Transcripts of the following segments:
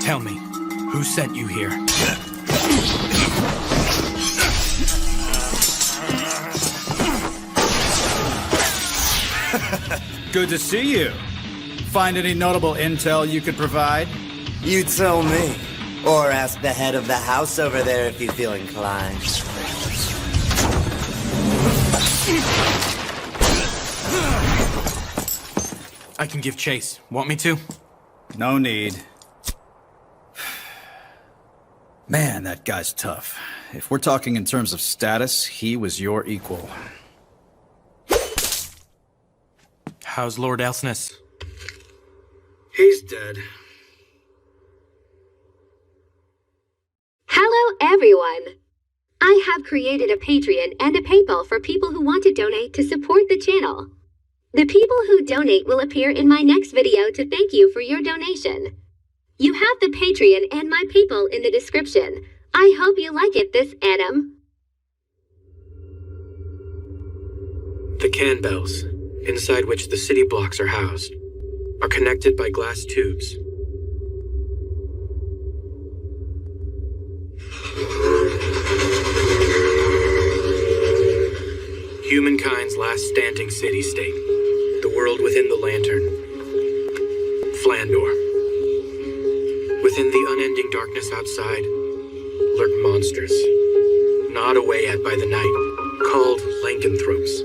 Tell me, who sent you here? Good to see you. Find any notable intel you could provide? You tell me. Or ask the head of the house over there if you feel inclined. I can give chase. Want me to? No need. Man, that guy's tough. If we're talking in terms of status, he was your equal. How's Lord Elsness? He's dead. Hello, everyone! I have created a Patreon and a PayPal for people who want to donate to support the channel. The people who donate will appear in my next video to thank you for your donation. You have the Patreon and my PayPal in the description. I hope you like it, this Adam. The can bells, inside which the city blocks are housed, are connected by glass tubes. Humankind's last standing city-state, the world within the lantern. Flandor. Within the unending darkness outside lurk monsters, gnawed away at by the night, called lycanthropes.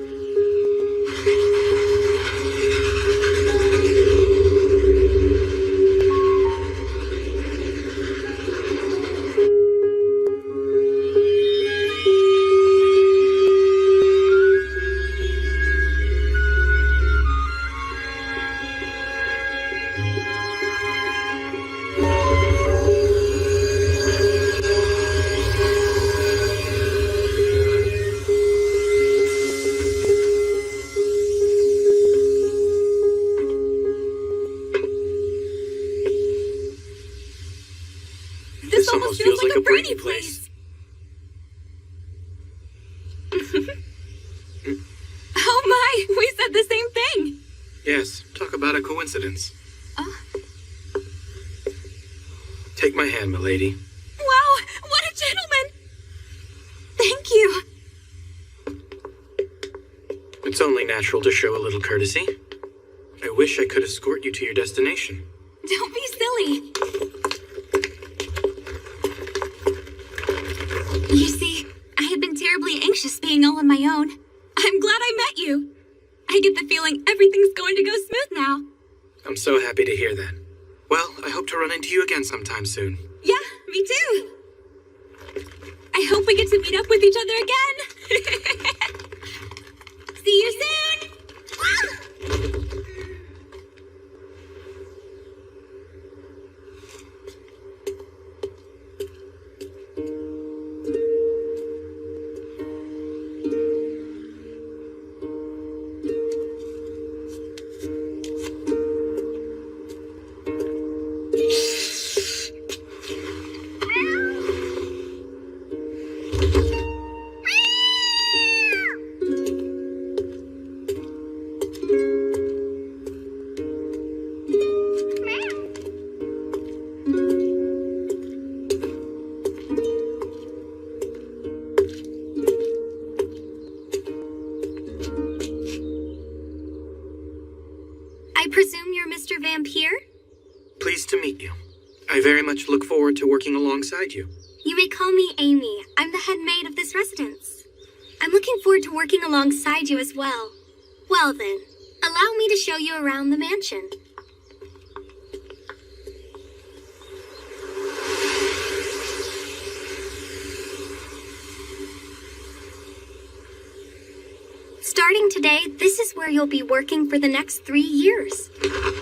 This almost feels like a Brady place. Oh my, we said the same thing. Yes, talk about a coincidence. Take my hand, milady. Wow, what a gentleman. Thank you. It's only natural to show a little courtesy. I wish I could escort you to your destination. Don't be silly. You see, I have been terribly anxious being all on my own. I'm glad I met you. I get the feeling everything's going to go smooth now. I'm so happy to hear that. Well, I hope to run into you again sometime soon. Yeah, me too. I hope we get to meet up with each other again. See you soon. I presume you're Mr. Vampire? Pleased to meet you. I very much look forward to working alongside you. You may call me Amy. I'm the head maid of this residence. I'm looking forward to working alongside you as well. Well then, allow me to show you around the mansion. Starting today, this is where you'll be working for the next 3 years.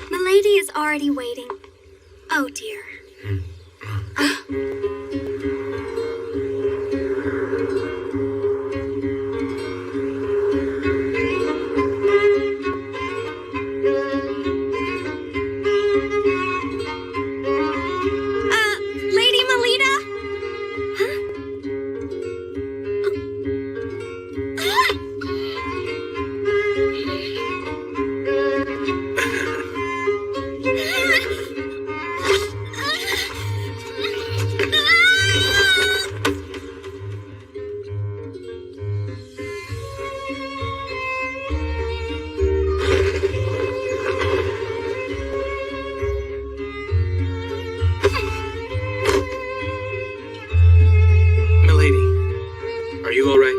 Milady is already waiting. Oh dear. Lady Melita? Milady, are you alright?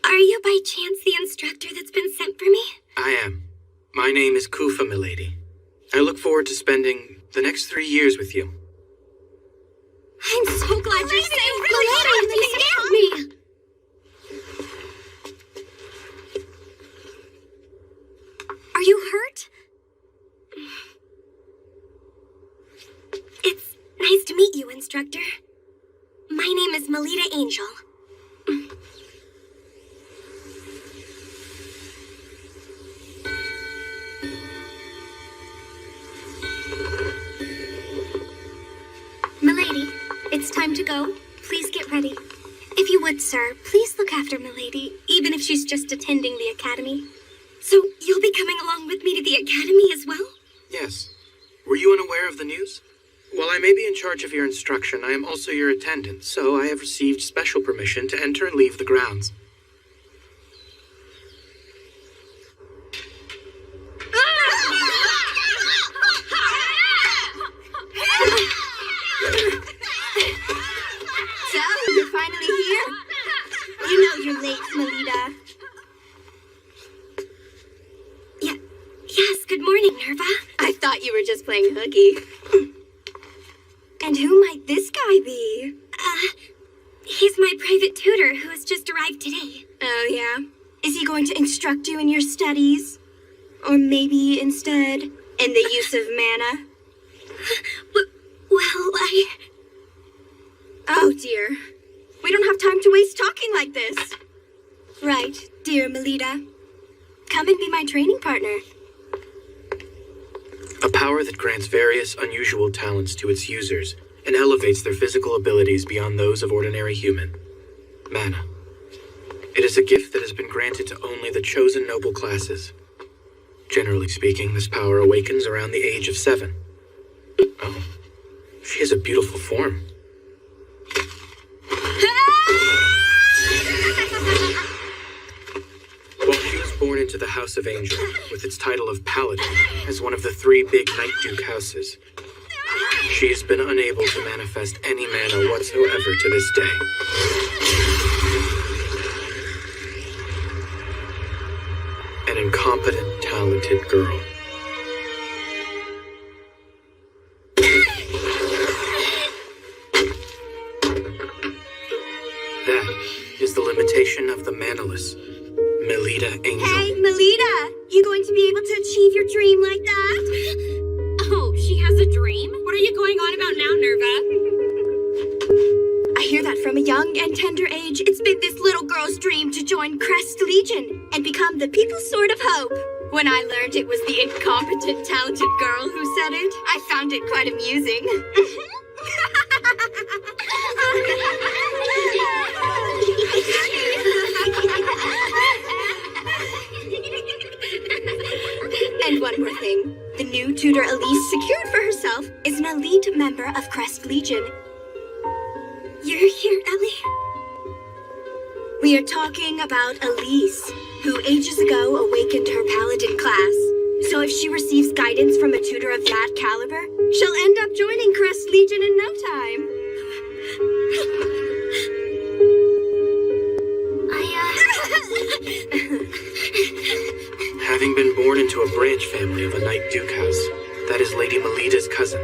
Are you by chance the instructor that's been sent for me? I am. My name is Kufa, milady. I look forward to spending the next 3 years with you. I'm so glad you're safe. Milady, you scared me. Are you hurt? It's nice to meet you, instructor. My name is Melita Angel. Milady, it's time to go. Please get ready. If you would, sir, please look after Milady, even if she's just attending the academy. So, you'll be coming along with me to the academy as well? Yes. Were you unaware of the news? While I may be in charge of your instruction, I am also your attendant, so I have received special permission to enter and leave the grounds. So, you're finally here? You know you're late, Melita. Yes, good morning, Nerva. I thought you were just playing hooky. And who might this guy be? He's my private tutor who has just arrived today. Oh, yeah? Is he going to instruct you in your studies? Or maybe instead in the use of mana? Oh, dear. We don't have time to waste talking like this. Right, dear Melita. Come and be my training partner. A power that grants various unusual talents to its users and elevates their physical abilities beyond those of ordinary human. Mana. It is a gift that has been granted to only the chosen noble classes. Generally speaking, this power awakens around the age of 7. Oh, she has a beautiful form. While she was born into the House of Angel, with its title of Paladin, as one of the 3 big Night Duke houses, she has been unable to manifest any mana whatsoever to this day. An incompetent, talented girl. That is the limitation of the manaless, Melita Angel. Hey, Melita! You going to be able to achieve your dream like that? Oh, she has a dream? What are you going on about now, Nerva? I hear that from a young and tender age, it's been this little girl's dream to join Crest Legion and become the people's sword of hope. When I learned it was the incompetent, talented girl who said it, I found it quite amusing. And one more thing. The new tutor Elise secured for herself is an elite member of Crest Legion. You're here, Ellie? We are talking about Elise, who ages ago awakened her paladin class. So if she receives guidance from a tutor of that caliber, She'll end up joining Crest Legion in no time. Having been born into a branch family of a Night Duke house, that is Lady Melida's cousin,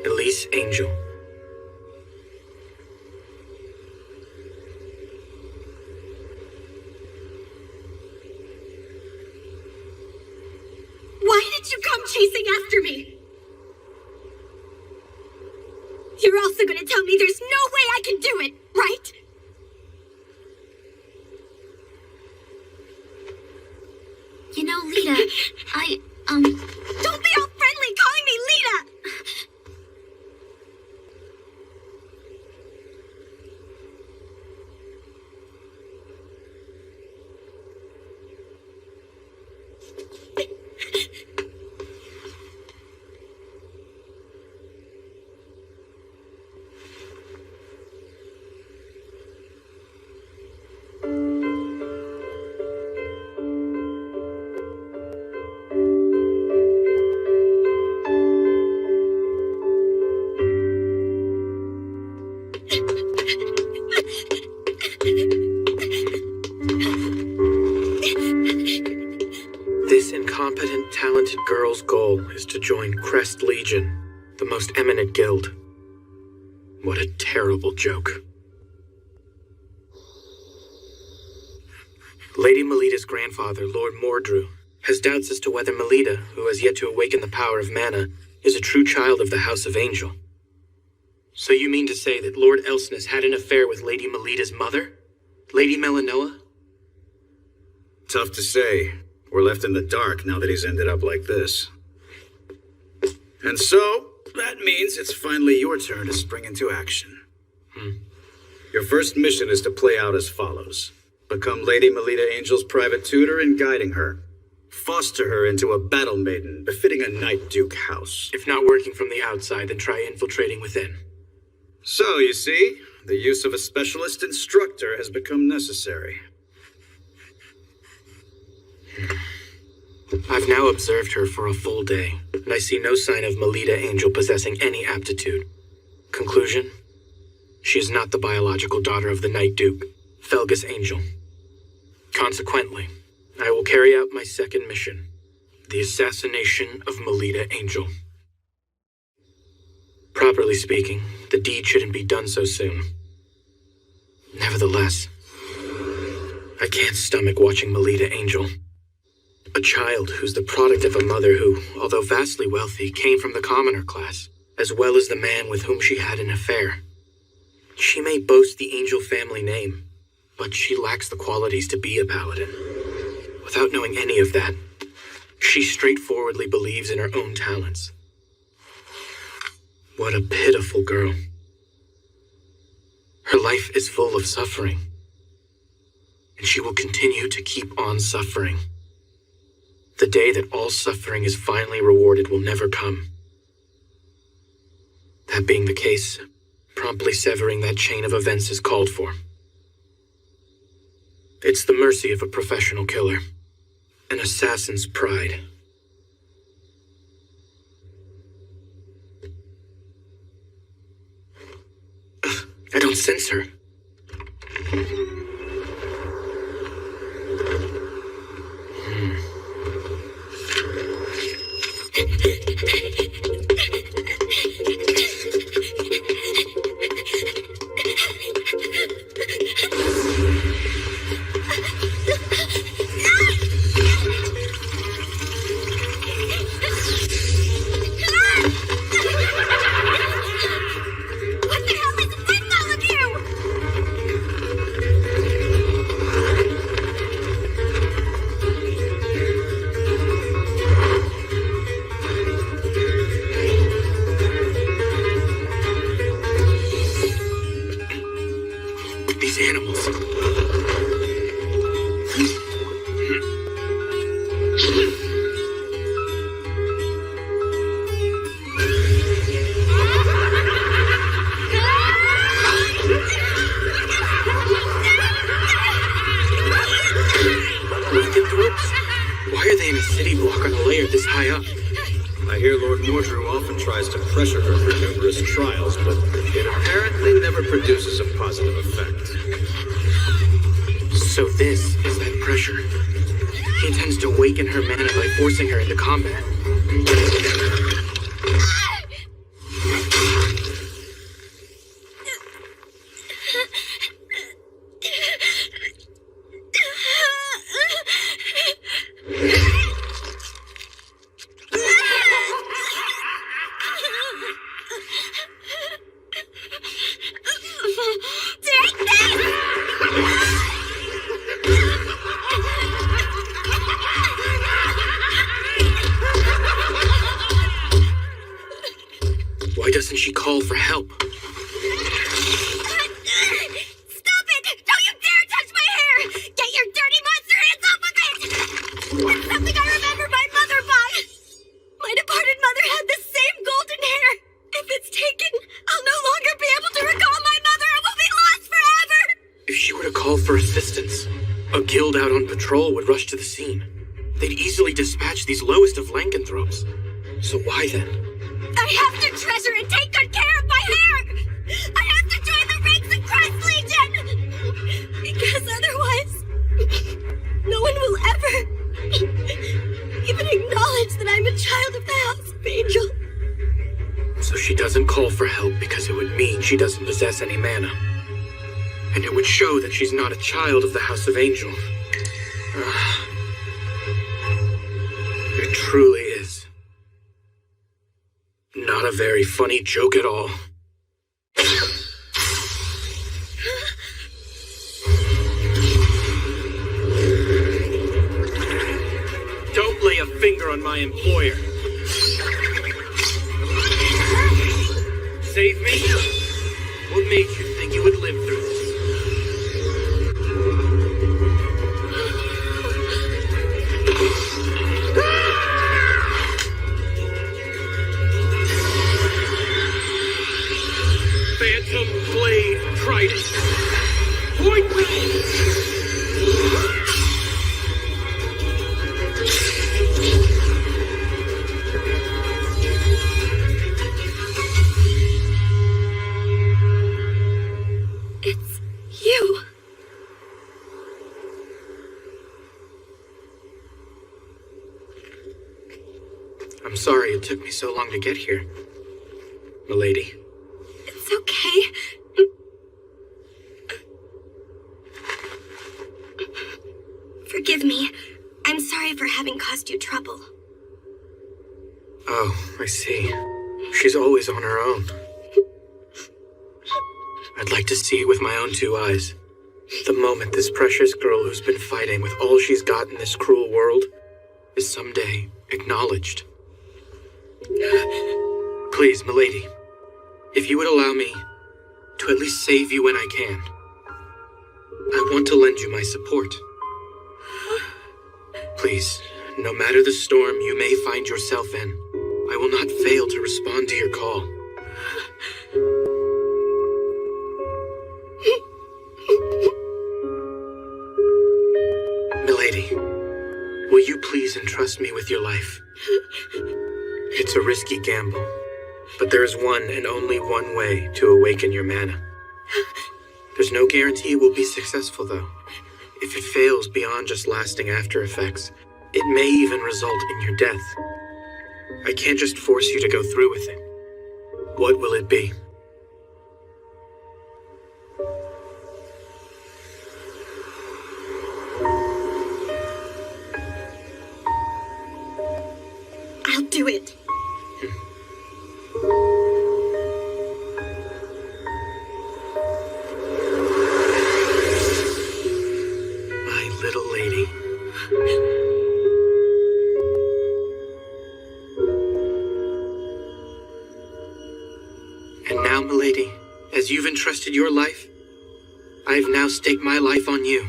Elise Angel. Why did you come chasing after me? You're also gonna tell me there's no way I can do it, right? You know, Lita, Don't be all friendly calling me Lita! This incompetent, talented girl's goal is to join Crest Legion, the most eminent guild. What a terrible joke. Lady Melida's grandfather, Lord Mordrew, has doubts as to whether Melida, who has yet to awaken the power of mana, is a true child of the House of Angel. So you mean to say that Lord Elsness had an affair with Lady Melida's mother? Lady Melanoa? Tough to say. We're left in the dark now that he's ended up like this. And so, that means it's finally your turn to spring into action. Your first mission is to play out as follows. Become Lady Melida Angel's private tutor in guiding her. Foster her into a battle maiden befitting a Night Duke house. If not working from the outside, then try infiltrating within. So, you see, the use of a specialist instructor has become necessary. I've now observed her for a full day, and I see no sign of Melida Angel possessing any aptitude. Conclusion? She is not the biological daughter of the Night Duke, Felgus Angel. Consequently, I will carry out my second mission, the assassination of Melida Angel. Properly speaking, the deed shouldn't be done so soon. Nevertheless, I can't stomach watching Melida Angel. A child who's the product of a mother who, although vastly wealthy, came from the commoner class, as well as the man with whom she had an affair. She may boast the Angel family name, but she lacks the qualities to be a paladin. Without knowing any of that, she straightforwardly believes in her own talents. What a pitiful girl. Her life is full of suffering, and she will continue to keep on suffering. The day that all suffering is finally rewarded will never come. That being the case, promptly severing that chain of events is called for. It's the mercy of a professional killer, an assassin's pride. I don't sense her. What the hell is with all of you? These animals. Look at ropes. Why are they in a city block on a layer this high up? I hear Lord Mordrew often tries tries to pressure her for numerous trials, but it apparently never produces a positive effect. So this is that pressure. He intends to awaken her mana by forcing her into combat. Why doesn't she call for help? Stop it! Don't you dare touch my hair! Get your dirty monster hands off of it! It's something I remember my mother by. My departed mother had the same golden hair. If it's taken, I'll no longer be able to recall my mother and will be lost forever! If she were to call for assistance, a guild out on patrol would rush to the scene. They'd easily dispatch these lowest of lycanthropes. So why then? I have to treasure and take good care of my hair! I have to join the ranks of Christ Legion! Because otherwise, no one will ever even acknowledge that I'm a child of the House of Angel. So she doesn't call for help because it would mean she doesn't possess any mana. And it would show that she's not a child of the House of Angel. It truly is. Not a very funny joke at all. Don't lay a finger on my employer. Save me? What made you think you would live through this? Phantom Blade Trident. Point blank. It's you. I'm sorry it took me so long to get here, milady. It's okay. Forgive me. I'm sorry for having caused you trouble. Oh, I see. She's always on her own. I'd like to see it with my own two eyes. The moment this precious girl who's been fighting with all she's got in this cruel world is someday acknowledged. Please, milady, if you would allow me to at least save you when I can, I want to lend you my support. Please, no matter the storm you may find yourself in, I will not fail to respond to your call. Milady, will you please entrust me with your life? It's a risky gamble, but there is one and only one way to awaken your mana. There's no guarantee it will be successful, though. If it fails beyond just lasting after effects, it may even result in your death. I can't just force you to go through with it. What will it be? I'll do it. My little lady. And now, milady, as you've entrusted your life, I have now staked my life on you.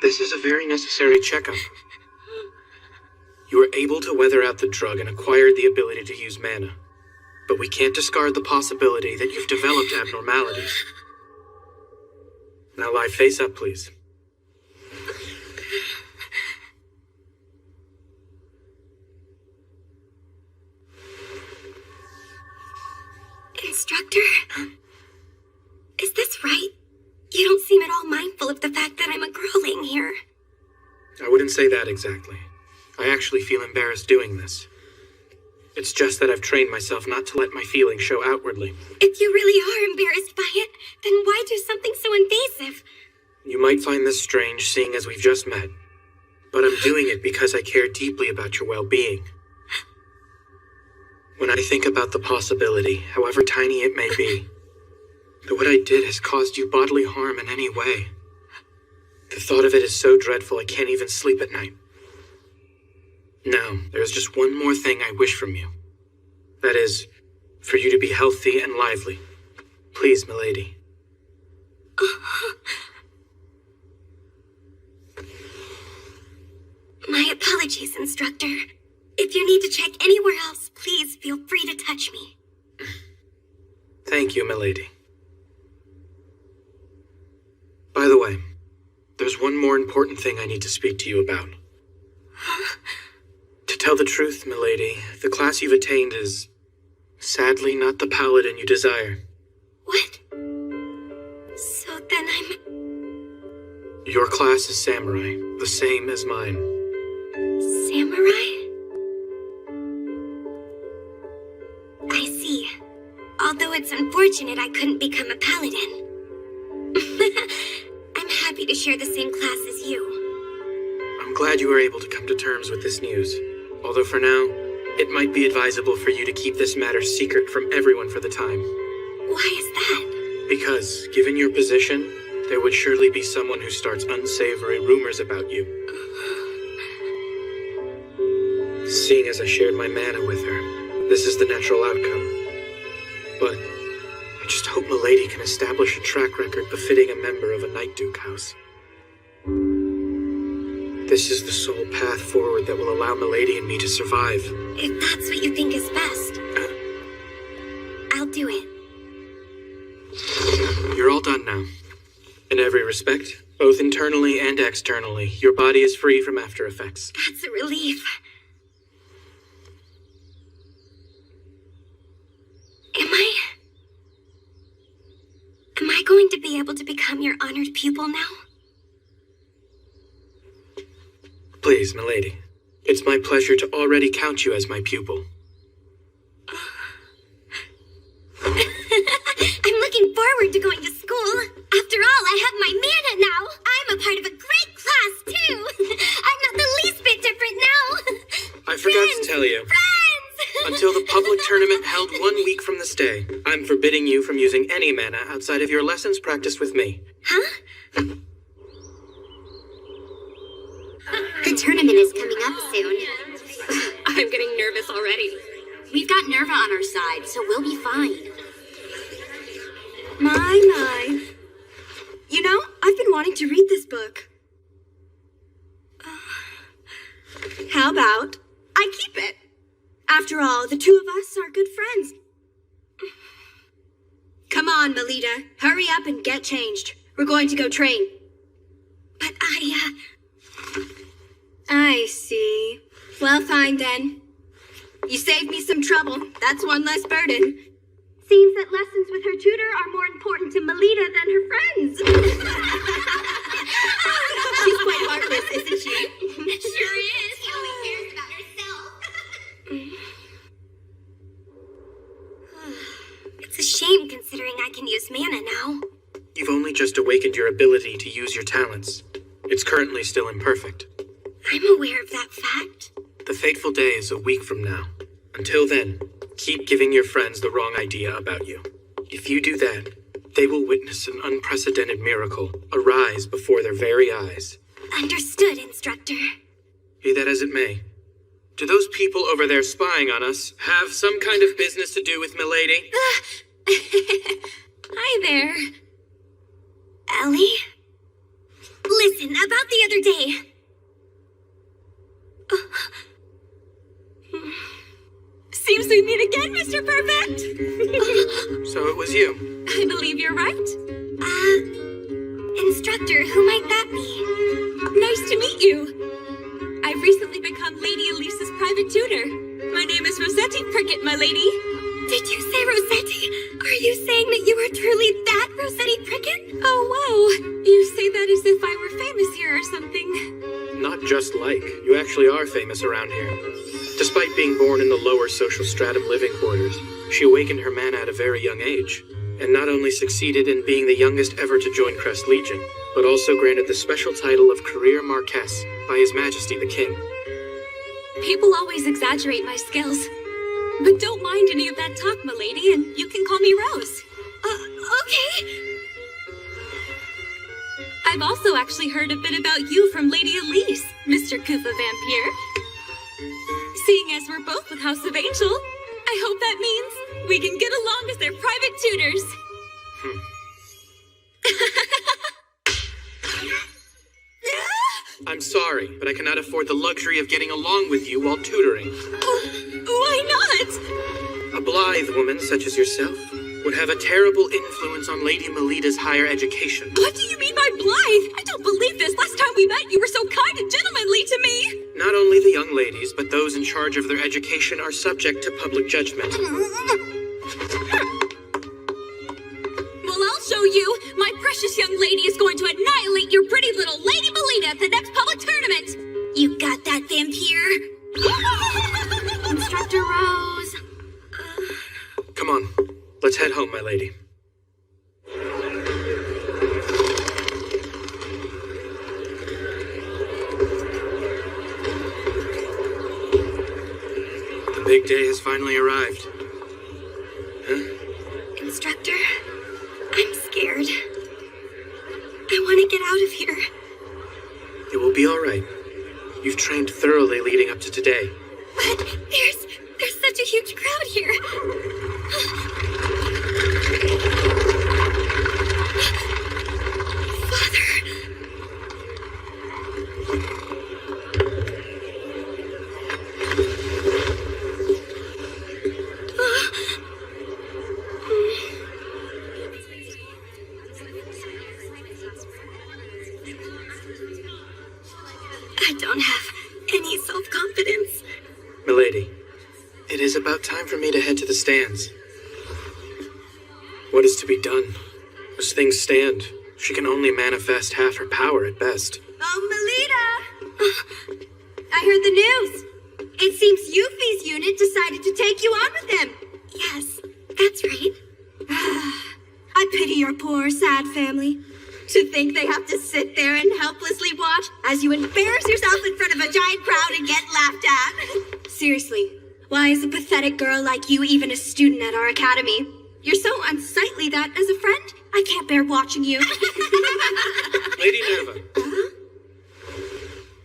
This is a very necessary checkup. You were able to weather out the drug and acquired the ability to use mana. But we can't discard the possibility that you've developed abnormalities. Now lie face up, please. Instructor? Is this right? You don't seem at all mindful of the fact that I'm a girl laying here. I wouldn't say that exactly. I actually feel embarrassed doing this. It's just that I've trained myself not to let my feelings show outwardly. If you really are embarrassed by it, then why do something so invasive? You might find this strange, seeing as we've just met. But I'm doing it because I care deeply about your well-being. When I think about the possibility, however tiny it may be, that what I did has caused you bodily harm in any way, the thought of it is so dreadful I can't even sleep at night. Now, there's just one more thing I wish from you. That is, for you to be healthy and lively. Please, milady. My apologies, Instructor. If you need to check anywhere else, please feel free to touch me. Thank you, milady. By the way, there's one more important thing I need to speak to you about. To tell the truth, milady, the class you've attained is, sadly, not the paladin you desire. What? So then I'm... Your class is samurai, the same as mine. Samurai? I see. Although it's unfortunate I couldn't become a paladin. I'm happy to share the same class as you. I'm glad you were able to come to terms with this news. Although for now, it might be advisable for you to keep this matter secret from everyone for the time. Why is that? Because, given your position, there would surely be someone who starts unsavory rumors about you. Seeing as I shared my mana with her, this is the natural outcome. But I just hope milady can establish a track record befitting a member of a Night Duke house. This is the sole path forward that will allow milady and me to survive. If that's what you think is best, I'll do it. You're all done now. In every respect, both internally and externally, your body is free from after effects. That's a relief. Am I going to be able to become your honored pupil now? Please, milady. It's my pleasure to already count you as my pupil. I'm looking forward to going to school. After all, I have my mana now. I'm a part of a great class, too. I'm not the least bit different now. I forgot to tell you. Friends! Until the public tournament held 1 week from this day, I'm forbidding you from using any mana outside of your lessons practiced with me. Huh? The tournament is coming up soon. I'm getting nervous already. We've got Nerva on our side, so we'll be fine. My. You know, I've been wanting to read this book. How about I keep it? After all, the two of us are good friends. Come on, Melita. Hurry up and get changed. We're going to go train. But I see. Well, fine then. You saved me some trouble. That's one less burden. Seems that lessons with her tutor are more important to Melita than her friends. She's quite heartless, isn't she? Sure is. She only cares about herself. It's a shame considering I can use mana now. You've only just awakened your ability to use your talents. It's currently still imperfect. I'm aware of that fact. The fateful day is a week from now. Until then, keep giving your friends the wrong idea about you. If you do that, they will witness an unprecedented miracle arise before their very eyes. Understood, Instructor. Be that as it may, do those people over there spying on us have some kind of business to do with milady? Hi there. Ellie? Listen, about the other day. Seems we meet again, Mr. Perfect. So it was you. I believe you're right. Instructor, who might that be? Nice to meet you. I've recently become Lady Elise's private tutor. My name is Rossetti Prickett, my lady. Did you say Rossetti? Are you saying that you are truly that Rossetti Prickett? Oh, wow. You say that as if I were famous here or something. Not just like. You actually are famous around here. Despite being born in the lower social stratum living quarters, she awakened her mana at a very young age, and not only succeeded in being the youngest ever to join Crest Legion, but also granted the special title of Career Marquess by His Majesty the King. People always exaggerate my skills. But don't mind any of that talk, milady, and you can call me Rose. Okay. I've also actually heard a bit about you from Lady Elise, Mr. Koopa Vampire. Seeing as we're both with House of Angel, I hope that means we can get along as their private tutors. I'm sorry, but I cannot afford the luxury of getting along with you while tutoring. Why not? A blithe woman such as yourself would have a terrible influence on Lady Melita's higher education. What do you mean by blithe? I don't believe this. Last time we met, you were so kind and gentlemanly to me. Not only the young ladies, but those in charge of their education are subject to public judgment. Well, I'll show you. My precious young lady is going to annihilate your pretty little Lady Melita at the next public tournament. You got that, vampire? Instructor Rose. Come on, let's head home, my lady. The big day has finally arrived. Huh? Instructor, I'm scared. I want to get out of here. It will be all right. You've trained thoroughly leading up to today. But there's such a huge crowd here. I don't have any self-confidence. Milady, it is about time for me to head to the stands. What is to be done? As things stand, she can only manifest half her power at best. Oh, Melita! I heard the news. It seems Yuffie's unit decided to take you on with him. Yes, that's right. I pity your poor, sad family. To think they have to sit there and helplessly watch as you embarrass yourself in front of a giant crowd and get laughed at. Seriously, why is a pathetic girl like you even a student at our academy? You're so unsightly that, as a friend, I can't bear watching you. Lady Nerva,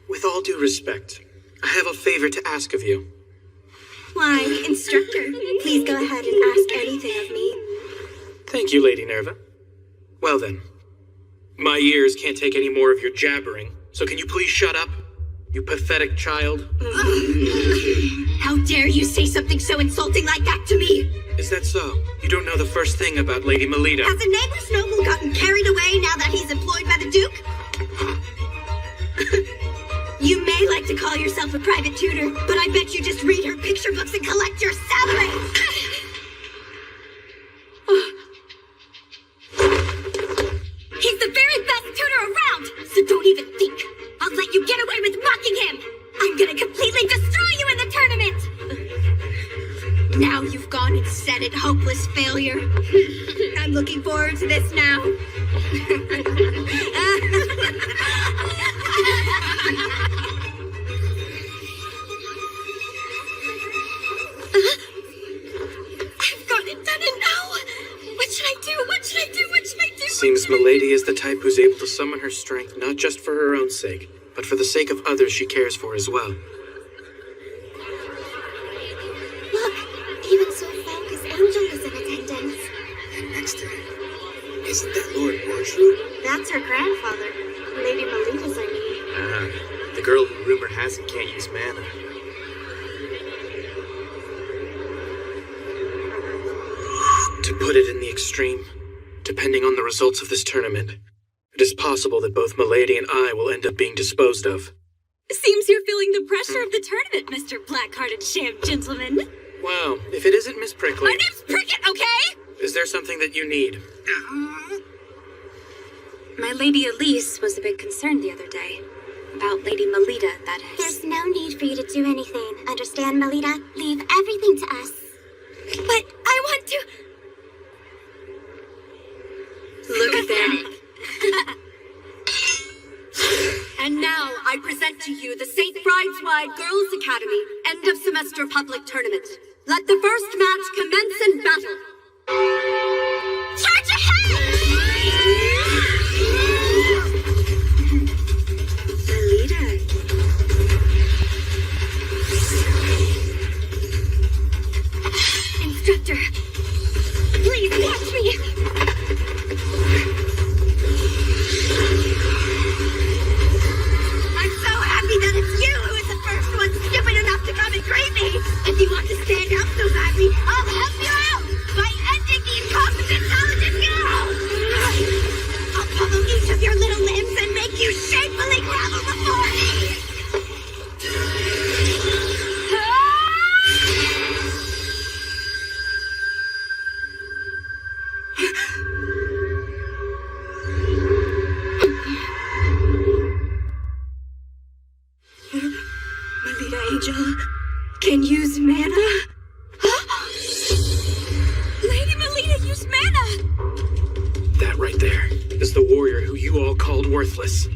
with all due respect, I have a favor to ask of you. Why, instructor, please go ahead and ask anything of me. Thank you, Lady Nerva. Well then, my ears can't take any more of your jabbering, so can you please shut up, you pathetic child? How dare you say something so insulting like that to me? Is that so? You don't know the first thing about Lady Melita. Has a nameless noble gotten carried away now that he's employed by the Duke? You may like to call yourself a private tutor, but I bet you just read her picture books and collect your salary. He's the very best tutor around, so don't even think. I'll let you get away with mocking him. I'm gonna completely destroy you in the tournament. Now you've gone and said it, hopeless failure. I'm looking forward to this now. I've got it done, and now what should I do? What should I do? What should I do? Seems Milady is the type who's able to summon her strength not just for her own sake, but for the sake of others she cares for as well. Look, even so Falcus Angel is in attendance. And next to him, isn't that Lord Ortrud? That's her grandfather. Lady Melita's, I mean. The girl who rumor has it can't use mana. To put it in the extreme, depending on the results of this tournament, it is possible that both Milady and I will end up being disposed of. Seems you're feeling the pressure of the tournament, Mr. Black-Hearted Sham Gentleman. Well, if it isn't Miss Prickly... My name's Pricket, okay? Is there something that you need? My Lady Elise was a bit concerned the other day. About Lady Melita, that is. There's no need for you to do anything. Understand, Melita? Leave everything to us. But I want to... Look at them. And now I present to you the St. Brideswide Girls Academy End of Semester Public Tournament. Let the first match commence in battle. Charge ahead! Melita. Instructor, please watch me! I'm so happy that it's you who is the first one stupid enough to come and greet me. If you want to stand out so badly, I'll help you out by ending the incompetent talented girl. I'll pummel each of your little limbs and make you shamefully grovel before me. Melita Angel can use mana? Lady Melita used mana! That right there is the warrior who you all called worthless.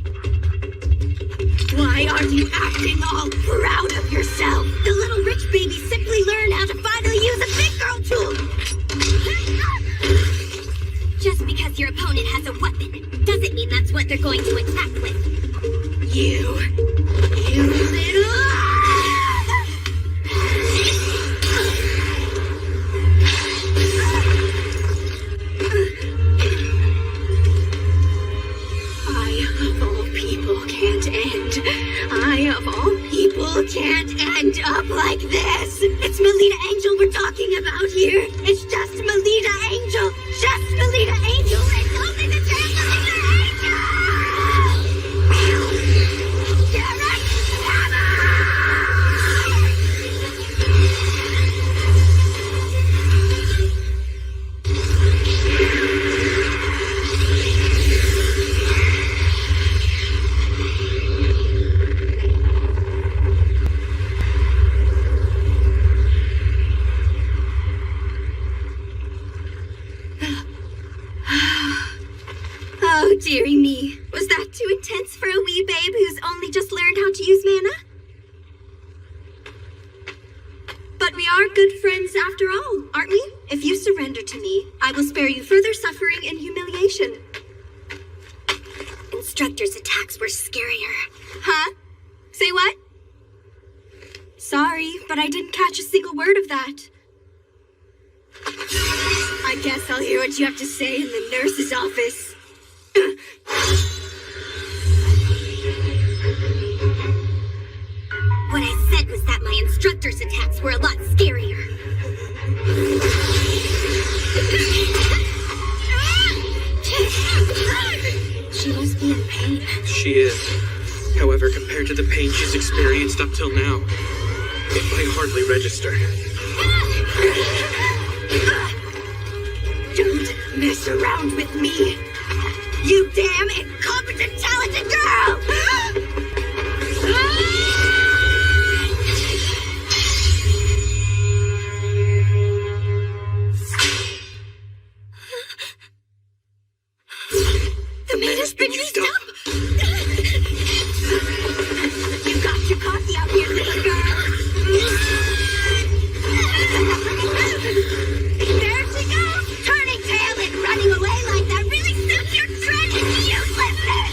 Why aren't you acting all proud of yourself? The little rich baby simply learned how to finally use a big girl tool. Just because your opponent has a weapon doesn't mean that's what they're going to attack with. You little... I, of all people, can't end. I, of all people, can't end up like this. It's Melita Angel we're talking about here. It's just Melita Angel. Just Melita Angel. It's only the damn Melita Angel! Damn it! Oh, dearie me. Was that too intense for a wee babe who's only just learned how to use mana? But we are good friends after all, aren't we? If you surrender to me, I will spare you further suffering and humiliation. Instructor's attacks were scarier. Huh? Say what? Sorry, but I didn't catch a single word of that. I guess I'll hear what you have to say in the nurse's office. What I said was that my instructor's attacks were a lot scarier. She must be in pain. She is. However, compared to the pain she's experienced up till now, it might hardly register. Don't mess around with me. You damn incompetent, talented girl! The mana's been used up! You got your coffee out here, little girl! There she goes! Turning tail and running away like that really suits your dreaded uselessness!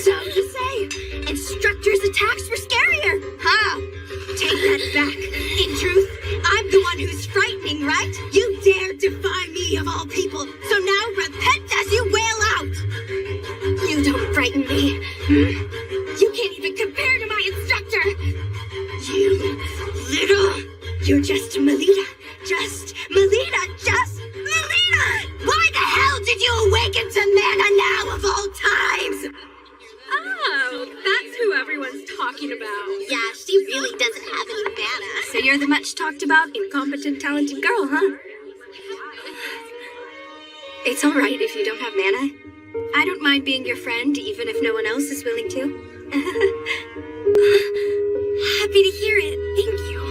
So you say, instructor's attacks were scarier, huh? Take that back. In truth, I'm the one who's frightening, right? You dare defy me of all people, so You can't even compare to my instructor! You little... You're just Melita. Just Melita. Just Melita! Why the hell did you awaken to mana now of all times? Oh, that's who everyone's talking about. Yeah, she really doesn't have any mana. So you're the much talked about, incompetent, talented girl, huh? It's all right if you don't have mana. I don't mind being your friend, even if no one else is willing to. Happy to hear it. Thank you.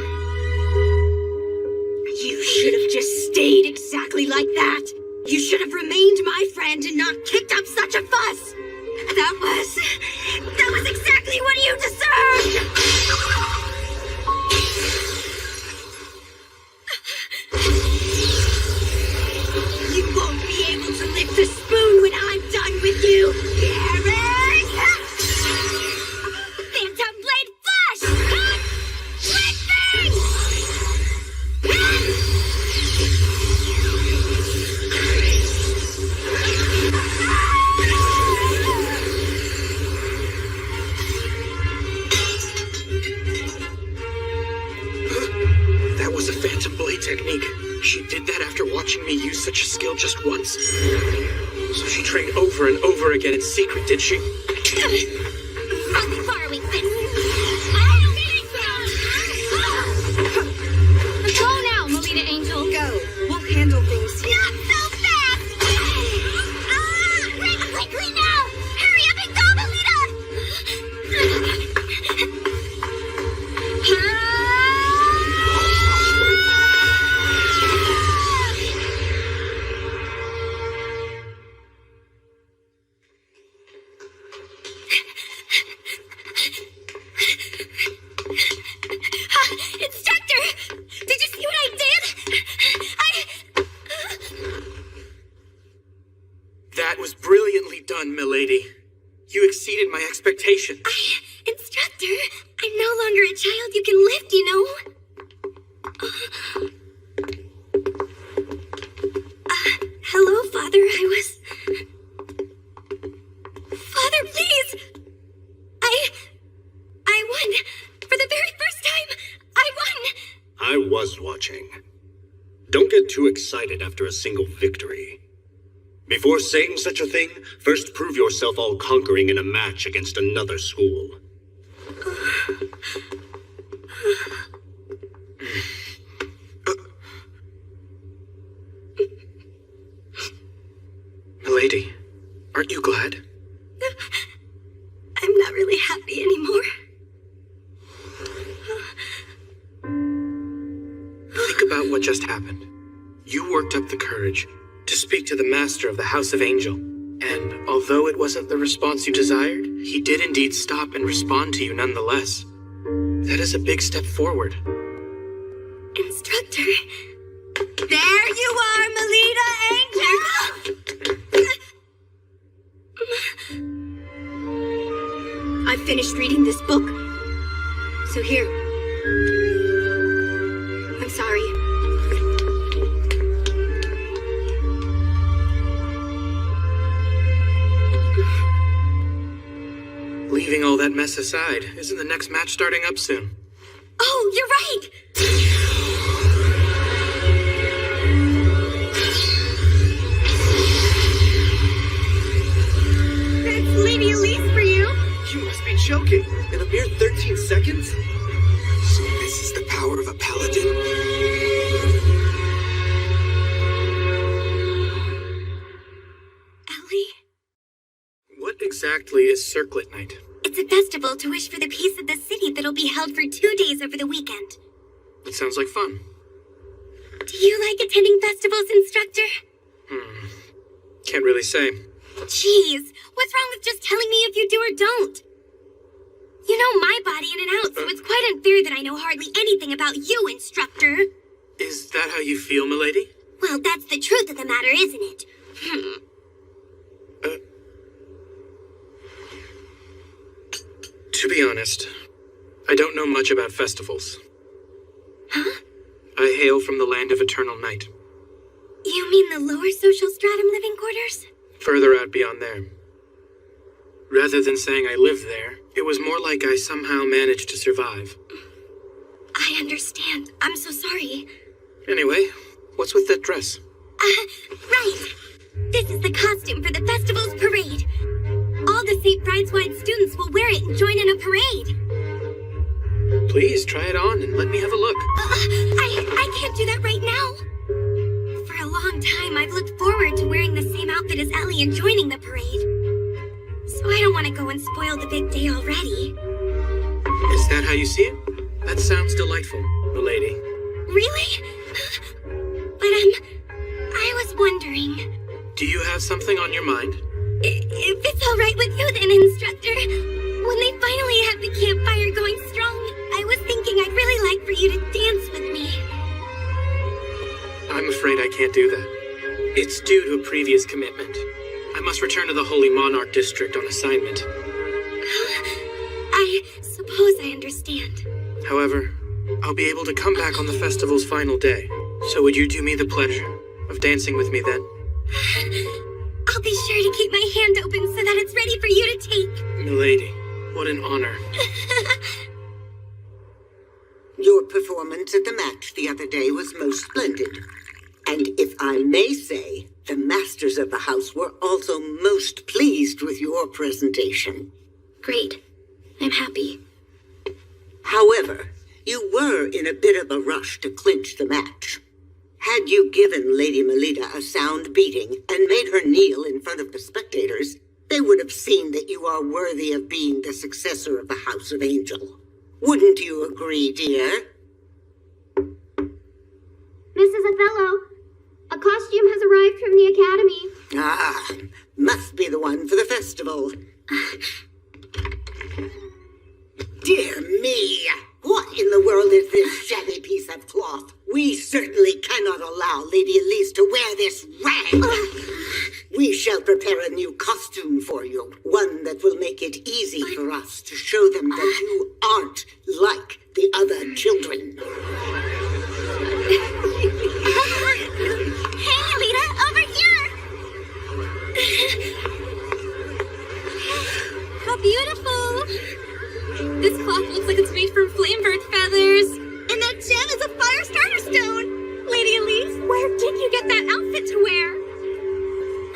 You should have just stayed exactly like that. You should have remained my friend and not kicked up such a fuss. That was exactly what you deserved. You won't be able to lift the spoon when I'm done with you, Gary! Phantom Blade Flash! Swift That was a Phantom Blade technique. She did that after watching me use such a skill just once. So she trained over and over again in secret, did she? Run, borrowing this. Go now, Melita Angel. Go. We'll handle things here. Not so fast! Bring quickly now! Hurry up and go, Melita! Instructor! Did you see what I did? That was brilliantly done, milady. You exceeded my expectations. Instructor, I'm no longer a child you can lift, you know? Hello, Father. Father, please! I won! For the very first time, I won! I was watching. Don't get too excited after a single victory. Before saying such a thing, first prove yourself all conquering in a match against another school. Milady, aren't you glad? I'm not really happy anymore. Think about what just happened. You worked up the courage to speak to the master of the House of Angel. And although it wasn't the response you desired, he did indeed stop and respond to you nonetheless. That is a big step forward. Instructor. There you are, Melita Angel! I finished reading this book. So here. I'm sorry. Leaving all that mess aside, isn't the next match starting up soon? Oh, you're right! That's Lady Elise for you! You must be joking. In a mere 13 seconds? So this is the power of a paladin? Ellie? What exactly is Circlet Night? It's a festival to wish for the peace of the city that'll be held for 2 days over the weekend. It sounds like fun. Do you like attending festivals, Instructor? Can't really say. Jeez, what's wrong with just telling me if you do or don't? You know my body in and out, so it's quite unfair that I know hardly anything about you, Instructor. Is that how you feel, milady? Well, that's the truth of the matter, isn't it? To be honest, I don't know much about festivals. Huh? I hail from the land of eternal night. You mean the lower social stratum living quarters? Further out beyond there. Rather than saying I lived there, it was more like I somehow managed to survive. I understand. I'm so sorry. Anyway, what's with that dress? Right. This is the costume for the festival's parade. All the St. Brideswide students will wear it and join in a parade. Please try it on and let me have a look. I can't do that right now. For a long time, I've looked forward to wearing the same outfit as Ellie and joining the parade. So I don't want to go and spoil the big day already. Is that how you see it? That sounds delightful, milady. Really? But I was wondering... Do you have something on your mind? If it's all right with you then, Instructor, when they finally have the campfire going strong, I was thinking I'd really like for you to dance with me. I'm afraid I can't do that. It's due to a previous commitment. I must return to the Holy Monarch District on assignment. I suppose I understand. However, I'll be able to come back on the festival's final day. So would you do me the pleasure of dancing with me then? I'll be sure to keep my hand open so that it's ready for you to take. Milady, what an honor. Your performance at the match the other day was most splendid. And if I may say, the masters of the house were also most pleased with your presentation. Great. I'm happy. However, you were in a bit of a rush to clinch the match. Had you given Lady Melita a sound beating and made her kneel in front of the spectators, they would have seen that you are worthy of being the successor of the House of Angel. Wouldn't you agree, dear? Mrs. Othello, a costume has arrived from the Academy. Ah, must be the one for the festival. Dear me! What in the world is this shabby piece of cloth? We certainly cannot allow Lady Elise to wear this rag. We shall prepare a new costume for you, one that will make it easy for us to show them that you aren't like the other children. Hey, Alita, over here! How beautiful! This cloth looks like it's made from flamebird feathers. And that gem is a fire starter stone! Lady Elise, where did you get that outfit to wear?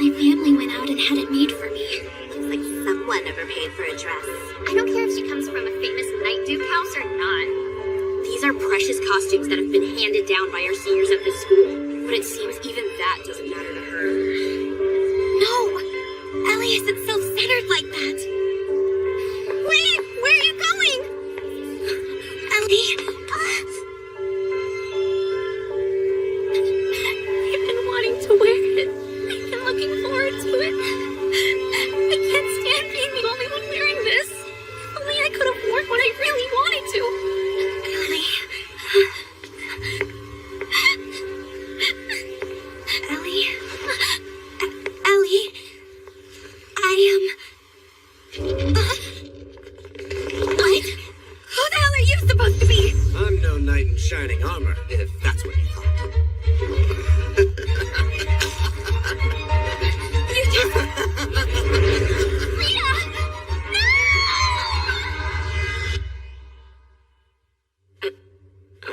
My family went out and had it made for me. Looks like someone never paid for a dress. I don't care if she comes from a famous Night Duke house or not. These are precious costumes that have been handed down by our seniors of this school. But it seems even that doesn't matter to her. No! Ellie isn't self-centered like that. Wait! Where are you going? Ellie! I've been wanting to wear it. I've been looking forward to it. I can't stand being the only one wearing this. If only I could have worn what I really wanted to. Ellie. Ellie, I am... What? Who the hell are you supposed to be? I'm no knight in shining armor, if that's what you thought. You just... Rita! No!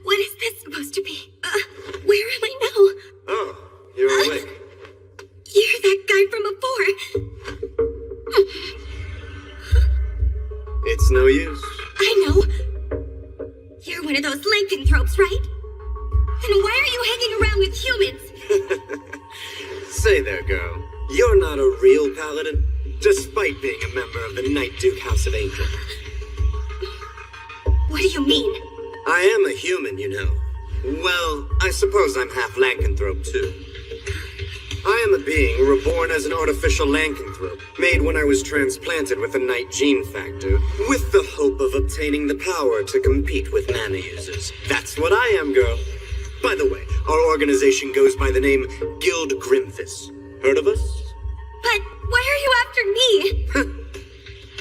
What is this supposed to be? Where am I now? Oh, you're awake. You're that guy from before. It's no use. I know. You're one of those lycanthropes, right? Then why are you hanging around with humans? Say there, girl. You're not a real paladin, despite being a member of the Night Duke House of Angel. What do you mean? I am a human, you know. Well, I suppose I'm half lycanthrope, too. I am a being reborn as an artificial lycanthrope, made when I was transplanted with a night gene factor, with the hope of obtaining the power to compete with mana users. That's what I am, girl. By the way, our organization goes by the name Guild Grimfis. Heard of us? But why are you after me?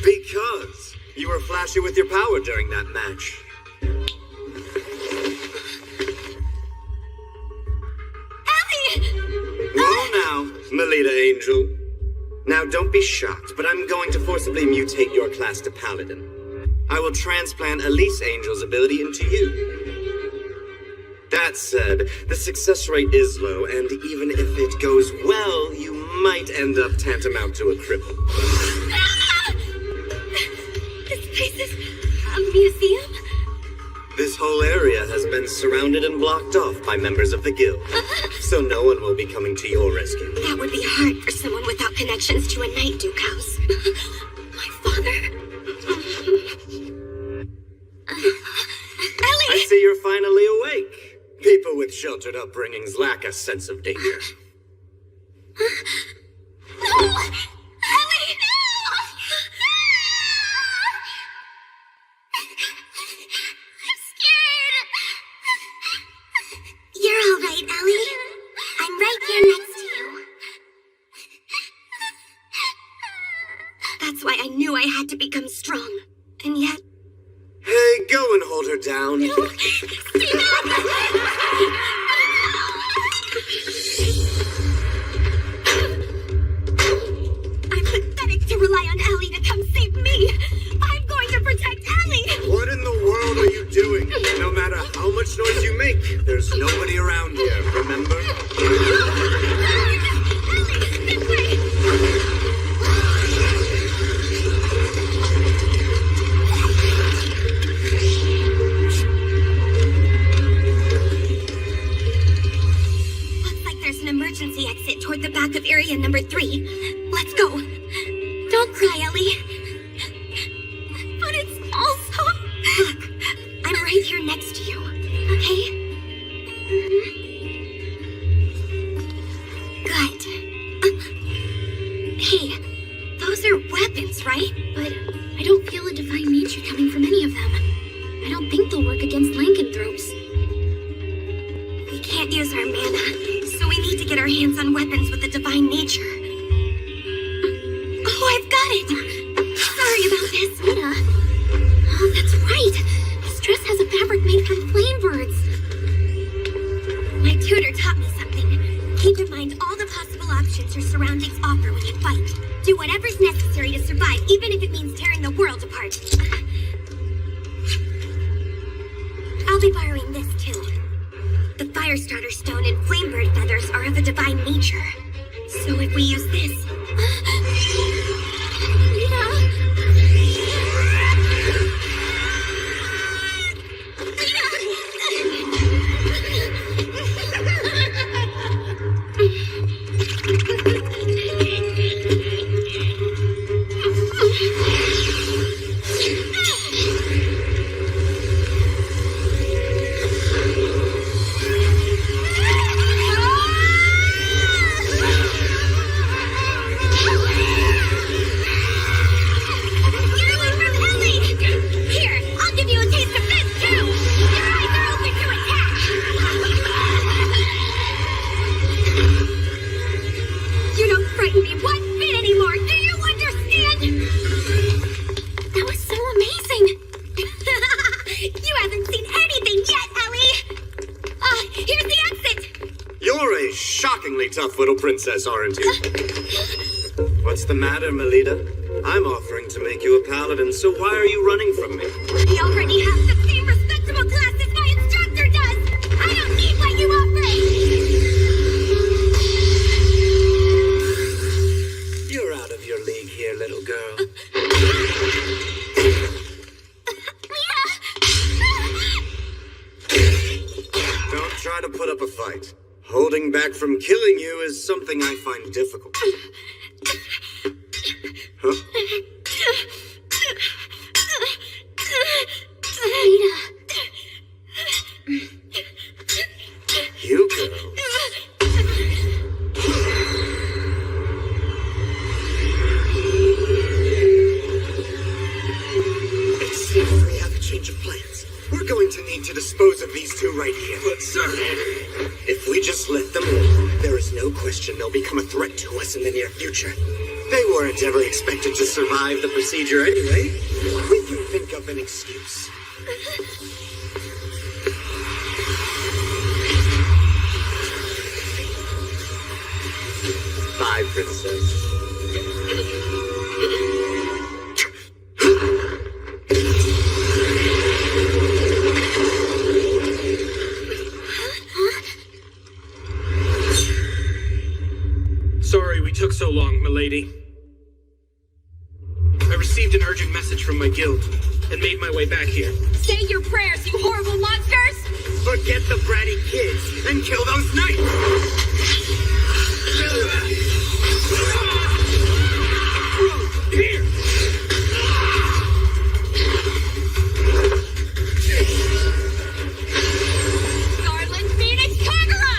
Because you were flashy with your power during that match. Ellie! Whoa now, Melita Angel. Now, don't be shocked, but I'm going to forcibly mutate your class to Paladin. I will transplant Elise Angel's ability into you. That said, the success rate is low, and even if it goes well, you might end up tantamount to a cripple. This place is a museum? This whole area has been surrounded and blocked off by members of the guild, so no one will be coming to your rescue. That would be hard for someone without connections to a Night Duke house. My father? Ellie! I see you're finally awake. People with sheltered upbringings lack a sense of danger. No! Ellie, no! I'm scared! You're all right, Ellie. I'm right here next to you. That's why I knew I had to become strong. And yet... Hey, go and hold her down. I'm pathetic to rely on Ellie to come save me. I'm going to protect Ellie. What in the world are you doing? No matter how much noise you make, there's nobody around here, remember? Ellie, this way. There's an emergency exit toward the back of area number 3. Let's go. Don't cry, Ellie. But it's also... Look, I'm right here next to you, okay? Good. Hey, those are weapons, right? But I don't feel a divine nature coming from any of them. I don't think they'll work against lycanthropes. We can't use our mana, so we need to get our hands on weapons with a divine nature. Oh, I've got it! Sorry about this. Oh, that's right. This dress has a fabric made from flame birds. My tutor taught me something. Keep in mind all the possible options your surroundings offer when you fight. Do whatever's necessary to survive, even if it means tearing the world apart. I'll be borrowing this, too. The Firestarter Stone and Flamebird feathers are of a divine nature. So if we use this... Tough little princess, aren't you? What's the matter, Melita? I'm offering to make you a paladin, so why are you running from me? I already have the same respectable class as my instructor does! I don't need what you offer! You're out of your league here, little girl. Don't try to put up a fight. Holding back from killing you is something I find difficult. Huh? You girl. It seems we have a change of plans. We're going to need to dispose of these two right here. But, sir, if we just let them live, there is no question they'll become a threat to us in the near future. They weren't ever expected to survive the procedure anyway. We can think of an excuse. Sorry we took so long, milady. I received an urgent message from my guild and made my way back here. Say your prayers, you horrible monsters! Forget the bratty kids and kill those knights! Here! Garland, Phoenix, Kagura!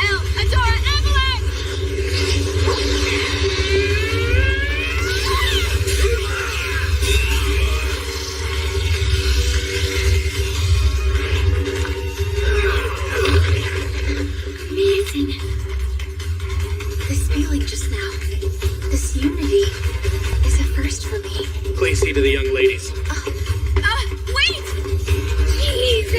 El, Adora, Avalanche! Amazing. This feeling just now, this unity, is a first for me. Please see to the young ladies. Wait! Jeez!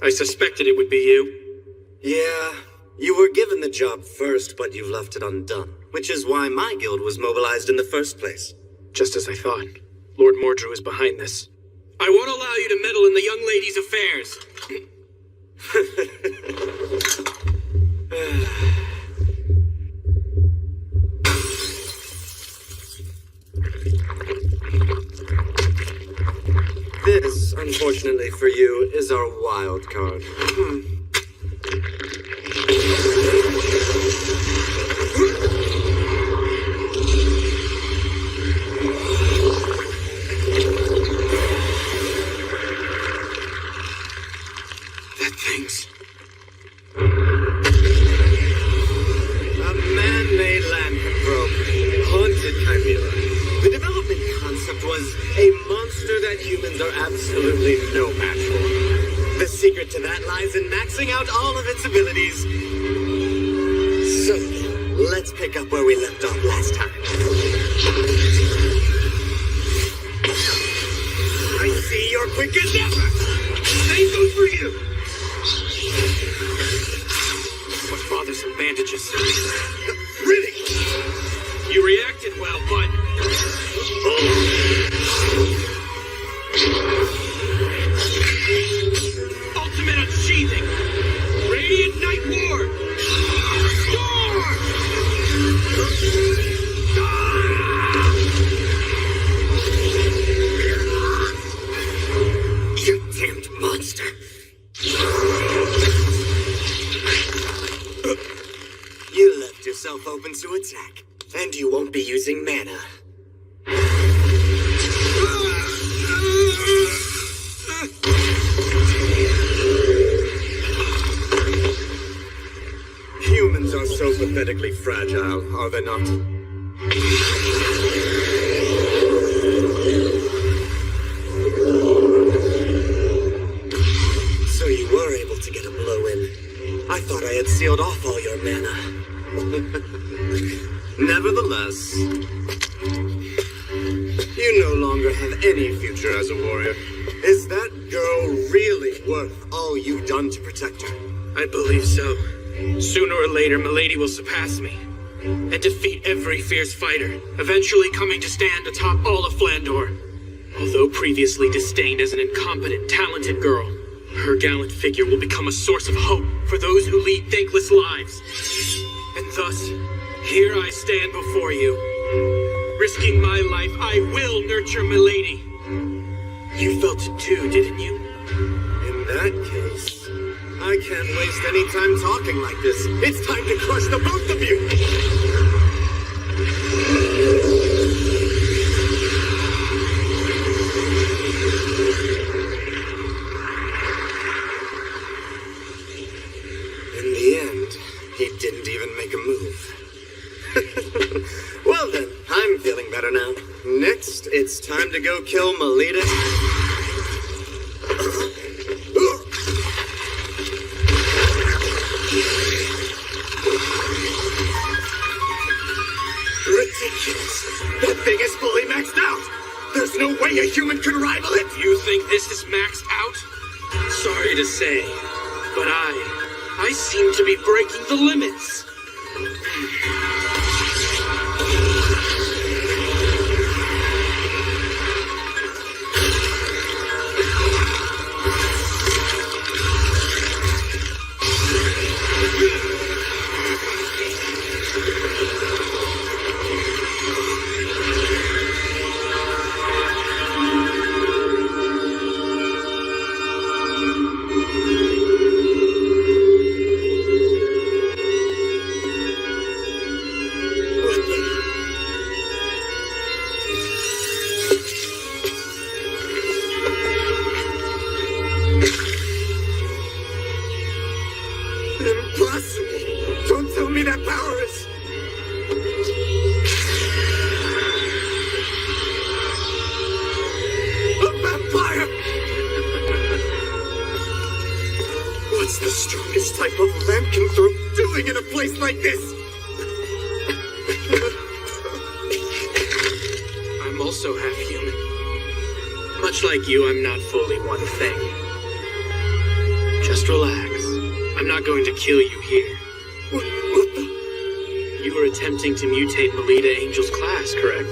I suspected it would be you. Yeah, you were given the job first, but you've left it undone. Which is why my guild was mobilized in the first place. Just as I thought. Lord Mordrew is behind this. I won't allow you to meddle in the young lady's affairs. This, unfortunately for you, is our wild card. That thing's... A man-made lycanthrope, haunted chimera. The development concept was a monster that humans are absolutely no match for. The secret to that lies in maxing out all of its abilities. So, let's pick up where we left off last time. I see you're quick as ever. Same goes for you. What bothersome bandages. Really? You reacted well, but... Ultimate unsheathing! Radiant Night Ward! Storm! You damned monster! You left yourself open to attack, and you won't be using mana. Humans are so pathetically fragile, are they not? So you were able to get a blow in. I thought I had sealed off all your mana. Nevertheless, you no longer have any future as a warrior. Is that girl really worth all you've done to protect her? I believe so. Sooner or later, Milady will surpass me and defeat every fierce fighter, eventually coming to stand atop all of Flandor. Although previously disdained as an incompetent, talented girl, her gallant figure will become a source of hope for those who lead thankless lives. And thus, here I stand before you. Risking my life, I will nurture Milady. You felt it too, didn't you? In that case, I can't waste any time talking like this. It's time to crush the both of you! In the end, he didn't even make a move. Well then, I'm feeling better now. Next, it's time to go kill Melita. Ridiculous! That thing is fully maxed out! There's no way a human can rival it! You think this is maxed out? Sorry to say, but I seem to be breaking the limits. Impossible! Don't tell me that power is... a vampire! What's the strongest type of lycanthrope doing in a place like this? I'm also half human. Much like you, I'm not fully one thing. Just relax. I'm not going to kill you here. What the... You were attempting to mutate Melita Angel's class, correct?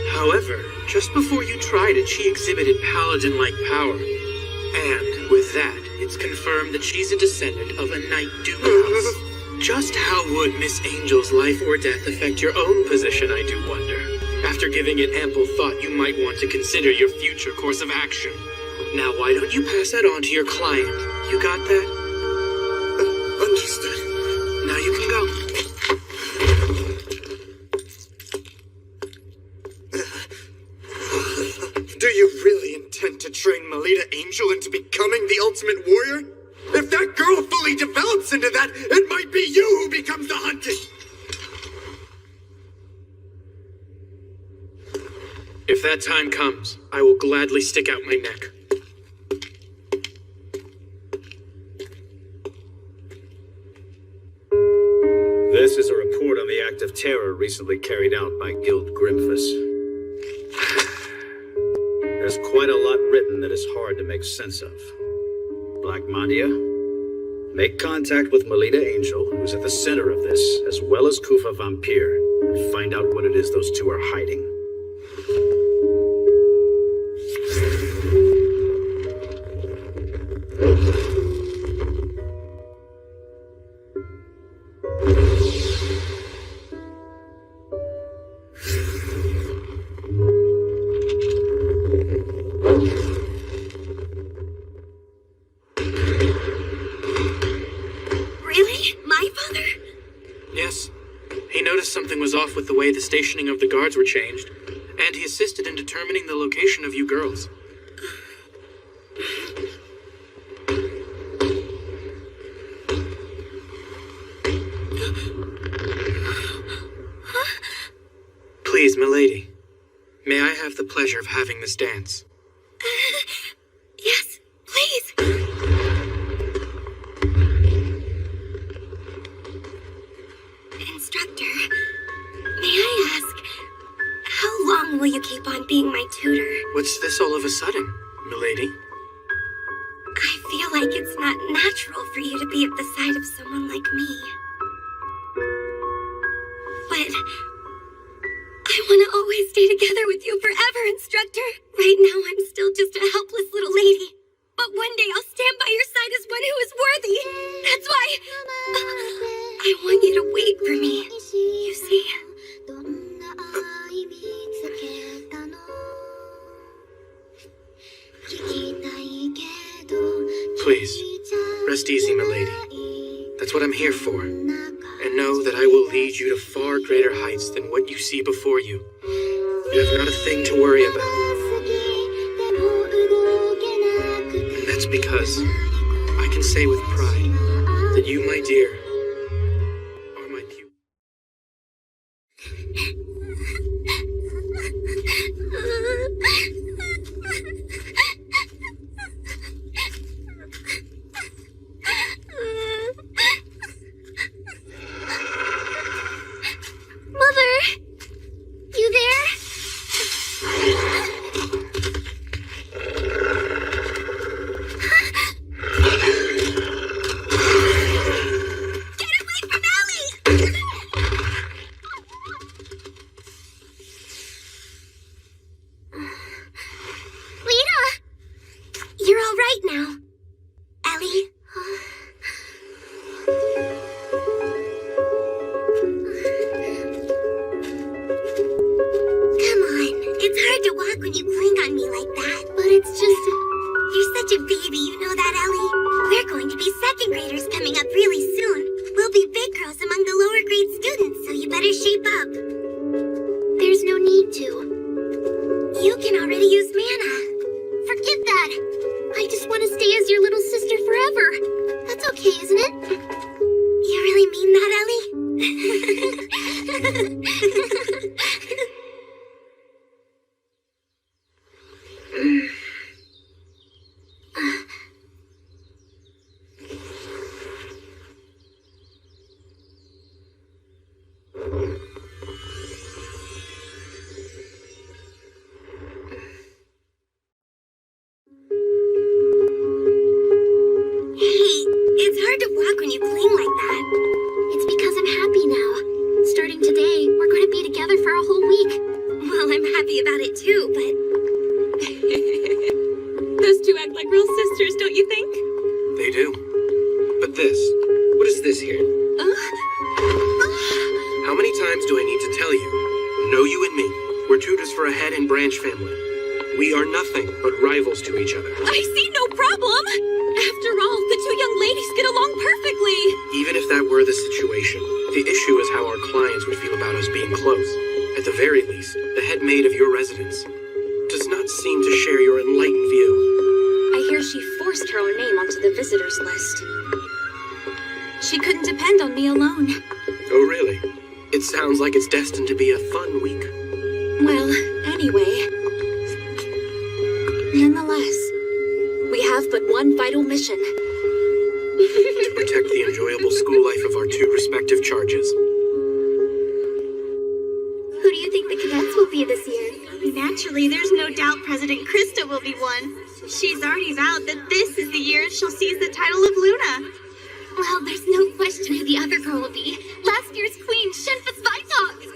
However, just before you tried it, she exhibited paladin-like power. And with that, it's confirmed that she's a descendant of a Knight Doom house. Just how would Miss Angel's life or death affect your own position, I do wonder. After giving it ample thought, you might want to consider your future course of action. Now, why don't you pass that on to your client? You got that? Understood. Now you can go. Do you really intend to train Melita Angel into becoming the ultimate warrior? If that girl fully develops into that, it might be you who becomes the hunted! If that time comes, I will gladly stick out my neck. This is a report on the act of terror recently carried out by Guild Grimfus. There's quite a lot written that is hard to make sense of. Black Mandia, make contact with Melita Angel, who's at the center of this, as well as Kufa Vampire, and find out what it is those two are hiding. Something was off with the way the stationing of the guards were changed, and he assisted in determining the location of you girls. Please, milady, may I have the pleasure of having this dance? Yes, please. Instructor, may I ask, how long will you keep on being my tutor? What's this all of a sudden, milady? I feel like it's not natural for you to be at the side of someone like me. But I want to always stay together with you forever, Instructor. Right now, I'm still just a helpless little lady. But one day I'll stand by your side as one who is worthy. That's why I want you to wait for me. You see? Please, rest easy, milady. That's what I'm here for. And know that I will lead you to far greater heights than what you see before you. You have not a thing to worry about. And that's because I can say with pride that you, my dear, are my pupil. Mother? You there? hard to walk when you cling on me like that, but it's just... You're such a baby, you know that, Ellie? We're going to be second graders coming up really soon. We'll be big girls among the lower grade students, so you better shape up. There's no need to. You can already use mana. Forget that. I just want to stay as your little sister forever. That's okay, isn't it? You really mean that, Ellie? It's hard to walk when you cling like that. It's because I'm happy now. Starting today, we're going to be together for a whole week. Well, I'm happy about it too, but... Those two act like real sisters, don't you think? They do. But this, what is this here? How many times do I need to tell you? Know you and me. We're tutors for a head and branch family. We are nothing but rivals to each other. I see no problem. After all, the two young ladies get along perfectly. Even if that were the situation, the issue is how our clients would feel about us being close. At the very least, the head maid of your residence does not seem to share your enlightened view. I hear she forced her own name onto the visitors list. She couldn't depend on me alone. Oh, really? It sounds like it's destined to be a fun week. Well, anyway. Nonetheless, we have but one vital mission. To protect the enjoyable school life of our two respective charges. Who do you think the cadets will be this year? Naturally, there's no doubt President Krista will be one. She's already vowed that this is the year she'll seize the title of Luna. Well, there's no question who the other girl will be. Last year's queen, Shinfa's Vitok.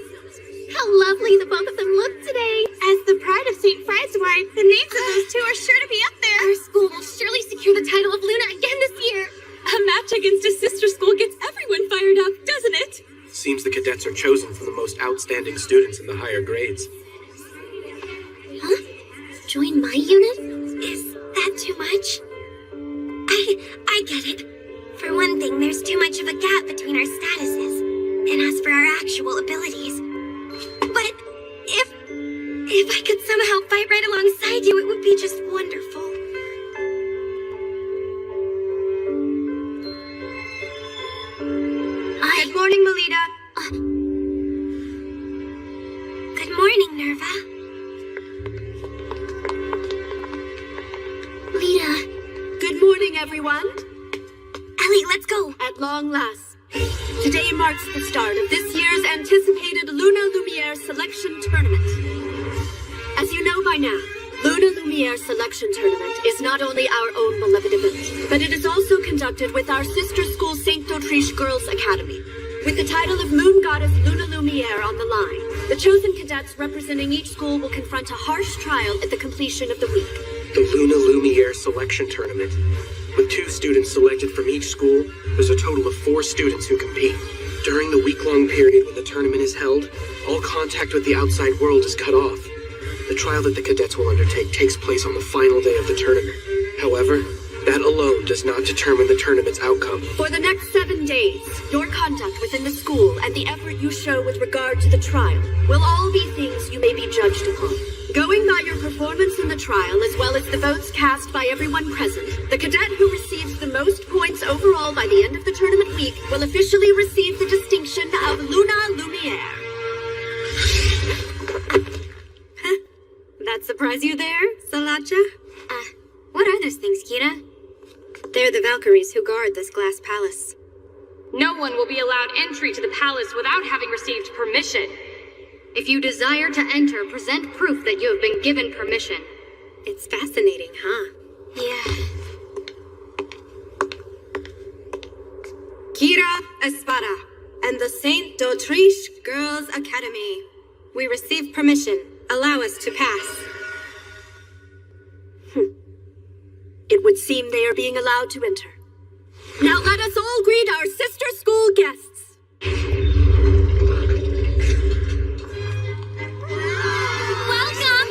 How lovely the both of them look today. As the pride of St. Fried's wife, the names of those two are sure to be up there. Our school will surely secure the title of Luna again this year. A match against a sister school gets everyone fired up, doesn't it? Seems the cadets are chosen from the most outstanding students in the higher grades. Huh? Join my unit? Is that too much? I get it. For one thing, there's too much of a gap between our statuses. And as for our actual abilities. But if I could somehow fight right alongside you, it would be just wonderful. Good morning, Melita. Good morning, Nerva. Lita. Good morning, everyone. Ellie, let's go. At long last, today marks the start of this year's anticipated Luna Lumiere Selection Tournament. As you know by now, Luna Lumiere Selection Tournament is not only our own beloved event, but it is also conducted with our sister school St. D'Autriche Girls Academy. With the title of Moon Goddess Luna Lumiere on the line, the chosen cadets representing each school will confront a harsh trial at the completion of the week. The Luna Lumiere Selection Tournament. With 2 students selected from each school, there's a total of 4 students who compete. During the week-long period when the tournament is held, all contact with the outside world is cut off. The trial that the cadets will undertake takes place on the final day of the tournament. However, that alone does not determine the tournament's outcome. For the next 7 days, your conduct within the school and the effort you show with regard to the trial will all be things you may be judged upon. Going by your performance in the trial, as well as the votes cast by everyone present, the cadet who receives the most points overall by the end of the tournament week will officially receive the distinction of Luna Lumiere. That surprise you there, Salacha? What are those things, Kira? They're the Valkyries who guard this glass palace. No one will be allowed entry to the palace without having received permission. If you desire to enter, present proof that you have been given permission. It's fascinating, huh? Yeah. Kira Espada and the St. D'Autriche Girls Academy. We receive permission. Allow us to pass. It would seem they are being allowed to enter. Now let us all greet our sister school guests. Welcome!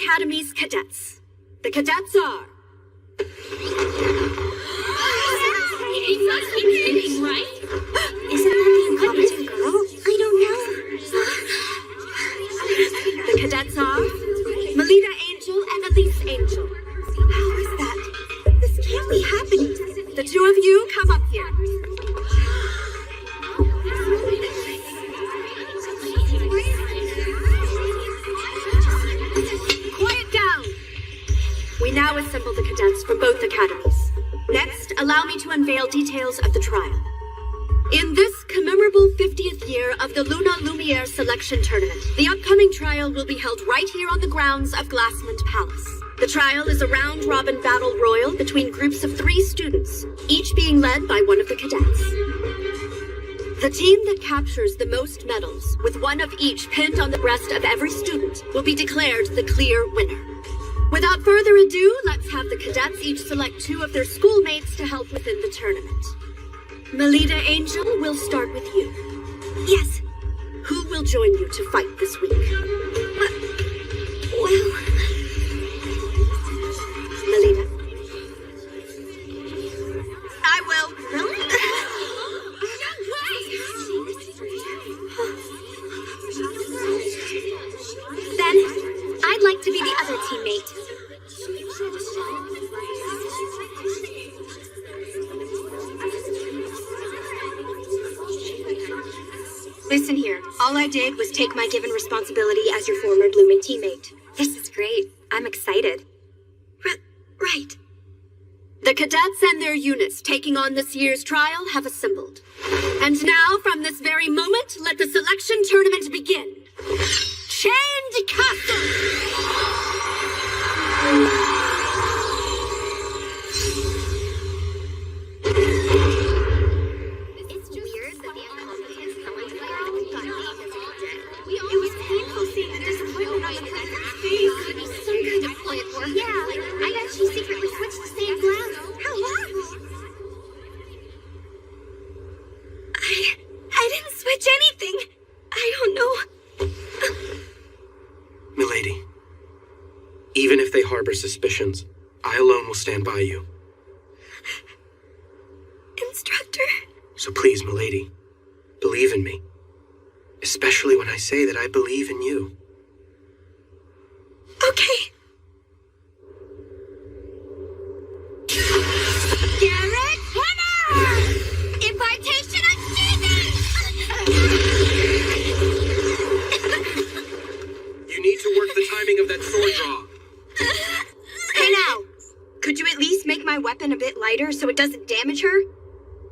Academy's cadets. The cadets are... Right? Isn't that the incompetent girl? I don't know. The cadets are Melita Angel and Elise Angel. How is that? This can't be happening. The two of you come up here. Quiet down. We now assemble the cadets from both academies. Next, allow me to unveil details of the trial. In this commemorable 50th year of the Luna Lumiere Selection Tournament, the upcoming trial will be held right here on the grounds of Glassmont Palace. The trial is a round-robin battle royal between groups of 3 students, each being led by one of the cadets. The team that captures the most medals, with one of each pinned on the breast of every student, will be declared the clear winner. Without further ado, let's have the cadets each select 2 of their schoolmates to help within the tournament. Melita Angel, we'll start with you. Yes. Who will join you to fight this week? Well... Melita. I will. Then, I'd like to be the other teammate. Listen here. All I did was take my given responsibility as your former Bloomin' teammate. This is great. I'm excited. Right. The cadets and their units taking on this year's trial have assembled. And now, from this very moment, let the selection tournament begin. Chained Castle! It's weird that the incompetent talent girl got It was painful seeing the disappointment on the person's face. could be some kind of ploy for. Yeah, I bet she secretly switched to St. Cloud. How horrible! I didn't switch anything. I don't know. Milady, even if they harbor suspicions, I alone will stand by you. Instructor? So please, Milady, believe in me. Especially when I say that I believe in you. Okay. Garrett Henner! Invitation of Jesus! You need to work the timing of that sword draw. Hey now, could you at least make my weapon a bit lighter so it doesn't damage her?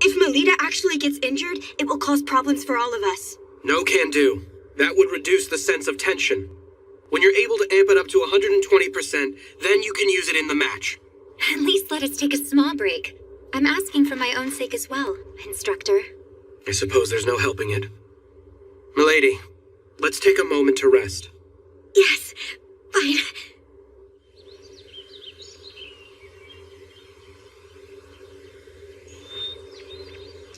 If Melita actually gets injured, it will cause problems for all of us. No can do. That would reduce the sense of tension. When you're able to amp it up to 120%, then you can use it in the match. At least let us take a small break. I'm asking for my own sake as well, Instructor. I suppose there's no helping it. Milady, let's take a moment to rest. Yes, fine.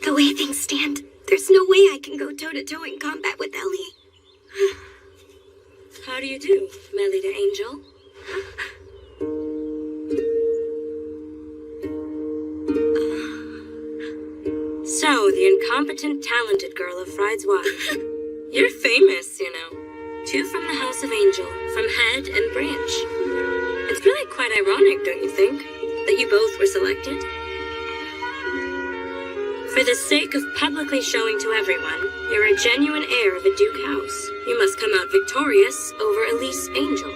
The way things stand, there's no way I can go toe-to-toe in combat with Ellie. How do you do, Melita Angel? So, the incompetent, talented girl of Fride's You're famous, you know. 2 from the House of Angel, from Head and Branch. It's really quite ironic, don't you think, that you both were selected? For the sake of publicly showing to everyone you're a genuine heir of a Duke house, you must come out victorious over Elise Angel.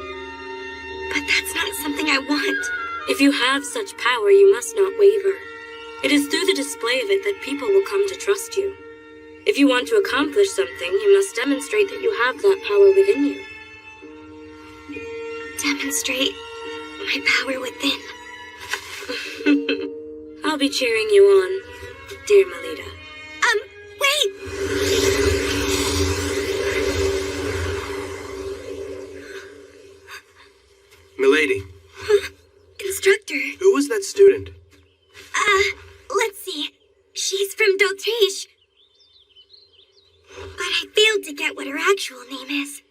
But that's not something I want. If you have such power, you must not waver. It is through the display of it that people will come to trust you. If you want to accomplish something, you must demonstrate that you have that power within you. Demonstrate my power within. I'll be cheering you on, dear Melita. Wait! Milady. Instructor. Who was that student? Let's see. She's from Daltriche. But I failed to get what her actual name is.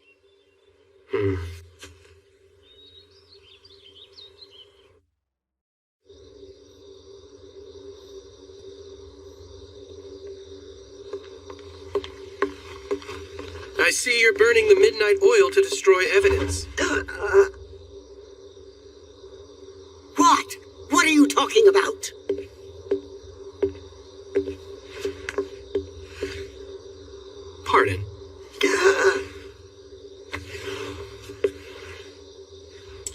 I see you're burning the midnight oil to destroy evidence. What? What are you talking about? Pardon.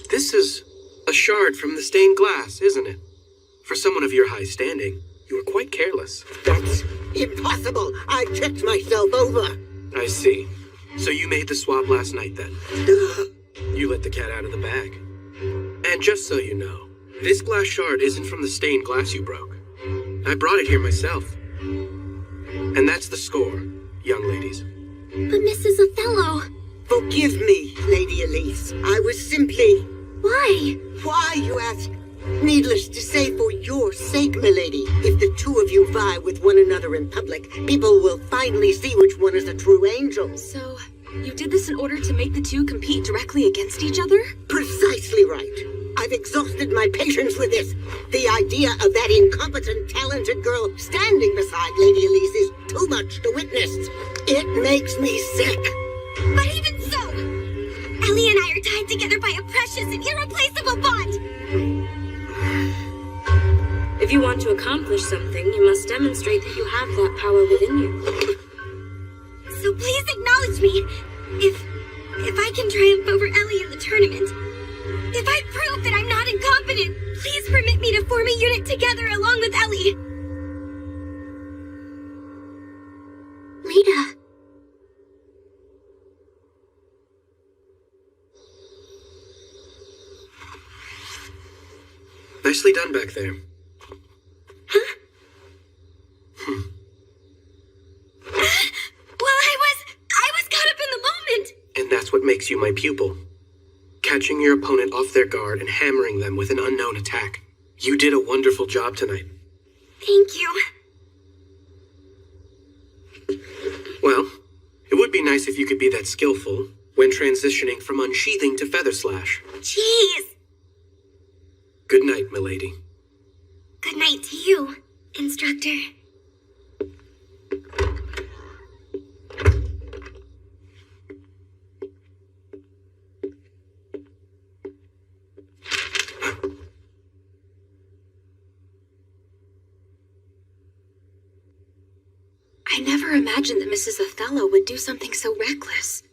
This is a shard from the stained glass, isn't it? For someone of your high standing, you were quite careless. That's impossible. I checked myself over. I see. So you made the swap last night, then? You let the cat out of the bag. And just so you know, this glass shard isn't from the stained glass you broke. I brought it here myself. And that's the score, young ladies. But Mrs. Othello... Forgive me, Lady Elise. I was simply... Why? Why, you ask? Needless to say, for your sake, milady. If the two of you vie with one another in public, people will finally see which one is a true angel. So, you did this in order to make the two compete directly against each other? Precisely right. I've exhausted my patience with this. The idea of that incompetent, talented girl standing beside Lady Elise is too much to witness. It makes me sick. But even so, Ellie and I are tied together by a precious and irreplaceable bond. If you want to accomplish something, you must demonstrate that you have that power within you. So please acknowledge me. If I can triumph over Ellie in the tournament, if I prove that I'm not incompetent, please permit me to form a unit together along with Ellie. Lita. Nicely done back there. Huh? Well, I was caught up in the moment. And that's what makes you my pupil. Catching your opponent off their guard and hammering them with an unknown attack. You did a wonderful job tonight. Thank you. Well, it would be nice if you could be that skillful when transitioning from unsheathing to feather slash. Jeez. Good night, milady. Good night to you, instructor. I never imagined that Mrs. Othello would do something so reckless.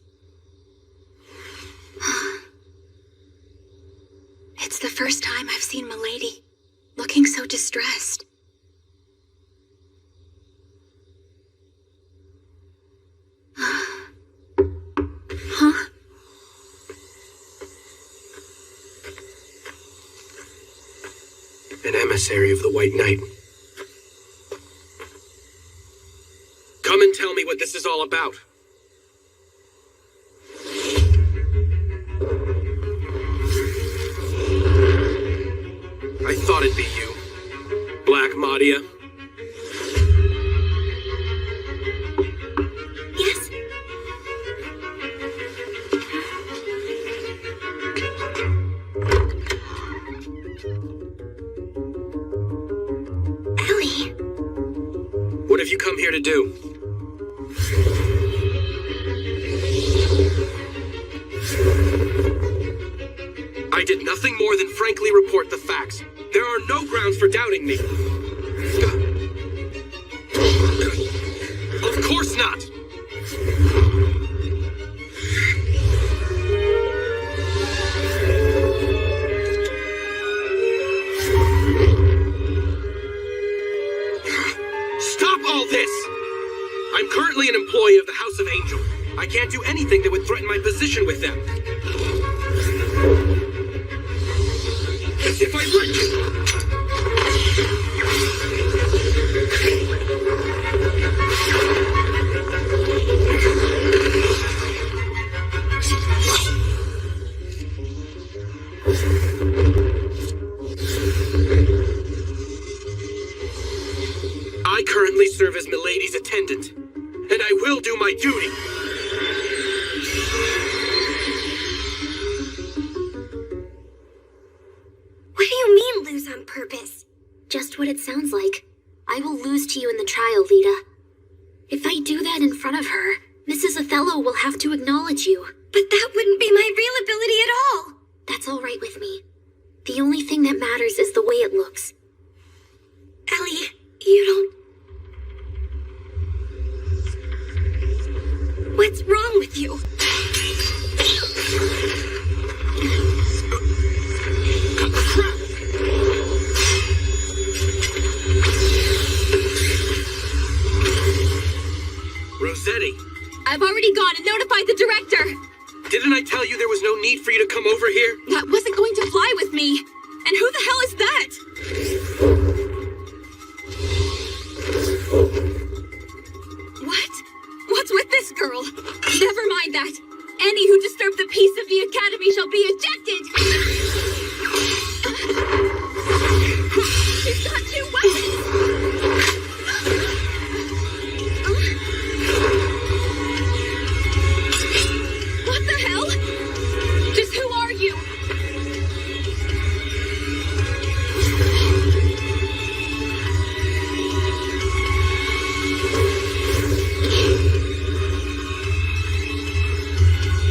It's the first time I've seen Milady looking so distressed. Huh? An emissary of the White Knight. Come and tell me what this is all about. I thought it'd be you, Black Madia. Yes? Ellie. What have you come here to do? I did nothing more than frankly report the facts. There are no grounds for doubting me. Of course not. Stop all this! I'm currently an employee of the House of Angel. I can't do anything that would threaten my position with them. As if I let you! I currently serve as Milady's attendant, and I will do my duty. What do you mean, lose on purpose? Just what it sounds like. I will lose to you in the trial, Lita. If I do that in front of her, Mrs. Othello will have to acknowledge you. But that wouldn't be my real ability at all. That's all right with me. The only thing that matters is the way it looks. Ellie, you don't... What's wrong with you? Rossetti, I've already gone and notified the director. didn't I tell you there was no need for you to come over here? That wasn't going to fly with me. And who the hell is that? What? What's with this girl? Never mind that. Any who disturb the peace of the Academy shall be ejected. She's got 2 weapons. What the hell? Just who are you?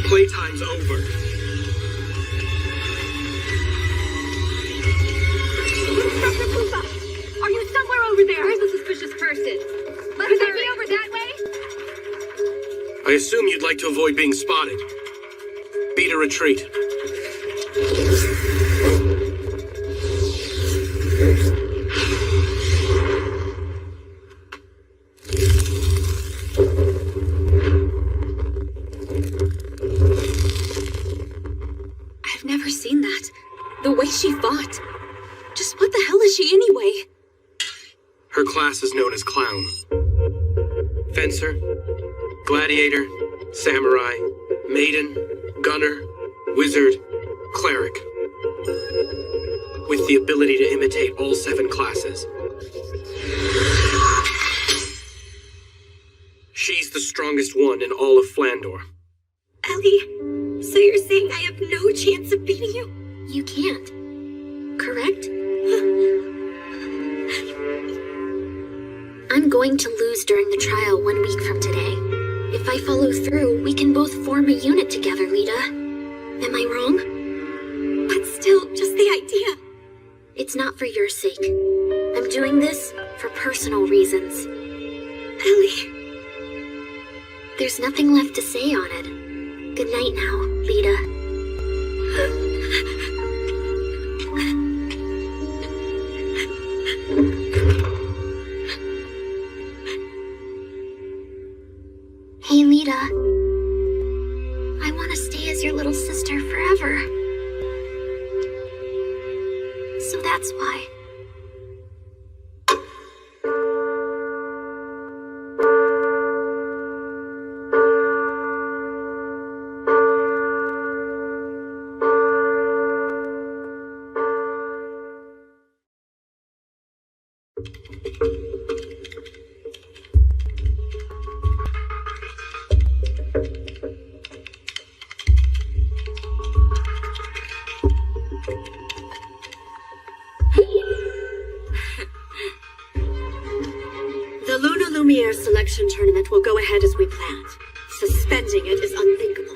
Playtime's over. Are you somewhere over there? Where's the suspicious person? Let's take me over that way. I assume you'd like to avoid being spotted. Beat a retreat. I've never seen that. The way she fought. Just what the hell is she anyway? Her class is known as Clown. Fencer, Gladiator, Samurai, Maiden, Gunner, Wizard, Cleric. With the ability to imitate all 7 classes. She's the strongest one in all of Flandor. Ellie, so you're saying I have no chance of beating you? You can't. Correct? I'm going to lose during the trial 1 week from today. If I follow through, we can both form a unit together, Lita. Am I wrong? But still, just the idea. It's not for your sake. I'm doing this for personal reasons. Ellie. There's nothing left to say on it. Good night now, Lita. Hey, Lita. I want to stay as your little sister forever. So that's why. The Luna Lumiere selection tournament will go ahead as we planned. Suspending it is unthinkable.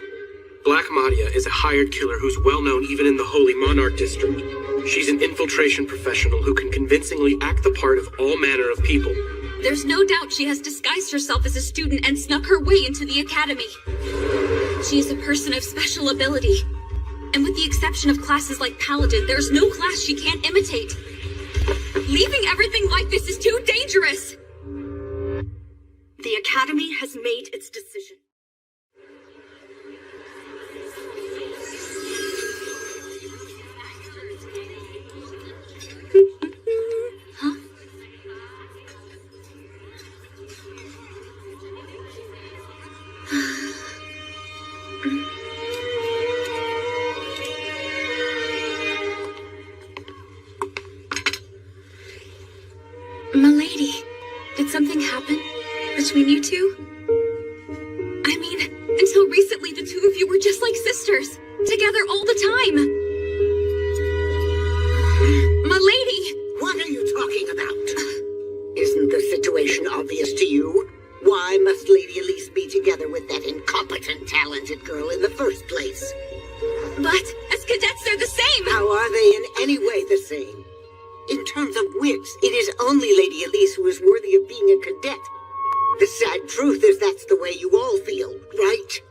Black Madia is a hired killer who's well known even in the Holy Monarch District. She's an infiltration professional who can convincingly act the part of all manner of people. There's no doubt she has disguised herself as a student and snuck her way into the academy. She is a person of special ability. And with the exception of classes like Paladin, there's no class she can't imitate. Leaving everything like this is too dangerous! The academy has made its decision. Huh? Milady, did something happen between you two? I mean, until recently the two of you were just like sisters, together all the time. Milady! What are you talking about? Isn't the situation obvious to you? Why must Lady Elise be together with that incompetent, talented girl in the first place. But as cadets, they're the same! How are they in any way the same? In terms of wits, it is only Lady Elise who is worthy of being a cadet. The sad truth is that's the way you all feel, right?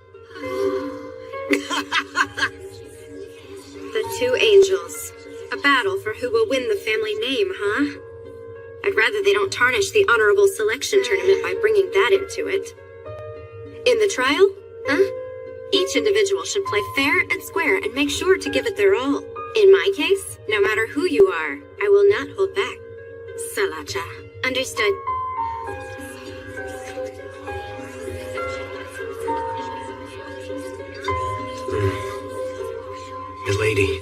The two angels. A battle for who will win the family name, huh? I'd rather they don't tarnish the honorable selection tournament by bringing that into it. In the trial, each individual should play fair and square and make sure to give it their all. In my case, no matter who you are, I will not hold back. Salacha. Understood. Milady.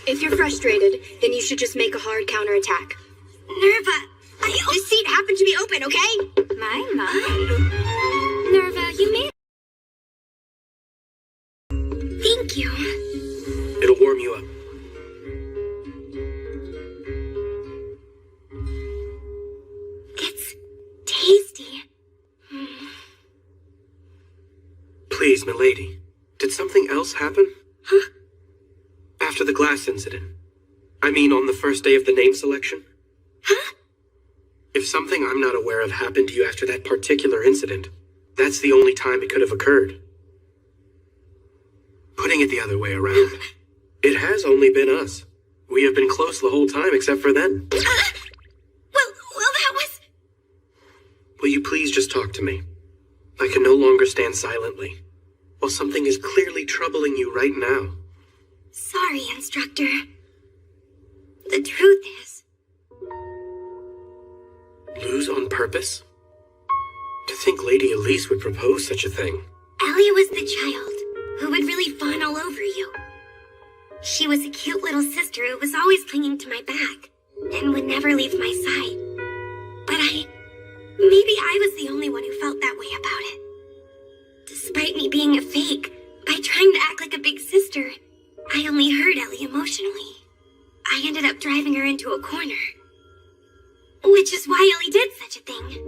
If you're frustrated, then you should just make a hard counterattack. Nerva, this seat happened to be open, okay? My. Nerva, you made... Thank you. It'll warm you up. It's tasty. Please, milady. Did something else happen? Huh? After the glass incident. I mean, on the first day of the name selection? Huh? If something I'm not aware of happened to you after that particular incident, that's the only time it could have occurred. Putting it the other way around, it has only been us. We have been close the whole time except for then. Well, that was... Will you please just talk to me? I can no longer stand silently, while something is clearly troubling you right now. Sorry, instructor. The truth is... Lose on purpose? To think Lady Elise would propose such a thing. Ellie was the child who would really fawn all over you. She was a cute little sister who was always clinging to my back and would never leave my side. But maybe I was the only one who felt that way about it. Despite me being a fake, by trying to act like a big sister, I only hurt Ellie emotionally. I ended up driving her into a corner. Which is why Ellie did such a thing.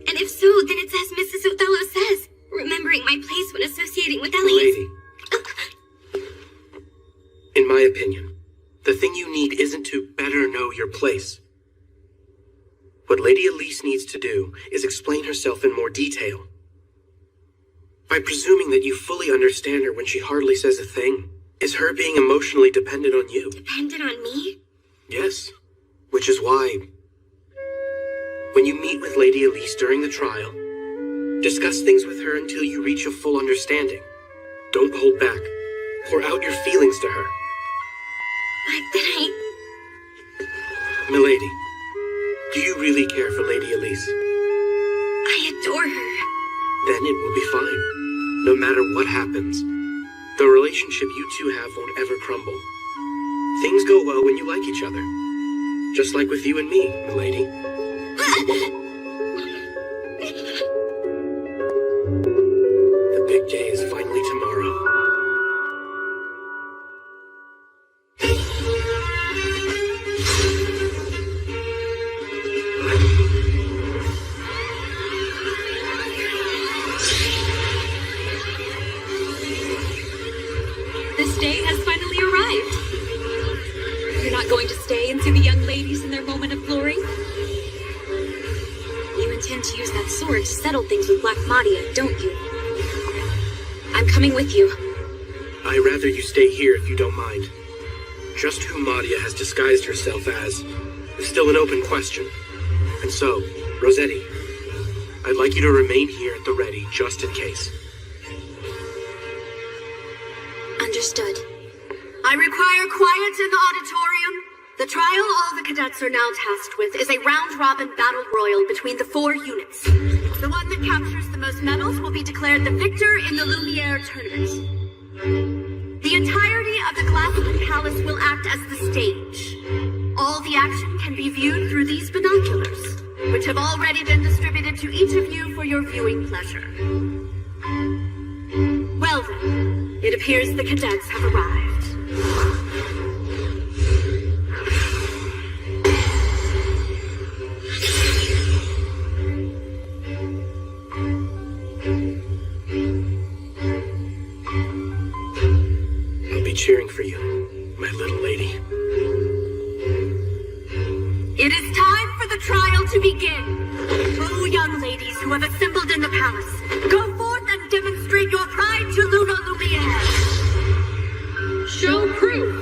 And if so, then it's as Mrs. Othello says, remembering my place when associating with Ellie is... Lady. In my opinion, the thing you need isn't to better know your place. What Lady Elise needs to do is explain herself in more detail. By presuming that you fully understand her when she hardly says a thing, is her being emotionally dependent on you. Dependent on me? Yes, which is why, when you meet with Lady Elise during the trial, discuss things with her until you reach a full understanding. Don't hold back. Pour out your feelings to her. But then Milady, do you really care for Lady Elise? I adore her. Then it will be fine, no matter what happens. The relationship you two have won't ever crumble. Things go well when you like each other. Just like with you and me, milady. The big day is finally tomorrow. This day has finally arrived. You're not going to stay and see the young ladies in their moment of glory? You intend to use that sword to settle things with Black Madia, don't you? I'm coming with you. I'd rather you stay here if you don't mind. Just who Madia has disguised herself as is still an open question. And so, Rossetti, I'd like you to remain here at the ready just in case. Understood. I require quiet in the auditorium. The trial all the cadets are now tasked with is a round-robin battle royal between the 4 units. The one that captures the most medals will be declared the victor in the Lumiere tournament. The entirety of the Glasswood Palace will act as the stage. All the action can be viewed through these binoculars, which have already been distributed to each of you for your viewing pleasure. Well then, it appears the cadets have arrived. to begin. O young ladies who have assembled in the palace, go forth and demonstrate your pride to Luna Lumiere. Show proof.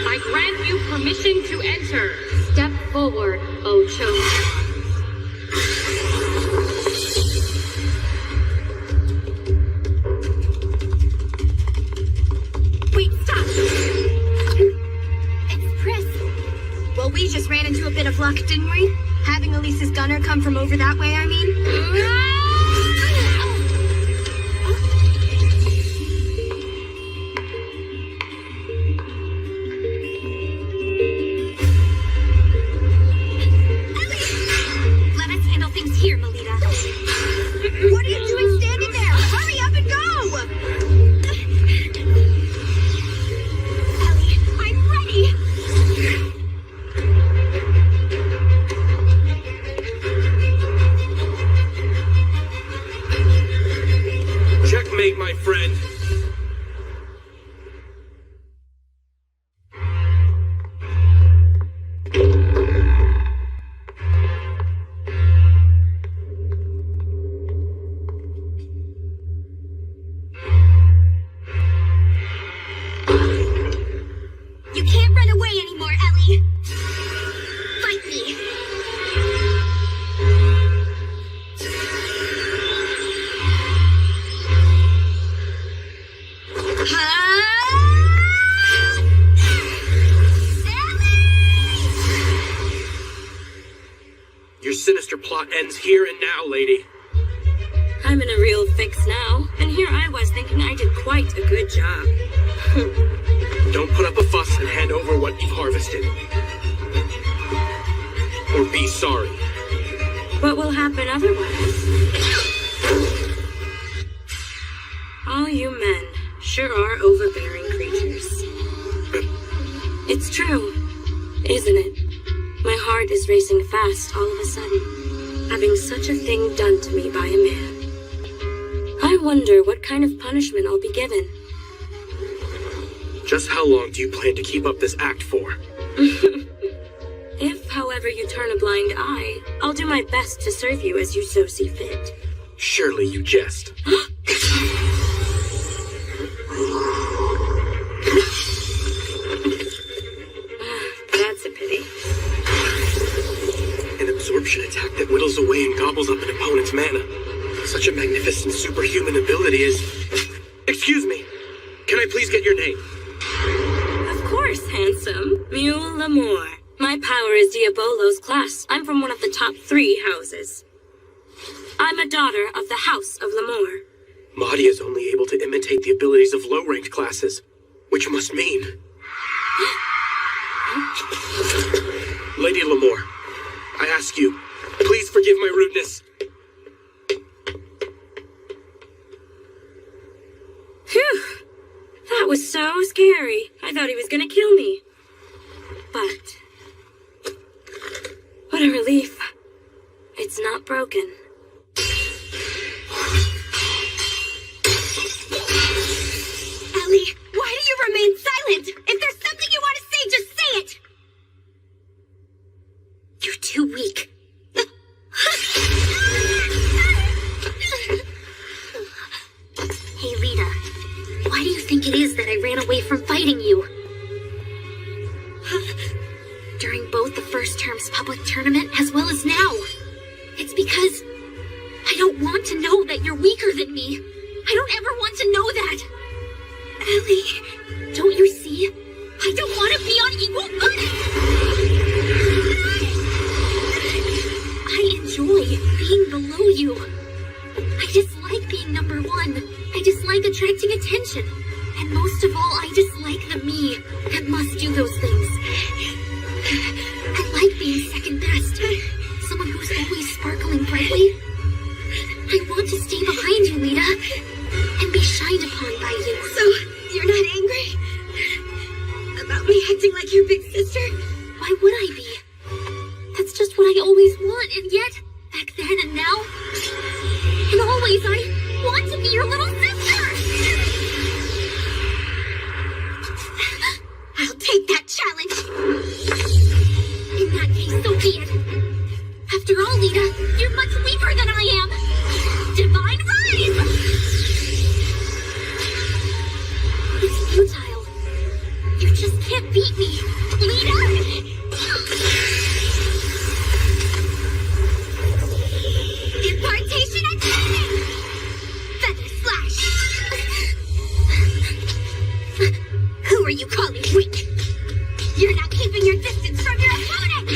I grant you permission to enter. Step forward, O chosen. Wait, stop! It's Pris. Well, we just ran into a bit of luck, didn't we? Having Elise's gunner come from over that way, I mean. Let us handle things here, Melita. What are you doing standing there? Hurry up and go! Ellie, I'm ready! Checkmate, my friend. You can't run away anymore, Ellie. Fight me. Your sinister plot ends here and now, lady. I'm in a real fix now, and here I was thinking I did quite a good job. Don't put up a fuss and hand over what you've harvested. Or be sorry. What will happen otherwise? All you men sure are overbearing creatures. It's true, isn't it? My heart is racing fast all of a sudden, having such a thing done to me by a man. I wonder what kind of punishment I'll be given. Just how long do you plan to keep up this act for? If, however, you turn a blind eye, I'll do my best to serve you as you so see fit. Surely you jest. That's a pity. An absorption attack that whittles away and gobbles up an opponent's mana. Such a magnificent superhuman ability is... Excuse me. Can I please get your name? Of course, handsome. Mule L'Amour. My power is Diabolo's class. I'm from one of the top 3 houses. I'm a daughter of the House of L'Amour. Mahdi is only able to imitate the abilities of low-ranked classes, which must mean... Lady L'Amour, I ask you, please forgive my rudeness. Phew! That was so scary. I thought he was gonna kill me. But... what a relief. It's not broken. Ellie, why do you remain silent? If there's something you want to say, just say it! You're too weak. Hey, Lita. Why do you think it is that I ran away from fighting you? During both the first term's public tournament as well as now. It's because I don't want to know that you're weaker than me. I don't ever want to know that. Ellie, don't you see? I don't want to be on equal footing. I enjoy being below you. I dislike being number 1. I dislike attracting attention. And most of all, I dislike the me that must do those things. I like being second best. Someone who's always sparkling brightly. I want to stay behind you, Lita, and be shined upon by you. So, you're not angry about me acting like your big sister? Why would I be? That's just what I always want, and yet, back then and now, and always I want to be your little sister! I'll take that challenge! In that case, so be it. After all, Lita, you're much weaker than I am. Divine Rise! It's futile. You just can't beat me. Lita! Impartation activity! Feather Slash! Who are you calling weak? You're not keeping your distance from your opponent!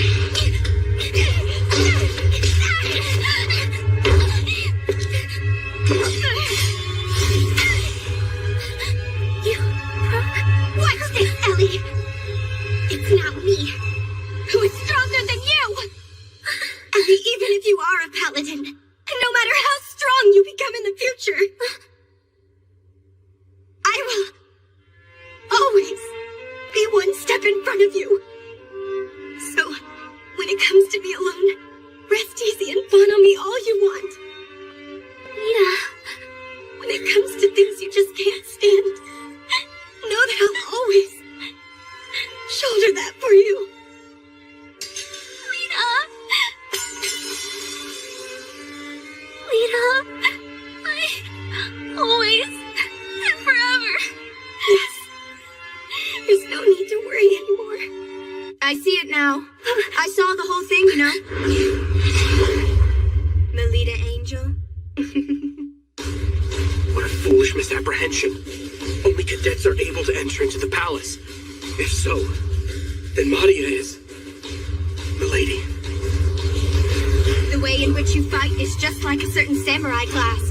You broke? Watch this, Ellie! It's not me who is stronger than you! Ellie, even if you are a paladin, and no matter how strong you become in the future, I will always be one step in front of you. So, when it comes to me alone, rest easy and fawn on me all you want. Lita, when it comes to things you just can't stand, know that I'll always shoulder that for you. Lita! Lita, I always and forever. Yes. There's no need to worry anymore. I see it now. I saw the whole thing, you know. Melita Angel. What a foolish misapprehension. Only cadets are able to enter into the palace. If so, then Madia is the lady. The way in which you fight is just like a certain samurai class.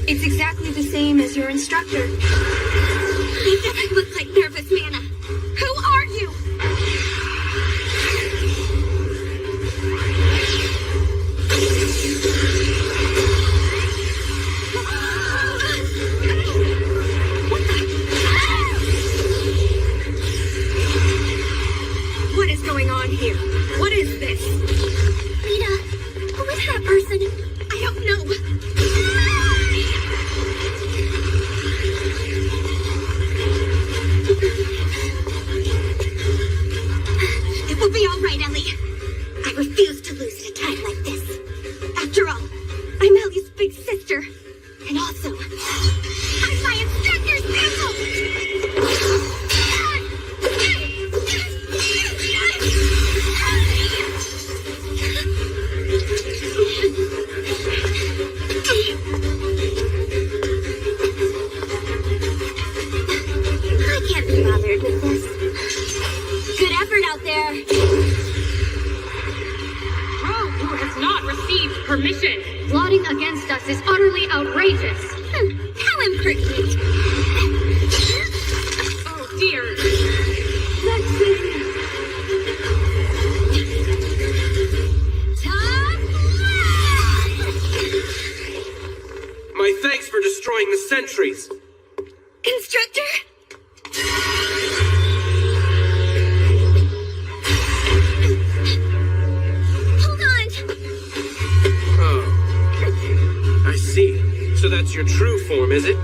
It's exactly the same as your instructor. It doesn't look like nervous Mana. Who are you? What is going on here? What is this? Lita, who is that person? I don't know. It will be all right, Ellie. I refuse to lose at a time like this. After all, I'm Ellie's big sister. And also, I'm my instructor's pupil! I can't be bothered with this. Good effort out there. Rogue who has not received permission. Plotting against us is utterly outrageous. How impertinent. Oh dear. Let's see. My thanks for destroying the sentries. Instructor? Hold on. Oh. I see. So that's your true form, is it?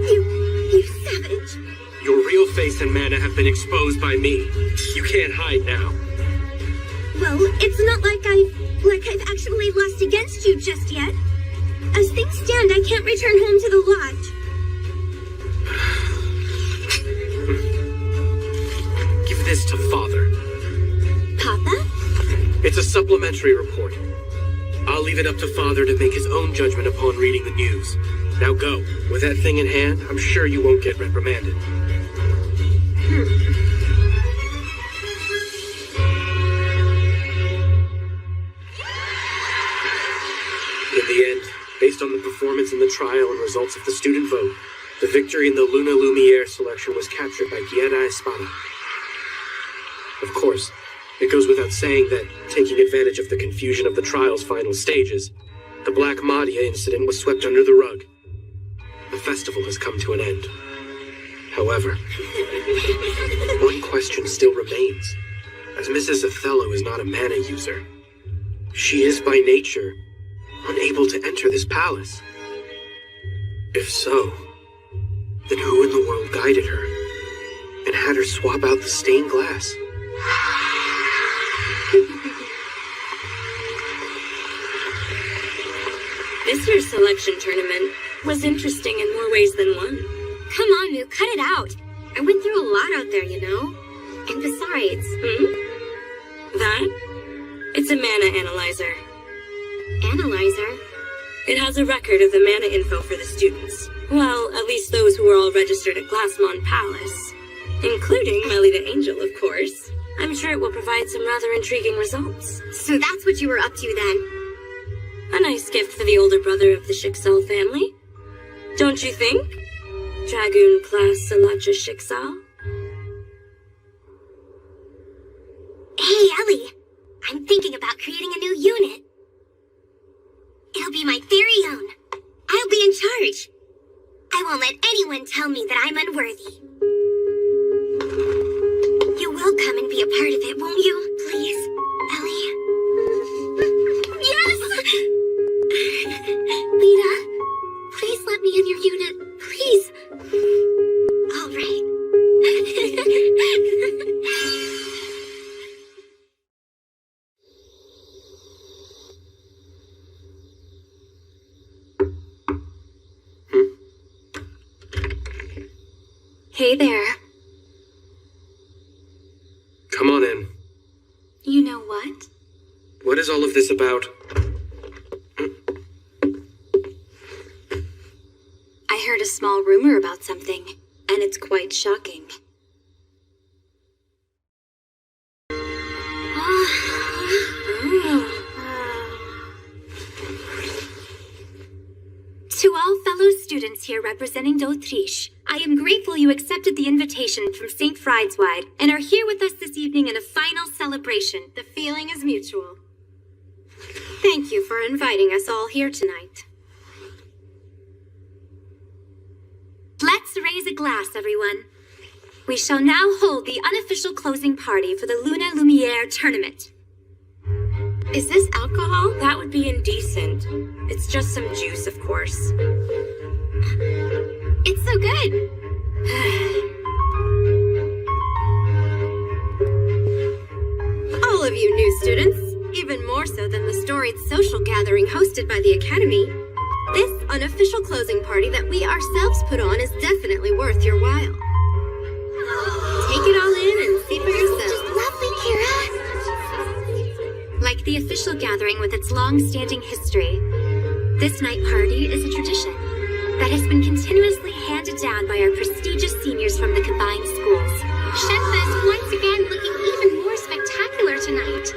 You savage. Your real face and mana have been exposed by me. You can't hide now. Well, it's not like I've actually lost against you just yet. As things stand, I can't return home to the lodge. Give this to Father. Papa? It's a supplementary report. I'll leave it up to Father to make his own judgment upon reading the news. Now go. With that thing in hand, I'm sure you won't get reprimanded. In the end, based on the performance in the trial and results of the student vote, the victory in the Luna Lumiere selection was captured by Guerra Espada. Of course, it goes without saying that, taking advantage of the confusion of the trial's final stages, the Black Madia incident was swept under the rug. The festival has come to an end. However, one question still remains. As Mrs. Othello is not a mana user, she is by nature unable to enter this palace. If so, then who in the world guided her and had her swap out the stained glass? year's selection tournament was interesting in more ways than one. Come on, Moo, cut it out. I went through a lot out there, you know? And besides... That? It's a mana analyzer. Analyzer? It has a record of the mana info for the students. Well, at least those who were all registered at Glassmon Palace. Including Melly the Angel, of course. I'm sure it will provide some rather intriguing results. So that's what you were up to then? A nice gift for the older brother of the Schicksal family. Don't you think? Dragoon class Salacha Schicksal? Hey, Ellie. I'm thinking about creating a new unit. It'll be my very own. I'll be in charge. I won't let anyone tell me that I'm unworthy. You will come and be a part of it, won't you? Please, Ellie. Yes! Lita, please let me in your unit. Please. All right. Hey there. Come on in. You know what? What is all of this about? I heard a small rumor about something, and it's quite shocking. To all fellow students here representing d'Autriche, I am grateful you accepted the invitation from St. Friedeswide and are here with us this evening in a final celebration. The feeling is mutual. Thank you for inviting us all here tonight. Let's raise a glass, everyone. We shall now hold the unofficial closing party for the Luna Lumiere tournament. Is this alcohol? That would be indecent. It's just some juice, of course. It's so good. All of you new students, even more so than the storied social gathering hosted by the Academy, this unofficial closing party that we ourselves put on is definitely worth your while. Take it all in and see for yourself. Just lovely, Kira. Like the official gathering with its long-standing history, this night party is a tradition that has been continuously handed down by our prestigious seniors from the combined schools. Shenfa is once again looking even more spectacular tonight.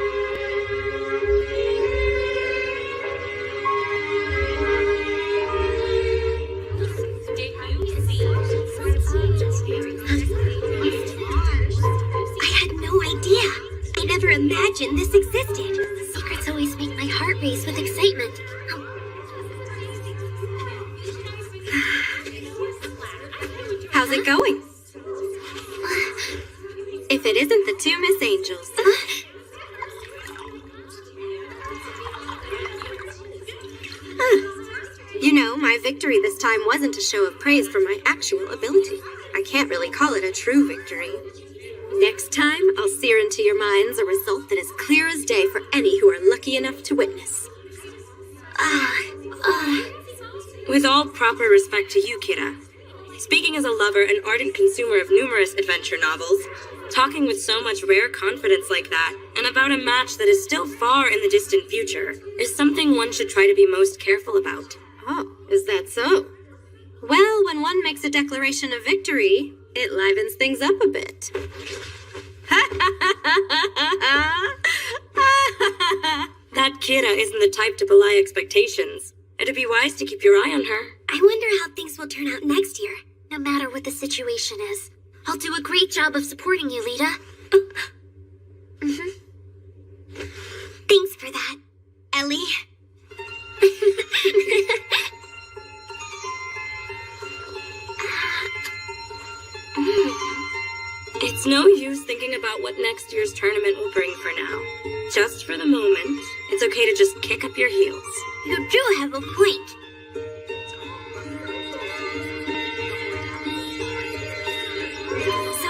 I had no idea. I never imagined this existed. Secrets always make my heart race with excitement. How's it going? If it isn't the two Miss Angels. You know, my victory this time wasn't a show of praise for my actual ability. I can't really call it a true victory. Next time, I'll sear into your minds a result that is clear as day for any who are lucky enough to witness. With all proper respect to you, Kira, speaking as a lover and ardent consumer of numerous adventure novels, talking with so much rare confidence like that, and about a match that is still far in the distant future, is something one should try to be most careful about. Oh, is that so? Well, when one makes a declaration of victory, it livens things up a bit. That Kira isn't the type to belie expectations. It'd be wise to keep your eye on her. I wonder how things will turn out next year, no matter what the situation is. I'll do a great job of supporting you, Lita. Thanks for that, Ellie. It's no use thinking about what next year's tournament will bring for now. Just for the moment, it's okay to just kick up your heels. You do have a point. So,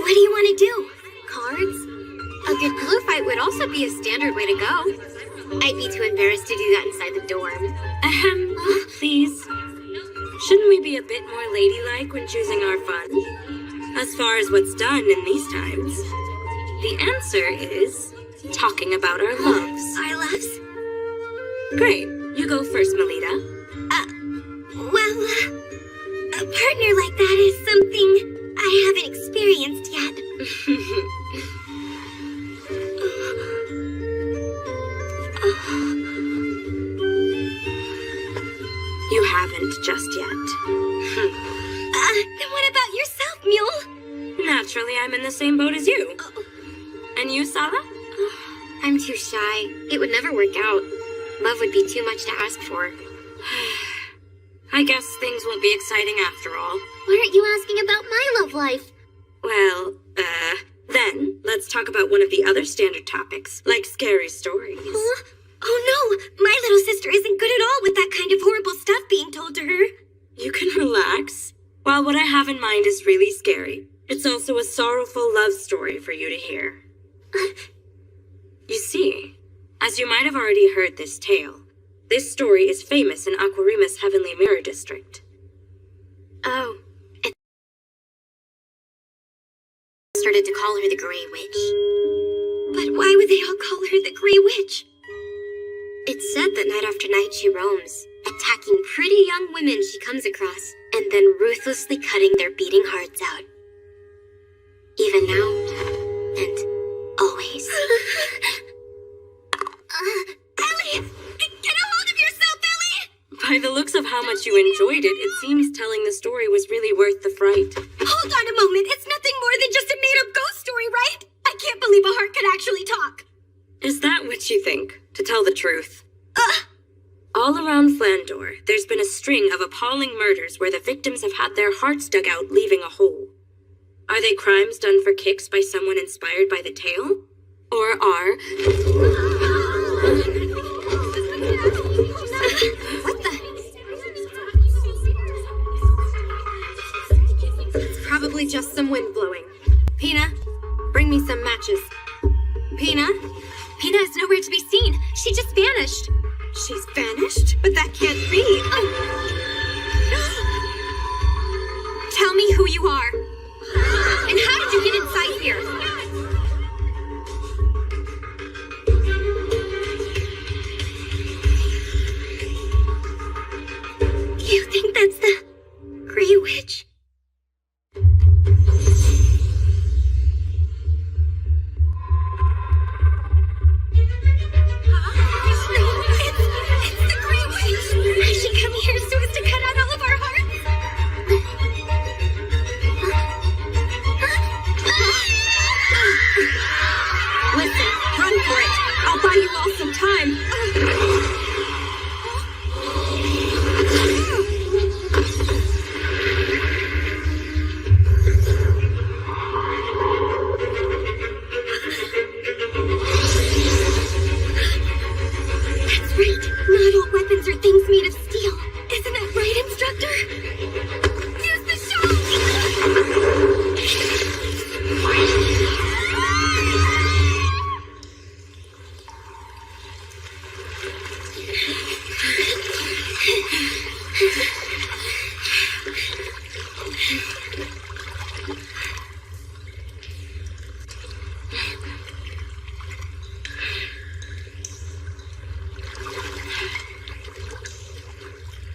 what do you want to do? Cards? A good glue fight would also be a standard way to go. I'd be too embarrassed to do that inside the dorm. Please. Shouldn't we be a bit more ladylike when choosing our fun? As far as what's done in these times, the answer is talking about our loves. Our loves? Great. You go first, Melita. Well, a partner like that is something I haven't experienced yet. You haven't just yet. Then what about yourself, Mule? Naturally, I'm in the same boat as you. And you, Sala? I'm too shy. It would never work out. Love would be too much to ask for. I guess things won't be exciting after all. Why aren't you asking about my love life? Well, then, let's talk about one of the other standard topics, like scary stories. Huh? Oh no, my little sister isn't good at all with that kind of horrible stuff being told to her. You can relax. While what I have in mind is really scary, it's also a sorrowful love story for you to hear. You see, as you might have already heard this tale, this story is famous in Aquarima's Heavenly Mirror District. Oh. Started to call her the Grey Witch. But why would they all call her the Grey Witch? It's said that night after night she roams, attacking pretty young women she comes across, and then ruthlessly cutting their beating hearts out. Even now, and always. Ellie! Get a hold of yourself, Ellie! By the looks of how much you enjoyed it, it seems telling the story was really worth the fright. Hold on a moment, it's nothing more than just a made-up ghost story, right? I can't believe a heart could actually talk. Is that what you think, to tell the truth? All around Flandor, there's been a string of appalling murders where the victims have had their hearts dug out, leaving a hole. Are they crimes done for kicks by someone inspired by the tale? Or are... What the? It's probably just some wind blowing. Pina, bring me some matches. Pina? Pina is nowhere to be seen. She just vanished. She's vanished? But that can't be. Tell me who you are. And how did you get inside here? You think that's the Grey Witch?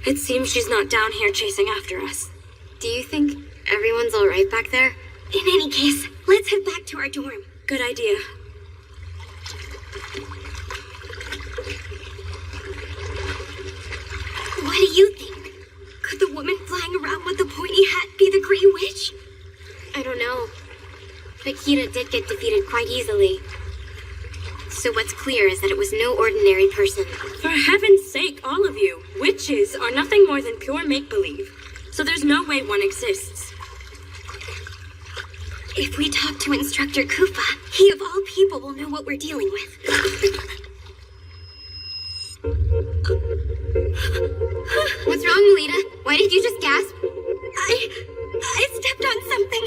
It seems she's not down here chasing after us. Do you think everyone's all right back there? In any case, let's head back to our dorm. Good idea. What do you think? Could the woman flying around with the pointy hat be the Grey Witch? I don't know. Akira did get defeated quite easily. So what's clear is that it was no ordinary person. For heaven's sake, all of you, witches are nothing more than pure make-believe. So there's no way one exists. If we talk to Instructor Koopa, he of all people will know what we're dealing with. What's wrong, Melita? Why did you just gasp? I stepped on something.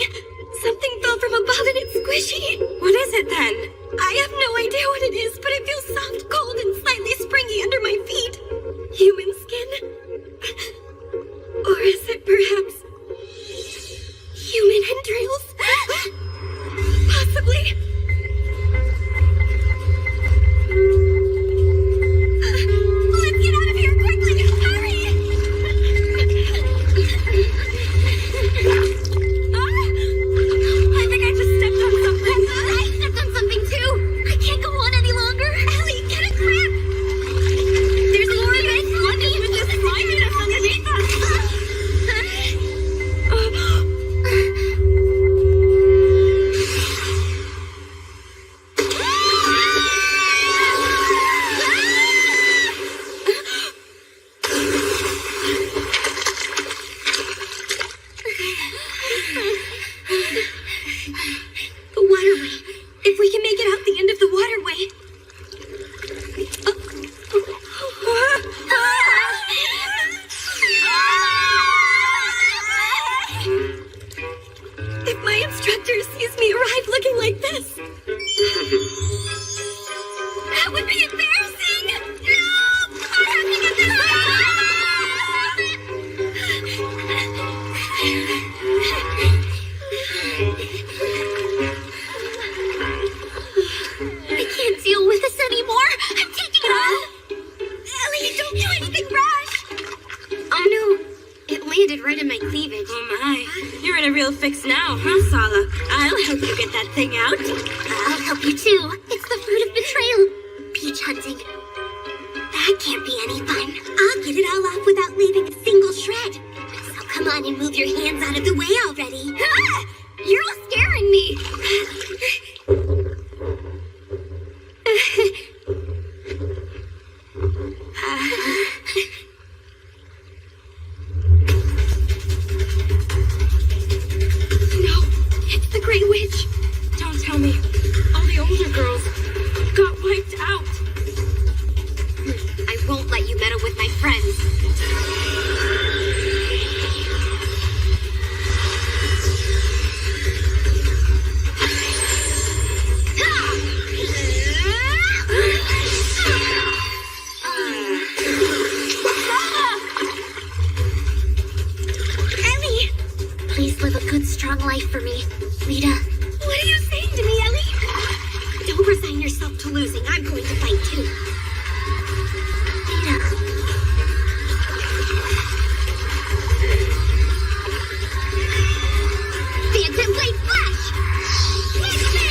Something fell from above and it's squishy. What is it then? I have no idea what it is, but it feels soft, cold, and slightly If we can make it out the end of the waterway. If my instructor sees me arrive looking like this, that would be embarrassing! No! I have to get this I can't deal with this anymore! I'm taking it off! Ellie, don't do anything rash! Oh no, it landed right in my cleavage. Oh my, you're in a real fix now, huh, Sala? I'll help you get that thing out. I'll help you too. It's the fruit of betrayal. Peach hunting. That can't be any fun. I'll get it all off without leaving a single shred. So come on and move your hands out of the way already. Ah! You're all scaring me! No, it's the Grey Witch. Don't tell me. All the older girls got wiped out. I won't let you meddle with my friends. Ellie! Please live a good, strong life for me, Lita. What are you saying to me, Ellie? Don't resign yourself to losing. I'm going to fight too. Lita. Phantom Blade Flash! Hit me!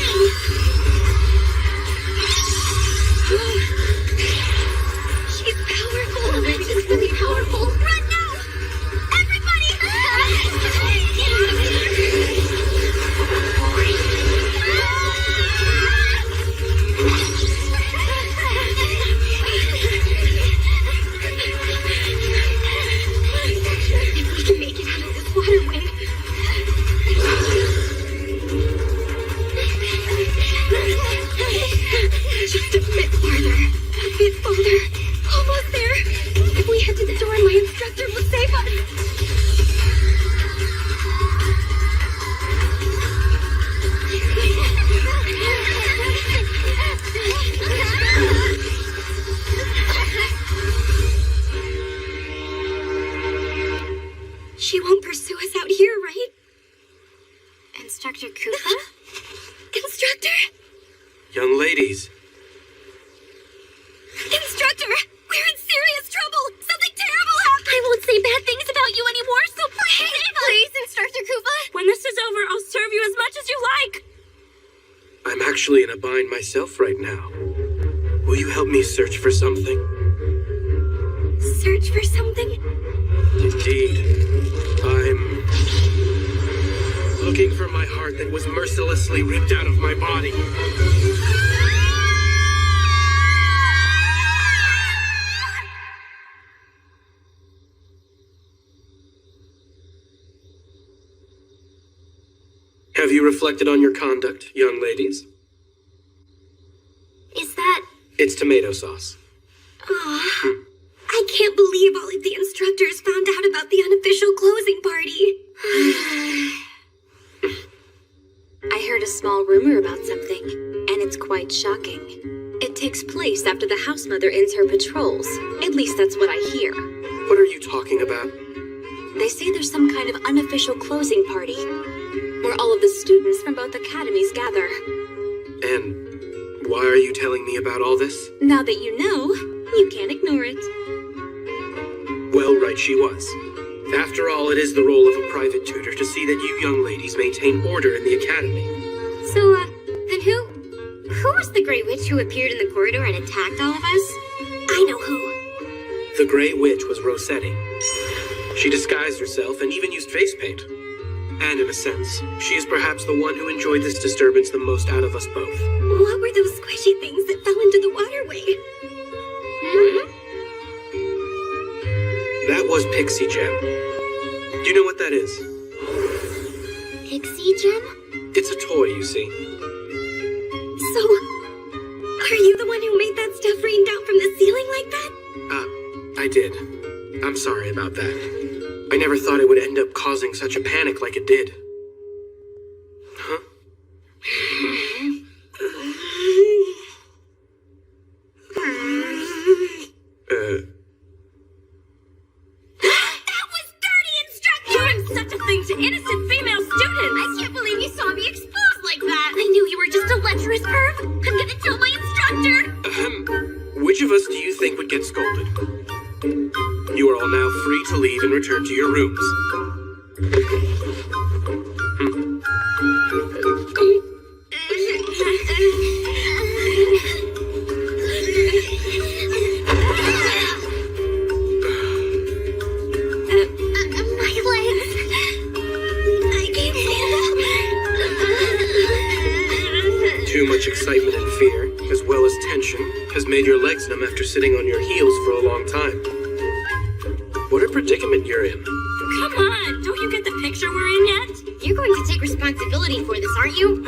She's powerful. She's really powerful. Run now! Everybody! Get out of here! If we can make it out of this waterway. Just a bit farther. A bit farther. Almost there. If we head to the door, my instructor will save us. She won't pursue us out here, right? Instructor Kufa? Instructor? Young ladies, Instructor! We're in serious trouble! Something terrible happened! I won't say bad things about you anymore, so please! Please, Instructor Kufa! When this is over, I'll serve you as much as you like! I'm actually in a bind myself right now. Will you help me search for something? Search for something? Indeed. I'm looking for my heart that was mercilessly ripped out of my body. Have you reflected on your conduct, young ladies? Is that... It's tomato sauce. Aw, I can't believe all of the instructors found out about the unofficial closing party. I heard a small rumor about something, and it's quite shocking. It takes place after the house mother ends her patrols. At least that's what I hear. What are you talking about? They say there's some kind of unofficial closing party, where all of the students from both academies gather. And why are you telling me about all this? Now that you know, you can't ignore it. Well, right she was. After all, it is the role of a private tutor to see that you young ladies maintain order in the academy. So, then who was the Grey Witch who appeared in the corridor and attacked all of us? I know who. The Grey Witch was Rossetti. She disguised herself and even used face paint. And in a sense, she is perhaps the one who enjoyed this disturbance the most out of us both. What were those squishy things that fell into the waterway? That was Pixie Gem. Do you know what that is? Pixie Gem? It's a toy, you see. did. I'm sorry about that. I never thought it would end up causing such a panic like it did. Huh? That was dirty, instructor! Doing such a thing to innocent female students! I can't believe you saw me exposed like that! I knew you were just a lecherous perv! I'm gonna tell my instructor! Which of us do you think would get scolded? You are all now free to leave and return to your rooms. My legs. I can't stand up. Too much excitement and fear, as well as tension, has made your legs numb after sitting on your heels for a long time. What a predicament you're in. Come on, don't you get the picture we're in yet? You're going to take responsibility for this, aren't you?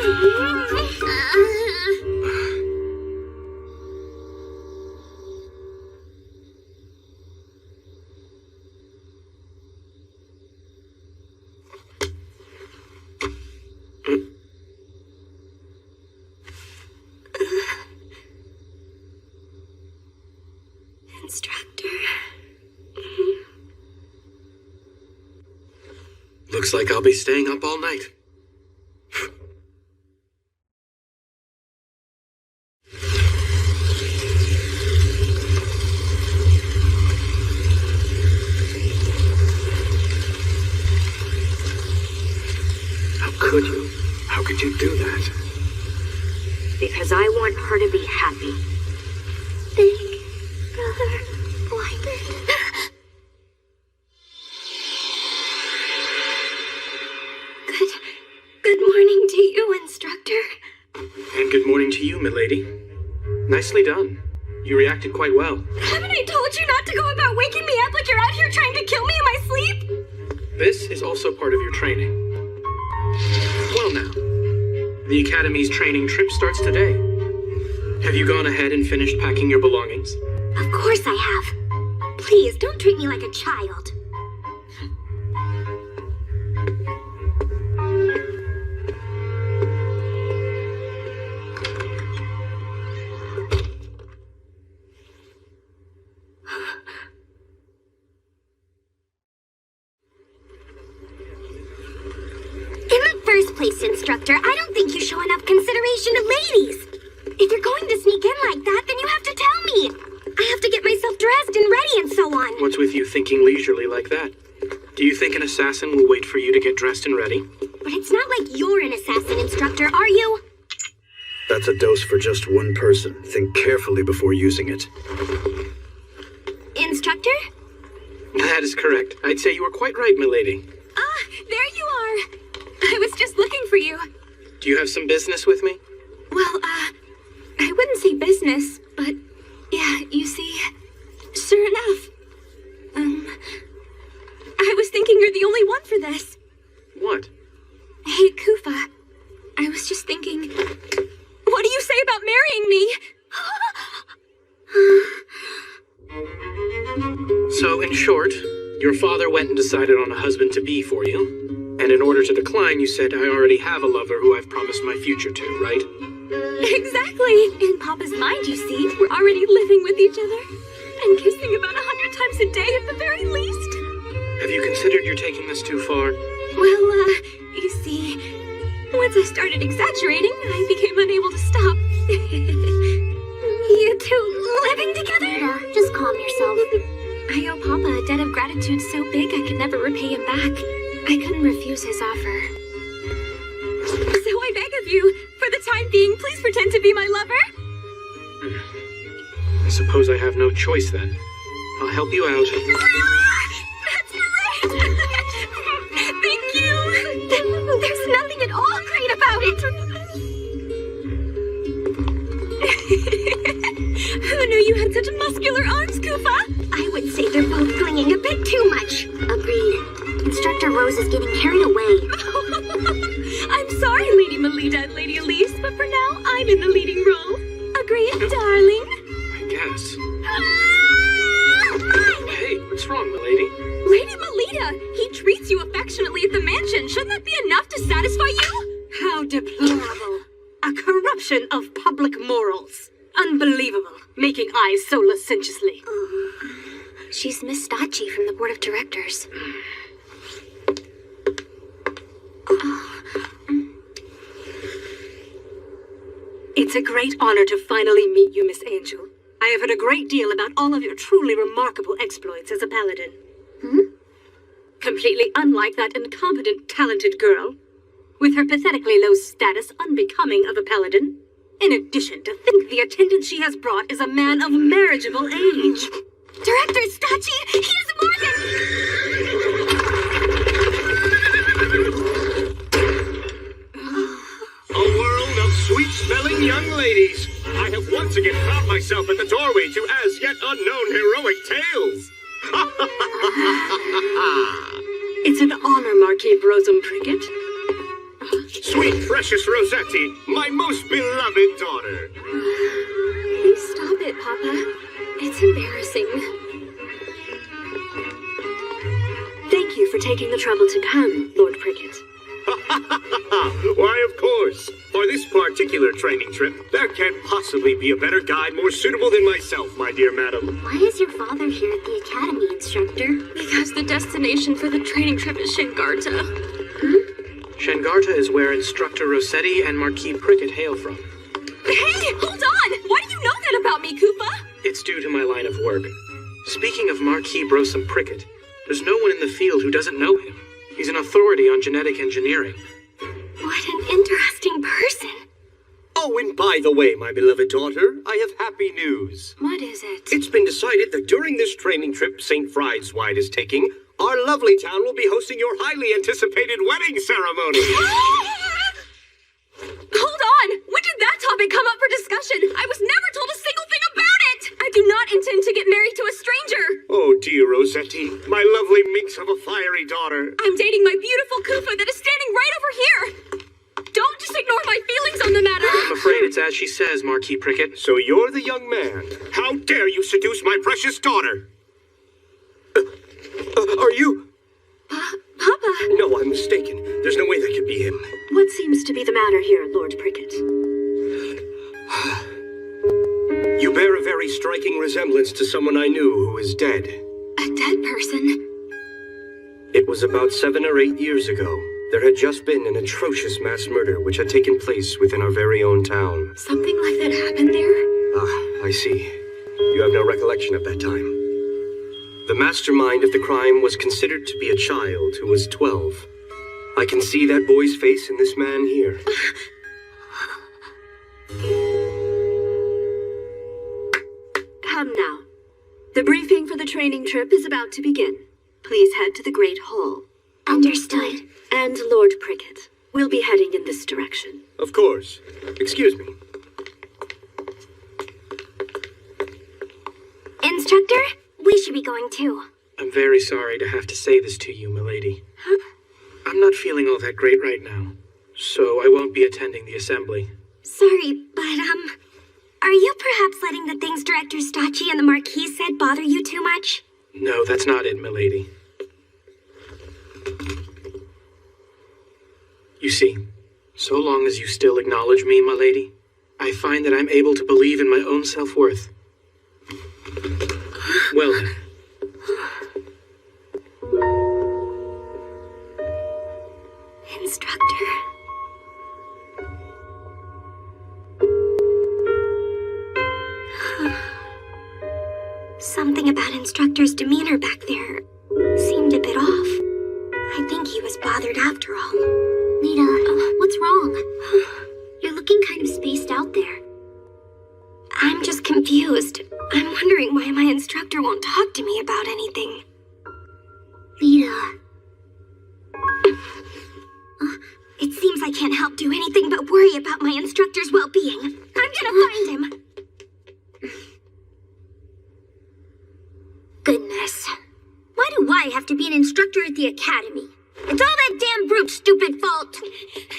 Instructor. Looks like I'll be staying up all night. How could you? How could you do that? Because I want her to be happy. Big brother blinded. Good morning to you, instructor. And good morning to you, milady. Nicely done. You reacted quite well. Haven't I told you not to go about waking me up like you're out here trying to kill me in my sleep? This is also part of your training. Well now, the Academy's training trip starts today. Have you gone ahead and finished packing your belongings? Of course I have. Please, don't treat me like a child. In the first place, instructor, I don't think you show enough consideration to ladies. If you're going to sneak in like that, then you have to tell me. I have to get myself dressed and ready and so on. What's with you thinking leisurely like that? Do you think an assassin will wait for you to get dressed and ready? But it's not like you're an assassin, instructor, are you? That's a dose for just one person. Think carefully before using it. Instructor? That is correct. I'd say you were quite right, milady. Ah, there you are. I was just looking for you. Do you have some business with me? Well, I wouldn't say business, but yeah, you see, sure enough. I was thinking you're the only one for this. What? Hey, Kufa, I was just thinking, what do you say about marrying me? So, in short, your father went and decided on a husband-to-be for you. And in order to decline, you said, I already have a lover who I've promised my future to, right? Exactly. In Papa's mind, you see, we're already living with each other. And kissing about 100 times a day at the very least. Have you considered you're taking this too far? Well, you see, once I started exaggerating, I became unable to stop. You two living together? Yeah, just calm yourself. I owe Papa a debt of gratitude so big I could never repay him back. I couldn't refuse his offer. So I beg of you, for the time being, please pretend to be my lover. I suppose I have no choice then. I'll help you out. That's great! Thank you! There's nothing at all great about it! Who knew you had such muscular arms, Kufa? I would say they're both clinging a bit too much. Agreed. Instructor Rose is getting carried away. I'm sorry, Lady Melita and Lady Elise, but for now, I'm in the leading role. Agreed, darling? I guess. Mine! conception of public morals. Unbelievable, making eyes so licentiously. She's Miss Stachi from the board of directors. It's a great honor to finally meet you, Miss Angel. I have heard a great deal about all of your truly remarkable exploits as a paladin. Completely unlike that incompetent, talented girl, with her pathetically low status unbecoming of a paladin. In addition, to think the attendant she has brought is a man of marriageable age. Director Stachi, he is more than... A world of sweet-smelling young ladies. I have once again found myself at the doorway to as yet unknown heroic tales. It's an honor, Marquis Brosum Prickett. Sweet, precious Rossetti, my most beloved daughter. Please stop it, Papa. It's embarrassing. Thank you for taking the trouble to come, Lord Prickett. Why, of course. For this particular training trip, there can't possibly be a better guide more suitable than myself, my dear madam. Why is your father here at the academy, instructor? Because the destination for the training trip is Shengarta. Shengarta is where Instructor Rossetti and Marquis Prickett hail from. Hey, hold on! Why do you know that about me, Koopa? It's due to my line of work. Speaking of Marquis Brosum Prickett, there's no one in the field who doesn't know him. He's an authority on genetic engineering. What an interesting person. Oh, and by the way, my beloved daughter, I have happy news. What is it? It's been decided that during this training trip St. Friedeswide is taking, our lovely town will be hosting your highly anticipated wedding ceremony. Hold on! When did that topic come up for discussion? I was never told a single thing about it! I do not intend to get married to a stranger! Oh, dear Rossetti, my lovely minx of a fiery daughter. I'm dating my beautiful Koopa that is standing right over here! Don't just ignore my feelings on the matter! I'm afraid it's as she says, Marquis Prickett. So you're the young man. How dare you seduce my precious daughter? Are you? Papa! No, I'm mistaken. There's no way that could be him. What seems to be the matter here, Lord Prickett? You bear a very striking resemblance to someone I knew who is dead. A dead person? It was about 7 or 8 years ago. There had just been an atrocious mass murder which had taken place within our very own town. Something like that happened there? Ah, I see. You have no recollection of that time. The mastermind of the crime was considered to be a child who was 12. I can see that boy's face in this man here. Come now. The briefing for the training trip is about to begin. Please head to the Great Hall. Understood. And Lord Prickett, we'll be heading in this direction. Of course. Excuse me. Instructor, we should be going too. I'm very sorry to have to say this to you, milady. I'm not feeling all that great right now, so I won't be attending the assembly. Sorry, but, are you perhaps letting the things Director Stachi and the Marquis said bother you too much? No, that's not it, milady. You see, so long as you still acknowledge me, my lady, I find that I'm able to believe in my own self-worth. Well then. Instructor. Something about Instructor's demeanor back there seemed a bit off. I think he was bothered after all. Nita, what's wrong? You're looking kind of spaced out there. I'm just confused. I'm wondering why my instructor won't talk to me about anything. Nita. It seems I can't help do anything but worry about my instructor's well-being. I'm gonna find him. Goodness. Why do I have to be an instructor at the academy? It's all that damn brute's stupid fault.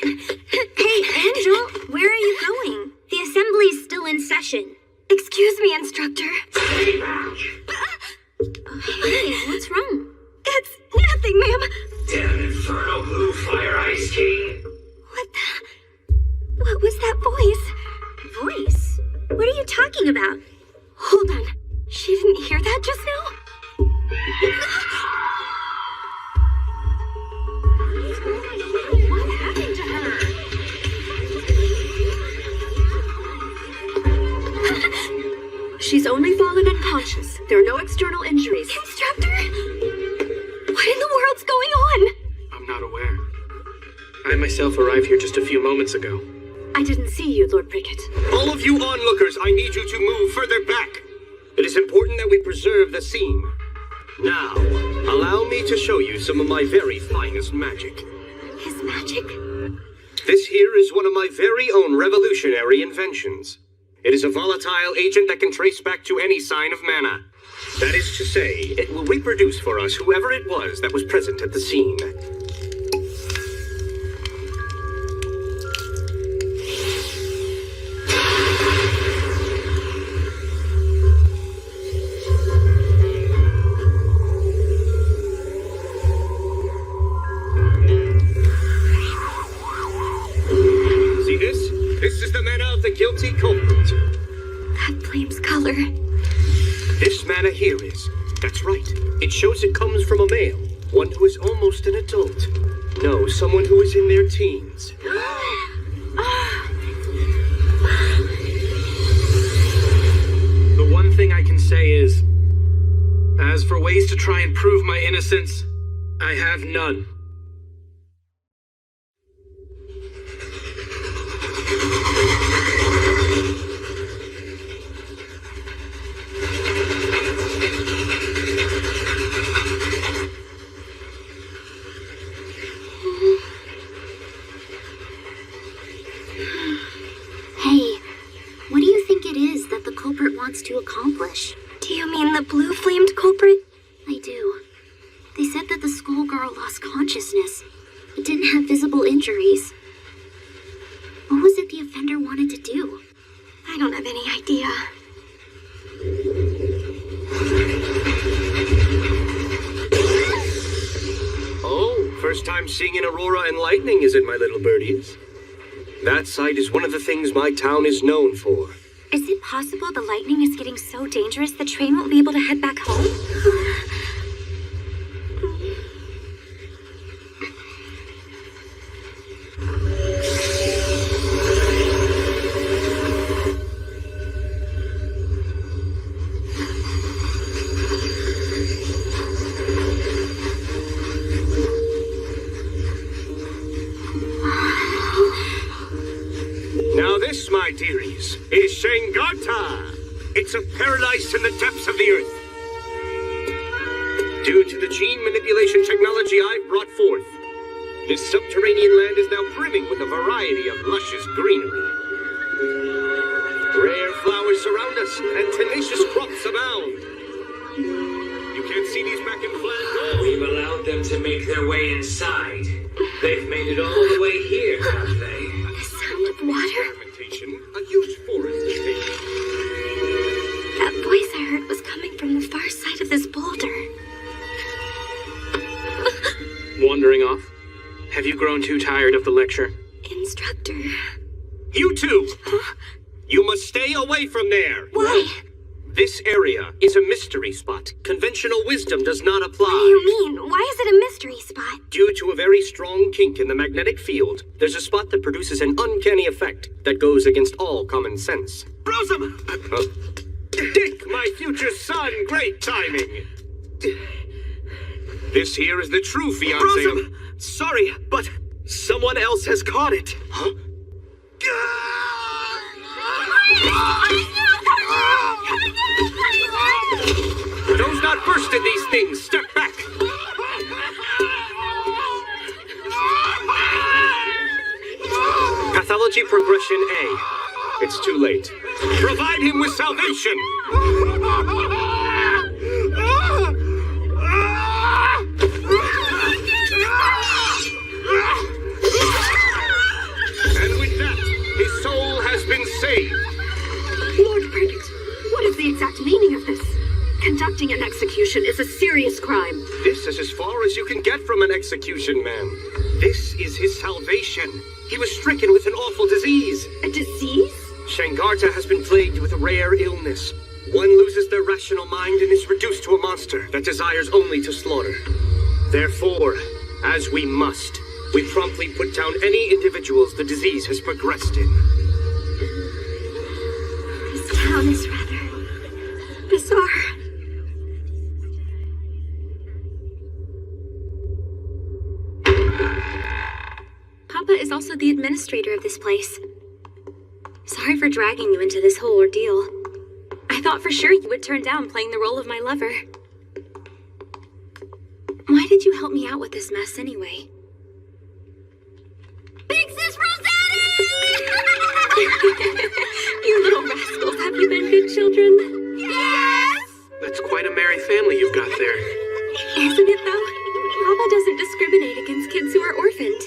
Hey, Angel, where are you going? The assembly's still in session. Excuse me, instructor. Hey, what's wrong? It's nothing, ma'am. Damn infernal blue fire ice king. What was that voice? talking about. Hold on. She didn't hear that just now? What happened to her? She's only fallen unconscious. There are no external injuries. Instructor? What in the world's going on? I'm not aware. I myself arrived here just a few moments ago. I didn't see you, Lord Prickett. All of you onlookers, I need you to move further back. It is important that we preserve the scene. Now, allow me to show you some of my very finest magic. His magic? This here is one of my very own revolutionary inventions. It is a volatile agent that can trace back to any sign of mana. That is to say, it will reproduce for us whoever it was that was present at the scene. See this? This is the mana of the guilty culprit. That flame's color. This mana here is. That's right. It shows it comes from a male. One who is almost an adult. No, someone who is in their teens. The one thing I can say is, as for ways to try and prove my innocence, I have none. Hey, what do you think it is that the culprit wants to accomplish? Do you mean the blue-flamed culprit? I do. They said that the schoolgirl lost consciousness. It didn't have visible injuries. What was it the offender wanted to do? I don't have any idea. Oh, first time seeing an aurora and lightning, is it, my little birdies? That sight is one of the things my town is known for. Is it possible the lightning is getting so dangerous the train won't be able to head back home? Now this, my dearies, is Shengata. It's a paradise in the depths of the earth. Due to the gene manipulation technology I've brought forth, this subterranean land is now brimming with a variety of luscious greenery. Rare flowers surround us, and tenacious crops abound. You can't see these back in flat. We've allowed them to make their way inside. They've made it all the way here, have they? The sound of water? A huge forest is taken. That voice I heard was coming from the far side of this boulder. Wandering off? Have you grown too tired of the lecture? Instructor. You two! You must stay away from there! Why? This area is a mystery spot. Conventional wisdom does not apply. What do you mean? Why is it a mystery spot? Due to a very strong kink in the magnetic field, there's a spot that produces an uncanny effect that goes against all common sense. Brosum! Dick, my future son, great timing! This here is the true fiancé Brosum! of... Sorry, but someone else has caught it. Huh? Those not versed in these things, step back! Pathology progression A. It's too late. Provide him with salvation! And with that, his soul has been saved. Lord Prickett, what is the exact meaning of this? Conducting an execution is a serious crime. This is as far as you can get from an execution, ma'am. This is his salvation. He was stricken with an awful disease. A disease? Shangarta has been plagued with a rare illness. One loses their rational mind and is reduced to a monster that desires only to slaughter. Therefore, as we must, we promptly put down any individuals the disease has progressed in. This town is rather bizarre. Papa is also the administrator of this place. Sorry for dragging you into this whole ordeal. I thought for sure you would turn down playing the role of my lover. Why did you help me out with this mess anyway? Big Sis Rossetti! You little rascals, have you been good children? Yes! That's quite a merry family you've got there. Isn't it though? Papa doesn't discriminate against kids who are orphaned.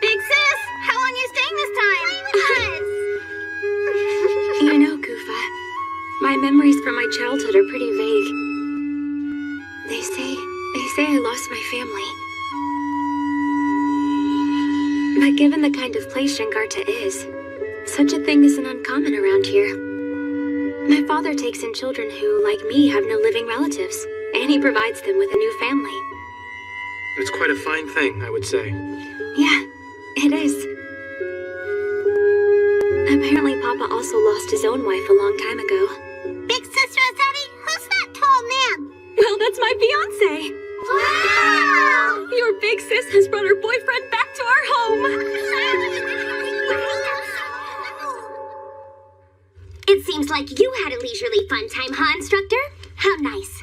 Big Sis, how long are you staying this time? You know, Goofa, my memories from my childhood are pretty vague. They say I lost my family. But given the kind of place Shangarta is, such a thing isn't uncommon around here. My father takes in children who, like me, have no living relatives, and he provides them with a new family. It's quite a fine thing, I would say. Yeah, it is. Apparently Papa also lost his own wife a long time ago. Big Sis Rossetti, who's that tall man? Well, that's my fiancé. Wow! Your big sis has brought her boyfriend back to our home. It seems like you had a leisurely fun time, huh, instructor? How nice.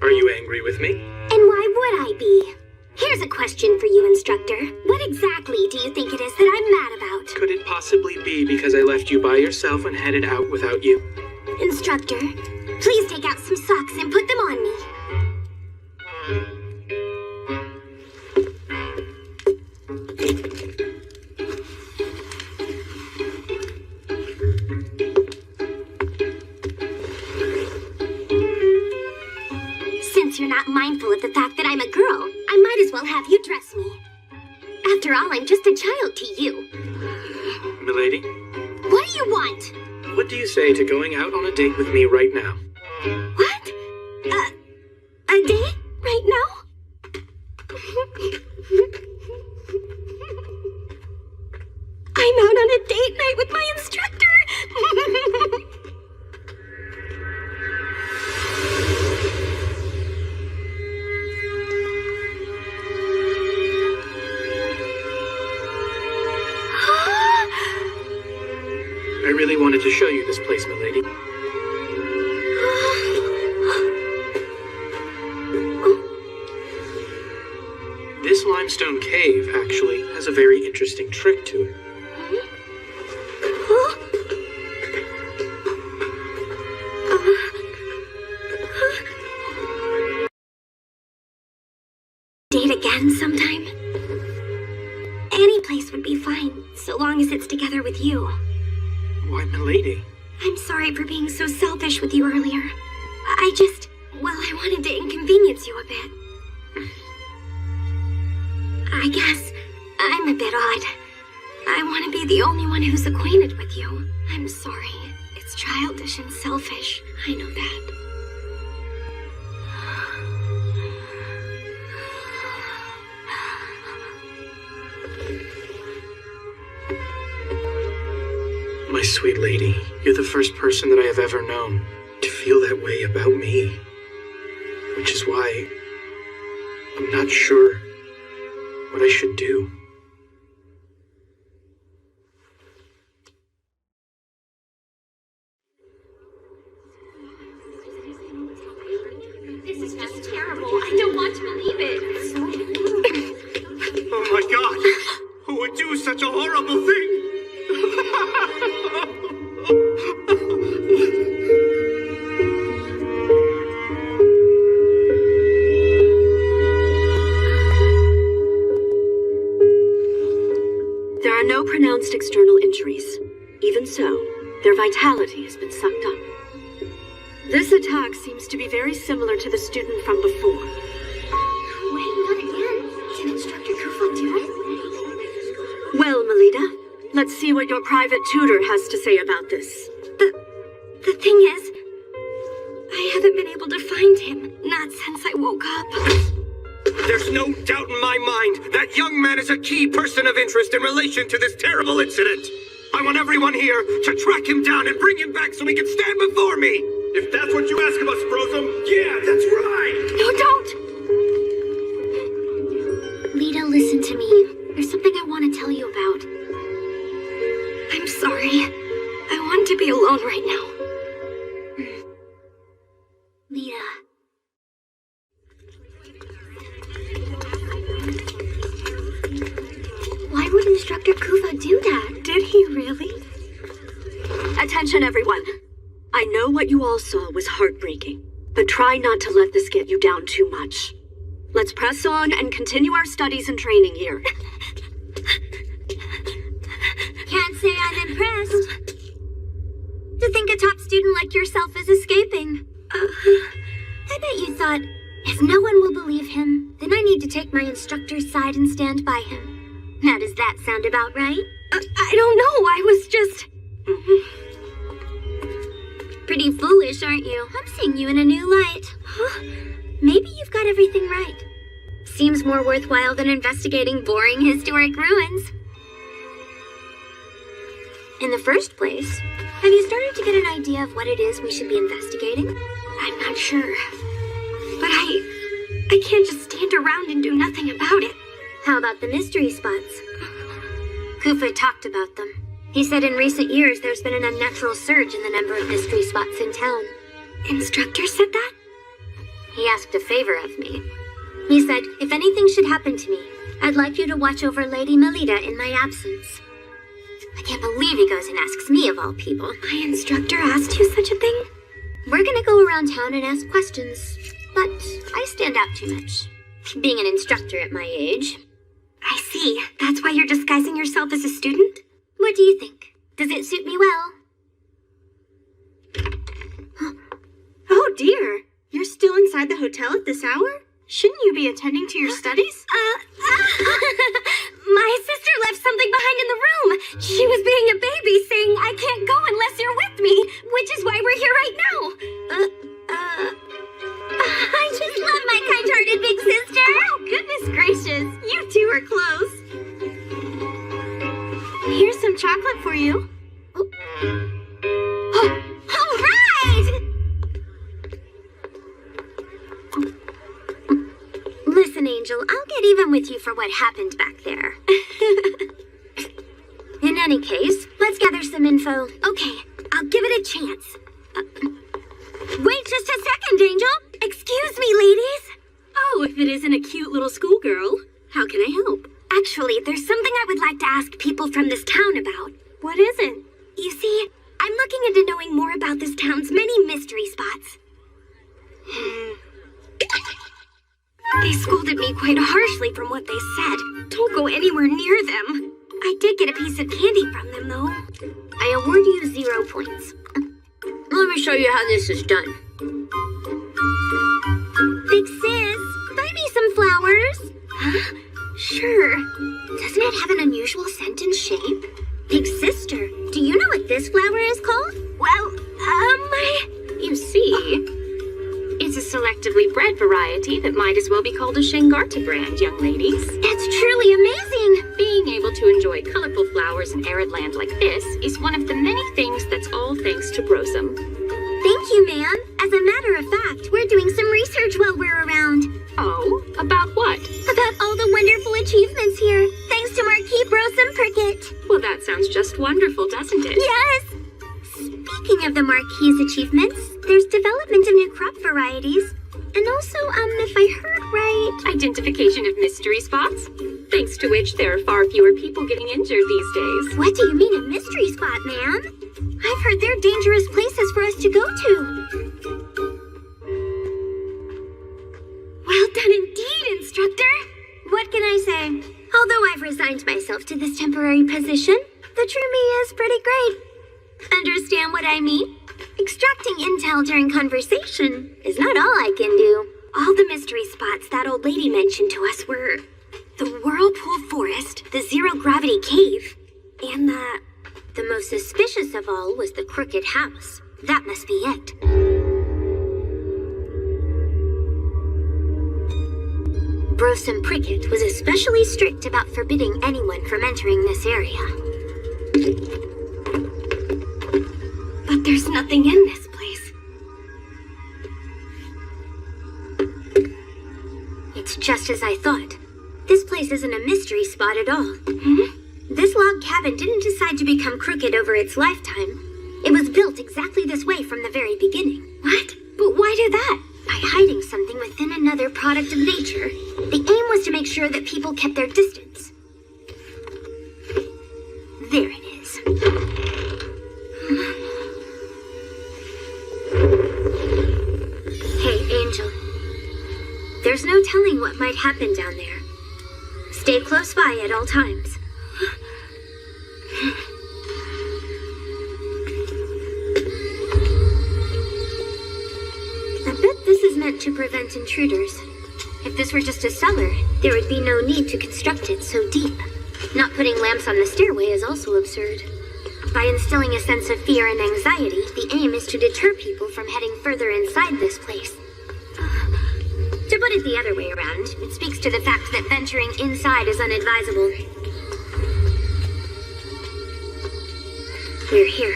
Are you angry with me? And why would I be? Here's a question for you, instructor. What exactly do you think it is that I'm mad about? Could it possibly be because I left you by yourself and headed out without you? Instructor, please take out some socks and put them on me. Since you're not mindful of the fact that I'm a girl, I might as well have you dress me. After all, I'm just a child to you. Milady, What do you want? what do you say to going out on a date with me right now? What? A date? Right now? I'm out on a date night with my instructor! I really wanted to show you this place, milady. This limestone cave, actually, has a very interesting trick to it. Date again sometime? Any place would be fine, so long as it's together with you. Why, milady? I'm sorry for being so selfish with you earlier. I wanted to inconvenience you a bit. I guess I'm a bit odd. I want to be the only one who's acquainted with you. I'm sorry. It's childish and selfish. I know that. My sweet lady, you're the first person that I have ever known to feel that way about me. Which is why I'm not sure what I should do. This is just terrible. I don't want to believe it. Oh my god! Who would do such a horrible thing? There are no pronounced external injuries. Even so, their vitality has been sucked up. This attack seems to be very similar to the student from before. Wait, not again. Did Instructor Kufan do it? Well, Melida, Let's see what your private tutor has to say about this. The thing is, I haven't been able to find him. Not since I woke up. There's no doubt in my mind that young man is a key person of interest in relation to this terrible incident. I want everyone here to track him down and bring him back so he can stand before me. If that's what you ask of us, Brosum, yeah, that's right. No, don't! Lita, listen to me. There's something I want to tell you about. I'm sorry. I want to be alone right now. Lita. Why would Instructor Kufa do that? Did he really? Attention, everyone. I know what you all saw was heartbreaking, but try not to let this get you down too much. Let's press on and continue our studies and training here. Can't say I'm impressed. To think a top student like yourself is escaping. I bet you thought, if no one will believe him, then I need to take my instructor's side and stand by him. Now does that sound about right? I don't know, I was just... Pretty foolish, aren't you? I'm seeing you in a new light. Huh? Maybe you've got everything right. Seems more worthwhile than investigating boring historic ruins. In the first place, have you started to get an idea of what it is we should be investigating? I'm not sure. But I can't just stand around and do nothing about it. How about the mystery spots? Kufa talked about them. He said in recent years there's been an unnatural surge in the number of mystery spots in town. Instructor said that? He asked a favor of me. He said, if anything should happen to me, I'd like you to watch over Lady Melita in my absence. I can't believe he goes and asks me of all people. My instructor asked you such a thing? We're gonna go around town and ask questions, but I stand out too much. Being an instructor at my age. I see. That's why you're disguising yourself as a student? What do you think? Does it suit me well? Oh dear. You're still inside the hotel at this hour? Shouldn't you be attending to your studies? My sister left something behind in the room. She was being a baby, saying, I can't go unless you're with me, which is why we're here right now. I just love my kind-hearted big sister. Oh, goodness gracious. You two are close. Here's some chocolate for you. Oh, all right! Listen, Angel, I'll get even with you for what happened back there. In any case, let's gather some info. Okay, I'll give it a chance. Wait just a second, Angel. Excuse me, ladies. Oh, if it isn't a cute little schoolgirl, how can I help? Actually, there's something I would like to ask people from this town about. What is it? You see, I'm looking into knowing more about this town's many mystery spots. They scolded me quite harshly from what they said. Don't go anywhere near them. I did get a piece of candy from them, though. I award you 0 points. Let me show you how this is done. Big sis, buy me some flowers. Huh? Sure. Doesn't it have an unusual scent and shape? Big sister, do you know what this flower is called? Well, You see, it's a selectively bred variety that might as well be called a Shangarta brand, young ladies. That's truly amazing. Being able to enjoy colorful flowers in arid land like this is one of the many things that's all thanks to Brosum. Thank you, ma'am. As a matter of fact, we're doing some research while we're around. Oh, about what? About all the wonderful achievements here, thanks to Marquis Brosum Prickett. Well, that sounds just wonderful, doesn't it? Yes. Speaking of the Marquis' achievements, there's development of new crop varieties. And also, if I heard right... Identification of mystery spots, thanks to which there are far fewer people getting injured these days. What do you mean a mystery spot, ma'am? I've heard they're dangerous places for us to go to. Well done indeed, instructor. What can I say? Although I've resigned myself to this temporary position, the true me is pretty great. Understand what I mean? Extracting intel during conversation is not all I can do. All the mystery spots that old lady mentioned to us were the Whirlpool Forest, the Zero Gravity Cave, And the most suspicious of all was the crooked house. That must be it. Brosome Prickett was especially strict about forbidding anyone from entering this area. But there's nothing in this place. It's just as I thought. This place isn't a mystery spot at all. This log cabin didn't decide to become crooked over its lifetime. It was built exactly this way from the very beginning. What? But why do that? By hiding something within another product of nature. The aim was to make sure that people kept their distance. There it is. Hey, Angel. There's no telling what might happen down there. Stay close by at all times. I bet this is meant to prevent intruders. If this were just a cellar, there would be no need to construct it so deep. Not putting lamps on the stairway is also absurd. By instilling a sense of fear and anxiety, the aim is to deter people from heading further inside this place. To put it the other way around, it speaks to the fact that venturing inside is unadvisable. We're here.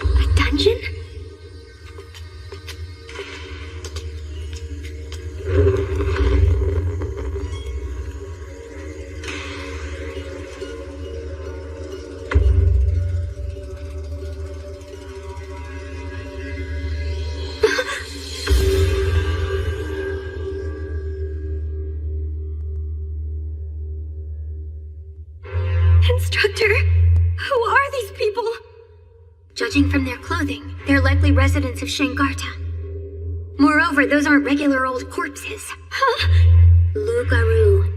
A dungeon? Instructor, who are these people? Judging from their clothing, they're likely residents of Shangarta. Moreover, those aren't regular old corpses. Huh? Lugaru.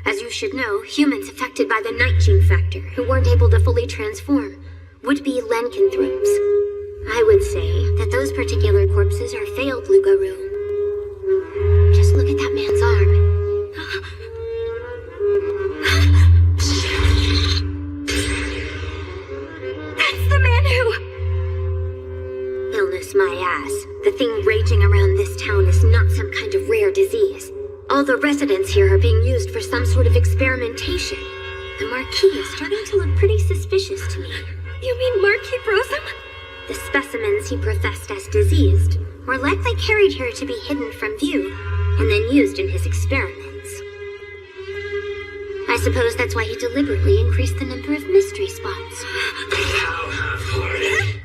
As you should know, humans affected by the night gene factor, who weren't able to fully transform, would be Lencanthropes. I would say that those particular corpses are failed Lugaru. Just look at that man's arm. My ass. The thing raging around this town is not some kind of rare disease. All the residents here are being used for some sort of experimentation. The Marquis is starting to look pretty suspicious to me. You mean Marquis Brosome? The specimens he professed as diseased were likely carried here to be hidden from view and then used in his experiments. I suppose that's why he deliberately increased the number of mystery spots. How half-hearted.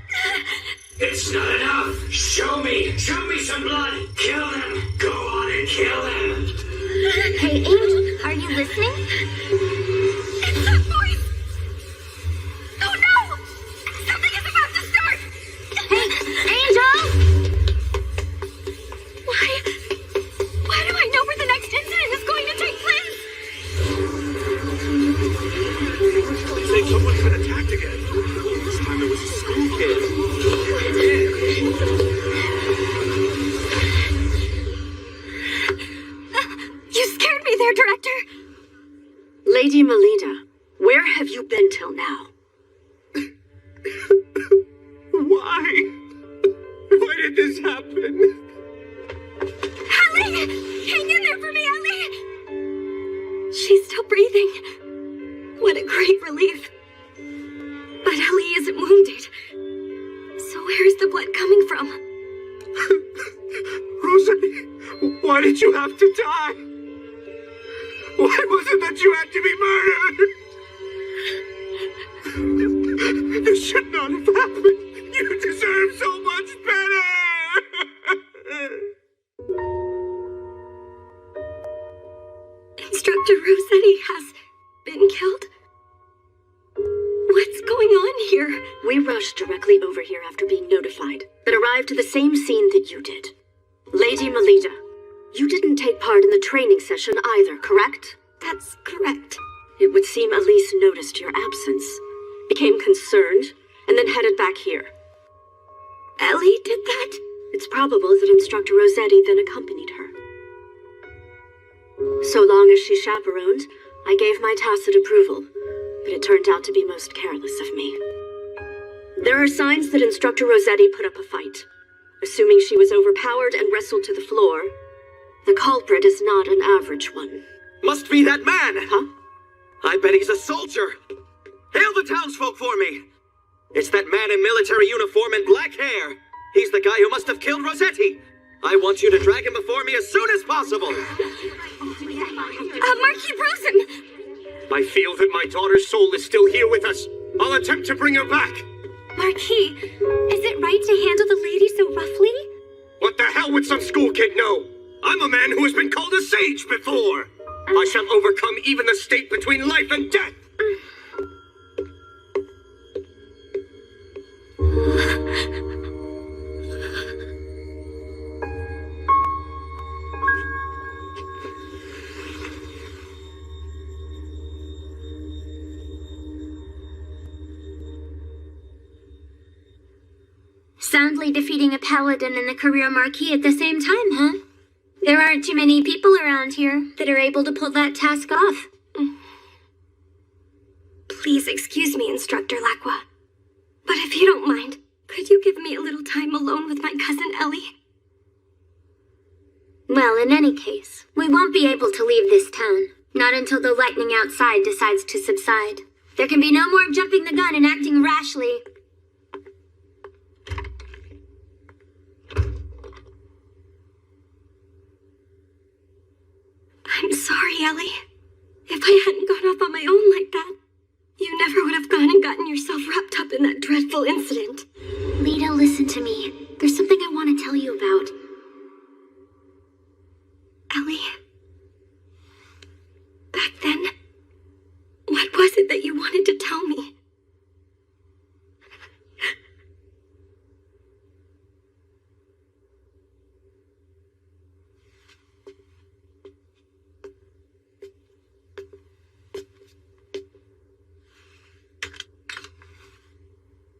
It's not enough! Show me some blood! Kill them! Go on and kill them! Hey, Angel, are you listening? It's that voice! Oh no! Something is about to start! Hey, Angel! Why do I know where the next incident is going to take place? It's like someone's been attacked again. This time it was a school kid. You scared me there, Director. Lady Melina, where have you been till now? Why? Why did this happen? Ellie! Hang in there for me, Ellie! She's still breathing. What a great relief. But Ellie isn't wounded. So where's the blood coming from? Rosalie, why did you have to die? Why was it that you had to be murdered? This should not have happened. You deserve so much better. Instructor Rossetti has been killed? What's going on here? We rushed directly over here after being notified, but arrived to the same scene that you did. Lady Melina, you didn't take part in the training session either, correct? That's correct. It would seem Elise noticed your absence, became concerned, and then headed back here. Ellie did that? It's probable that Instructor Rossetti then accompanied her. So long as she chaperoned, I gave my tacit approval. but it turned out to be most careless of me. There are signs that Instructor Rossetti put up a fight. Assuming she was overpowered and wrestled to the floor, the culprit is not an average one. Must be that man! Huh? I bet he's a soldier! Hail the townsfolk for me! It's that man in military uniform and black hair! He's the guy who must have killed Rossetti! I want you to drag him before me as soon as possible! Marquis Rosen! I feel that my daughter's soul is still here with us. I'll attempt to bring her back! Marquis, is it right to handle the lady so roughly? What the hell would some school kid know? I'm a man who has been called a sage before! I shall overcome even the state between life and death! Soundly defeating a paladin and a career marquis at the same time, huh? There aren't too many people around here that are able to pull that task off. Please excuse me, Instructor Lacqua. But if you don't mind, could you give me a little time alone with my cousin Ellie? Well, in any case, we won't be able to leave this town. Not until the lightning outside decides to subside. There can be no more jumping the gun and acting rashly. I'm sorry, Ellie. If I hadn't gone off on my own like that, you never would have gone and gotten yourself wrapped up in that dreadful incident. Lita, listen to me. There's something I want to tell you about. Ellie, back then, what was it that you wanted to tell me?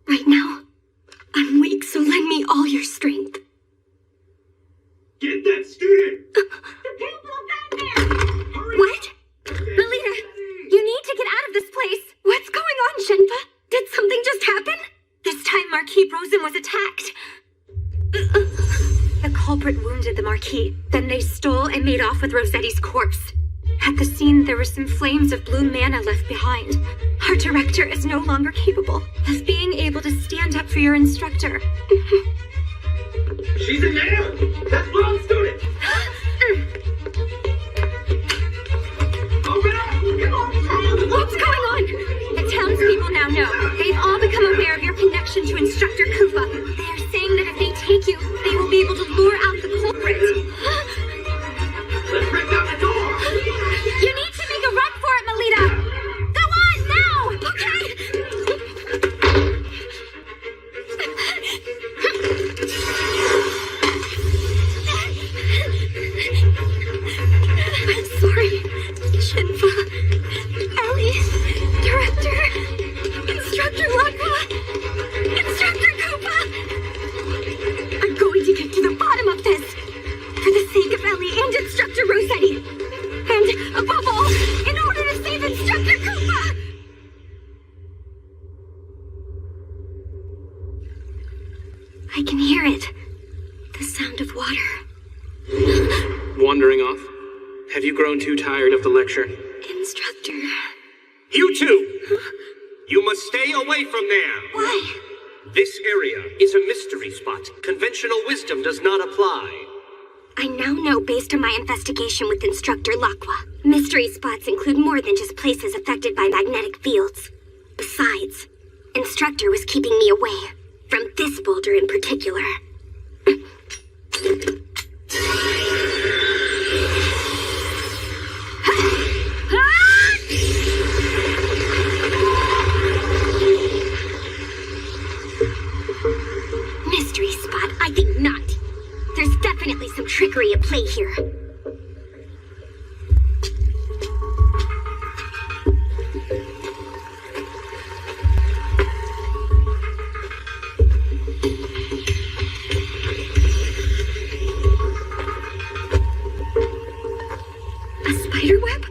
Right now, I'm weak, so lend me all your strength. Get that student! The people of Batman! What? Melita, you need to get out of this place. What's going on, Shenpa? Did something just happen? This time Marquis Rosen was attacked. The culprit wounded the Marquis. Then they stole and made off with Rossetti's corpse. At the scene, there were some flames of blue mana left behind. Our director is no longer capable of being able to stand up for your instructor. She's in there! That's wrong, student! Open up! Come on! What's going on? The townspeople now know. They've all become aware of your connection to Instructor Koopa. They are saying that if they take you, they will be able to lure out the culprit. Let's break down the door! You need to make a run for it, Melita! Go on, now! Okay! I'm sorry, Shenpa, Ellie, Director, Instructor Lacqua, Instructor Koopa! I'm going to get to the bottom of this! For the sake of Ellie and Instructor Rossetti! And, above all, in order to save Instructor Koopa! I can hear it. The sound of water. Wandering off? Have you grown too tired of the lecture? Instructor. You two! You must stay away from there! Why? This area is a mystery spot. Conventional wisdom does not apply. I now know based on my investigation with Instructor Lacqua. Mystery spots include more than just places affected by magnetic fields. Besides, Instructor was keeping me away from this boulder in particular. Mystery spot? I think not. There's definitely some trickery at play here. A spider web?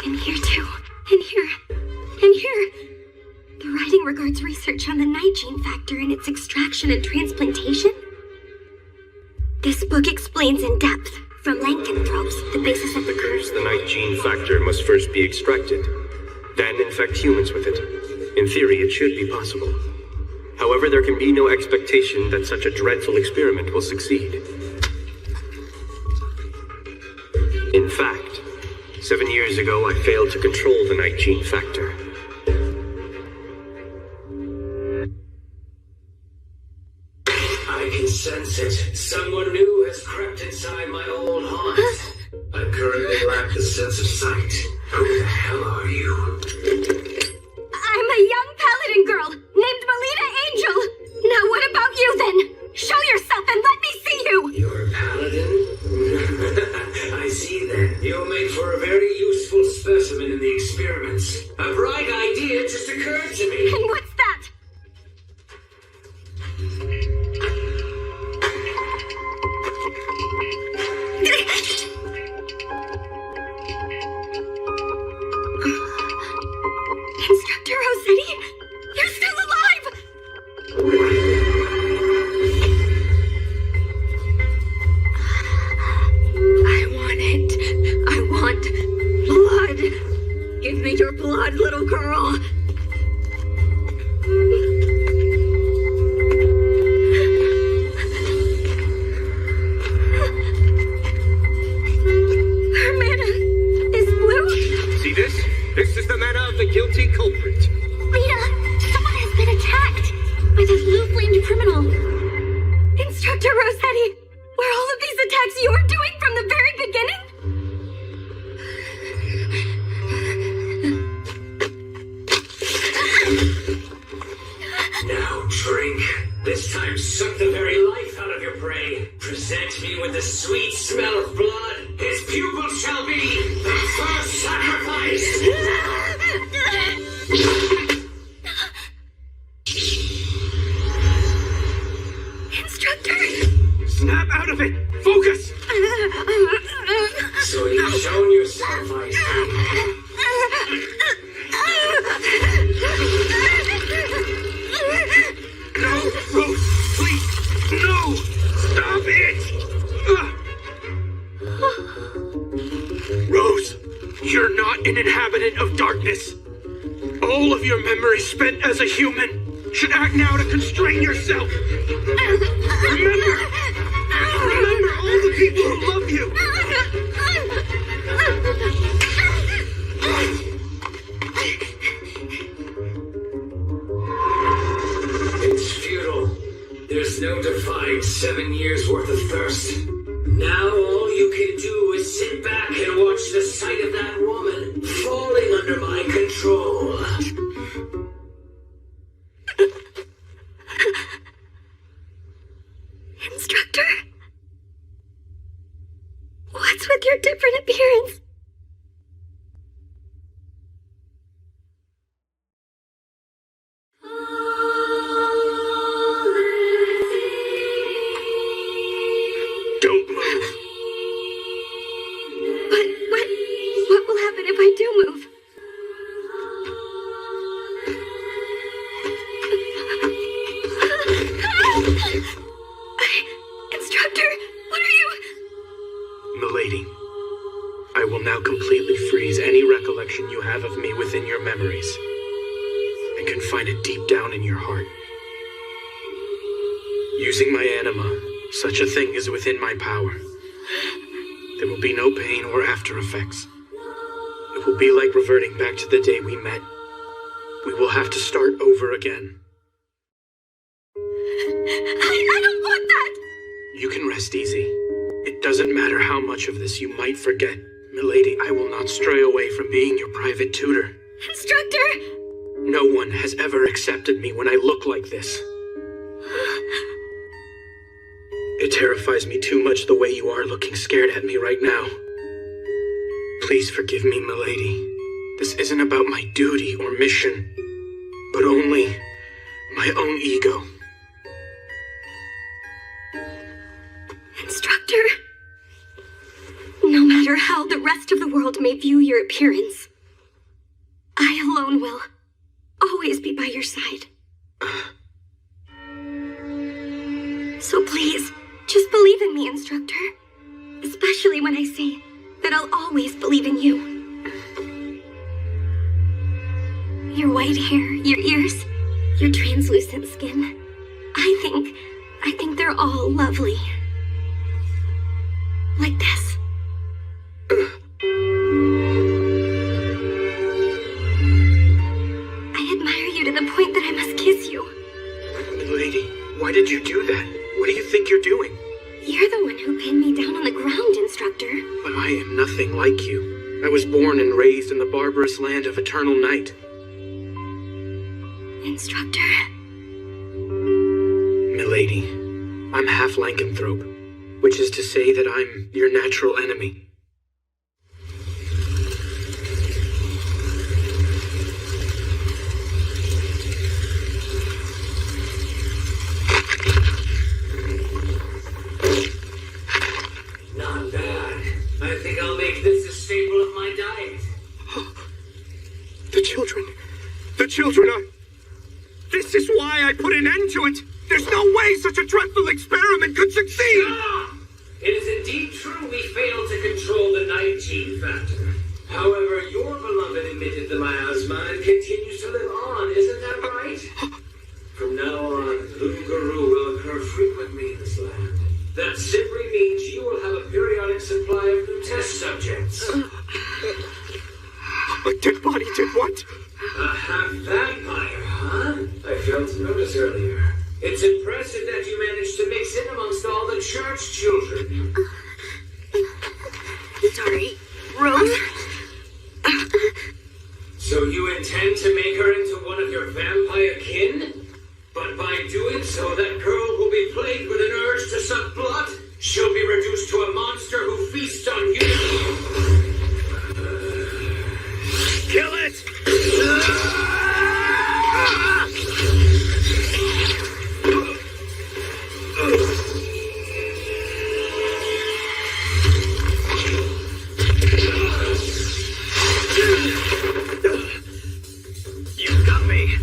And here too. And here. And here. The writing regards research on the night gene factor and its extraction and transplantation. This book explains in depth, from lycanthropes, the basis of the curse. The night gene factor must first be extracted, then infect humans with it. In theory, it should be possible. However, there can be no expectation that such a dreadful experiment will succeed. In fact, 7 years ago, I failed to control the night gene factor. I can sense it. Someone new has crept inside my old haunts. I currently lack the sense of sight. Who the hell are you? I'm a young paladin girl named Melina Angel. Now what about you then? Show yourself and let me see you. You're a paladin? I see then. You'll make for a very useful specimen in the experiments. A bright idea just occurred to me. And what's that? Instructor Rossetti, you're still alive! I want it. I want blood. Give me your blood, little girl. Her mana is blue. See this? This is the mana of the guilty culprit. Lita, someone has been attacked by this blue-flamed criminal. Instructor Rossetti, were all of these attacks your doing from the very beginning? Now drink. This time suck the very life out of your prey. Present me with the sweet smell of blood. His pupil shall be the first sacrifice. Instructor! Snap out of it! Focus! So you've shown yourself, I see. No, Rose, please, no! Stop it! Rose, you're not an inhabitant of darkness. All of your memories spent as a human should act now to constrain yourself. Remember all the people who love you. It's futile. There's no defying 7 years worth of thirst. Now all you can do is sit back and watch the sight of that woman falling under my control. Instructor? What's with your different appearance? Don't move. But what will happen if I do move? Instructor, what are you? Milady, I will now completely freeze any recollection you have of me within your memories and confine it deep down in your heart. Using my anima, such a thing is within my power. There will be no pain or after effects. It will be like reverting back to the day we met. We will have to start over again. I don't want that! You can rest easy. It doesn't matter how much of this you might forget. Milady, I will not stray away from being your private tutor. Instructor! No one has ever accepted me when I look like this. It terrifies me too much the way you are looking scared at me right now. Please forgive me, milady. This isn't about my duty or mission, but only my own ego. Instructor, no matter how the rest of the world may view your appearance, I alone will always be by your side. So please, just believe in me, instructor. Especially when I say that I'll always believe in you. Your white hair, your ears, your translucent skin. I think they're all lovely. Like this. I admire you to the point that I must kiss you. Lady, why did you do that? What do you think you're doing? You're the one who pinned me down on the ground, instructor. But I am nothing like you. I was born and raised in the barbarous land of eternal night. Instructor. Milady, I'm half lycanthrope, which is to say that I'm your natural enemy. Not bad. I think I'll make this a staple of my diet. The children are... This is why I put an end to it. There's no way such a dreadful experiment could succeed. Ah! It is indeed true we failed to control the 19 factor. However, your beloved emitted the miasma and continues to live on, isn't that right? From now on, Lungaroo will occur frequently in this land. That simply means you will have a periodic supply of new test subjects. A dead body did what? A half-vampire, huh? I failed to notice earlier. It's impressive that you managed to mix in amongst all the church children. Sorry, Rose. So you intend to make her into one of your vampire kin? But by doing so, that girl will be plagued with an urge to suck blood. She'll be reduced to a monster who feasts on you. Kill it! You got me.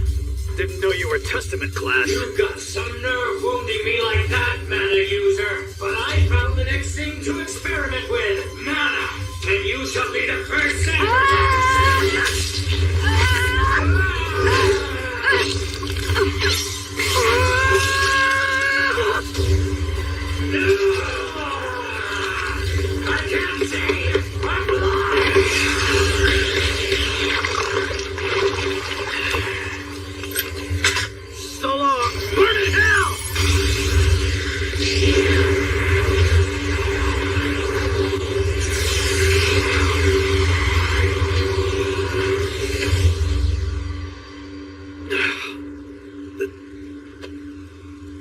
Didn't know you were Testament class. You've got some nerve wounding me like that, mana user. But I found the next thing to experiment with. Mana! And you shall be the first sacrifice! I can't see! I'm blind! So long! Burn in hell!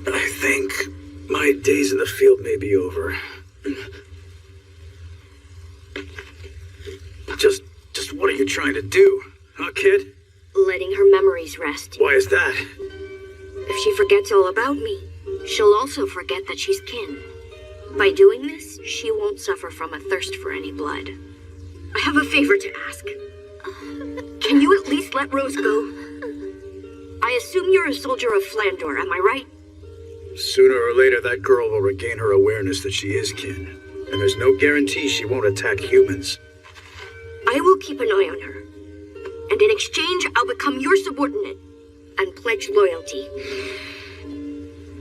I think my days in the field may be over. Just what are you trying to do, huh, kid? Letting her memories rest. Why is that? If she forgets all about me, she'll also forget that she's kin. By doing this, she won't suffer from a thirst for any blood. I have a favor to ask. Can you at least let Rose go? I assume you're a soldier of Flandor, am I right? Sooner or later, that girl will regain her awareness that she is kin. And there's no guarantee she won't attack humans. I will keep an eye on her. And in exchange, I'll become your subordinate and pledge loyalty.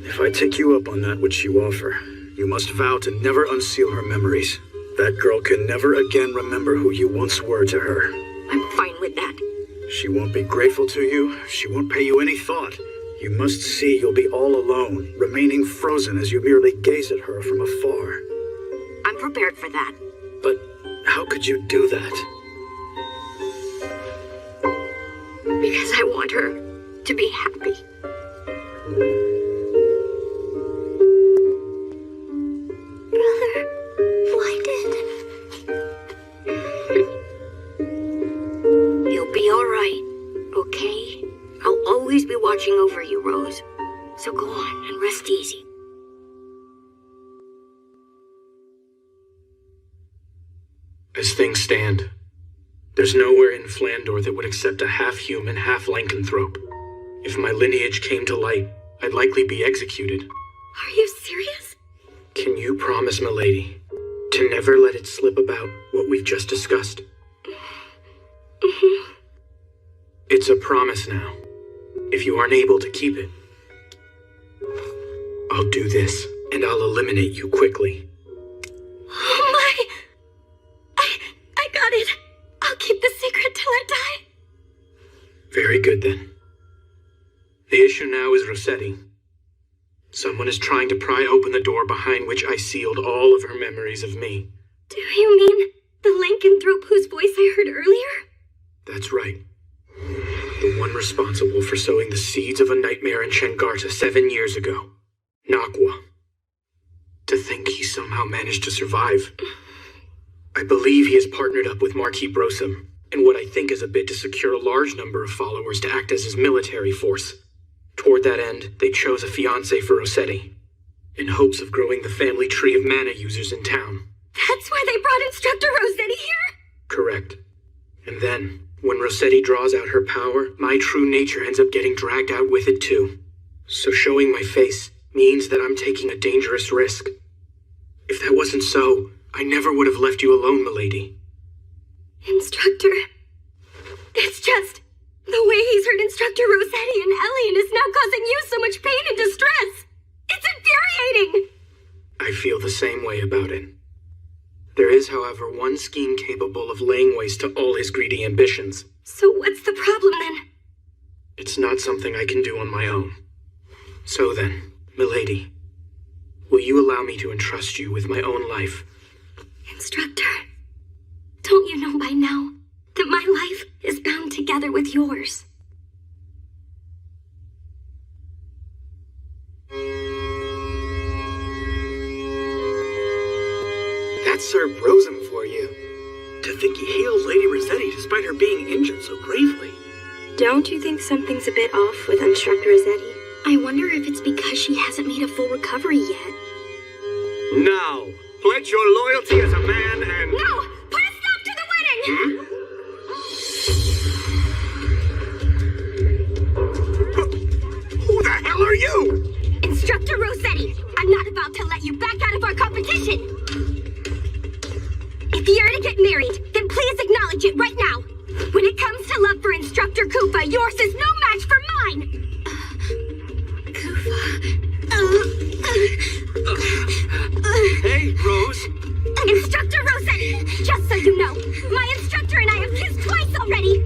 If I take you up on that which you offer, you must vow to never unseal her memories. That girl can never again remember who you once were to her. I'm fine with that. She won't be grateful to you. She won't pay you any thought. You must see you'll be all alone, remaining frozen as you merely gaze at her from afar. I'm prepared for that. But how could you do that? Because I want her to be happy. Brother, why did... You'll be all right, okay? I'll always be watching over you, Rose. So go on and rest easy. As things stand, There's nowhere in Flandor that would accept a half-human, half-lycanthrope. If my lineage came to light, I'd likely be executed. Are you serious? Can you promise, milady, to never let it slip about what we've just discussed? Mm-hmm. It's a promise now. If you aren't able to keep it, I'll do this, and I'll eliminate you quickly. Oh my! I got it. I'll keep the secret till I die. Very good, then. The issue now is Rossetti. Someone is trying to pry open the door behind which I sealed all of her memories of me. Do you mean the lycanthrope whose voice I heard earlier? That's right. The one responsible for sowing the seeds of a nightmare in Shengarta 7 years ago. Nakwa. To think he somehow managed to survive. I believe he has partnered up with Marquis Brosum in what I think is a bid to secure a large number of followers to act as his military force. Toward that end, they chose a fiancé for Rossetti, in hopes of growing the family tree of mana users in town. That's why they brought Instructor Rossetti here? Correct. And then, when Rossetti draws out her power, my true nature ends up getting dragged out with it too. So showing my face means that I'm taking a dangerous risk. If that wasn't so, I never would have left you alone, milady. Instructor. It's just the way he's hurt Instructor Rossetti and Elian is now causing you so much pain and distress. It's infuriating. I feel the same way about it. There is, however, one scheme capable of laying waste to all his greedy ambitions. So what's the problem then? It's not something I can do on my own. So then, milady, will you allow me to entrust you with my own life? Instructor, don't you know by now that my life is bound together with yours? That's Sir Brosum for you. To think he healed Lady Rossetti despite her being injured so gravely. Don't you think something's a bit off with Instructor Rossetti? I wonder if it's because she hasn't made a full recovery yet. Now, pledge your loyalty as a man and... No! Put a stop to the wedding! Who the hell are you? Instructor Rossetti, I'm not about to let you back out of our competition! If you're to get married, then please acknowledge it right now! When it comes to love for Instructor Koopa, yours is no match for mine! Hey, Rose. Instructor Rossetti, just so you know, my instructor and I have kissed twice already!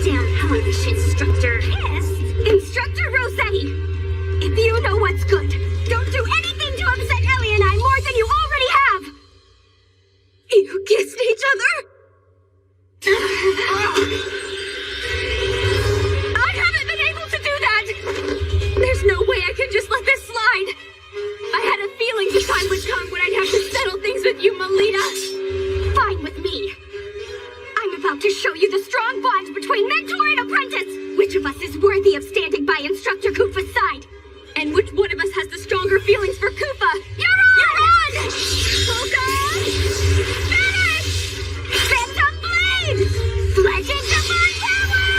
Damn hellish instructor. Kiss? Instructor Rossetti, if you know what's good, don't do anything to upset Ellie and I more than you already have! You kissed each other? I haven't been able to do that! There's no way I can just let this slide! I had a feeling the time would come when I'd have to settle things with you, Melita! Fine with me. I'm about to show you the strong bond between mentor and apprentice! Which of us is worthy of standing by Instructor Koopa's side? And which one of us has the stronger feelings for Koopa? You're on! Focus! Finish! Phantom Blade! Legend of my power!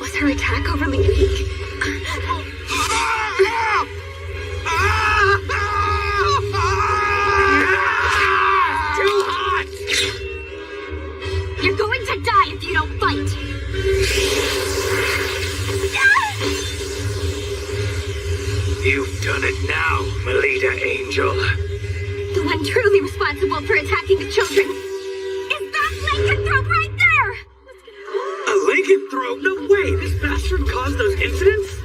Was her attack overly weak? Too hot! You're going to die if you don't fight! You've done it now, Melita Angel. The one truly responsible for attacking the children is that lycanthrope right there! A lycanthrope? No way! This bastard caused those incidents?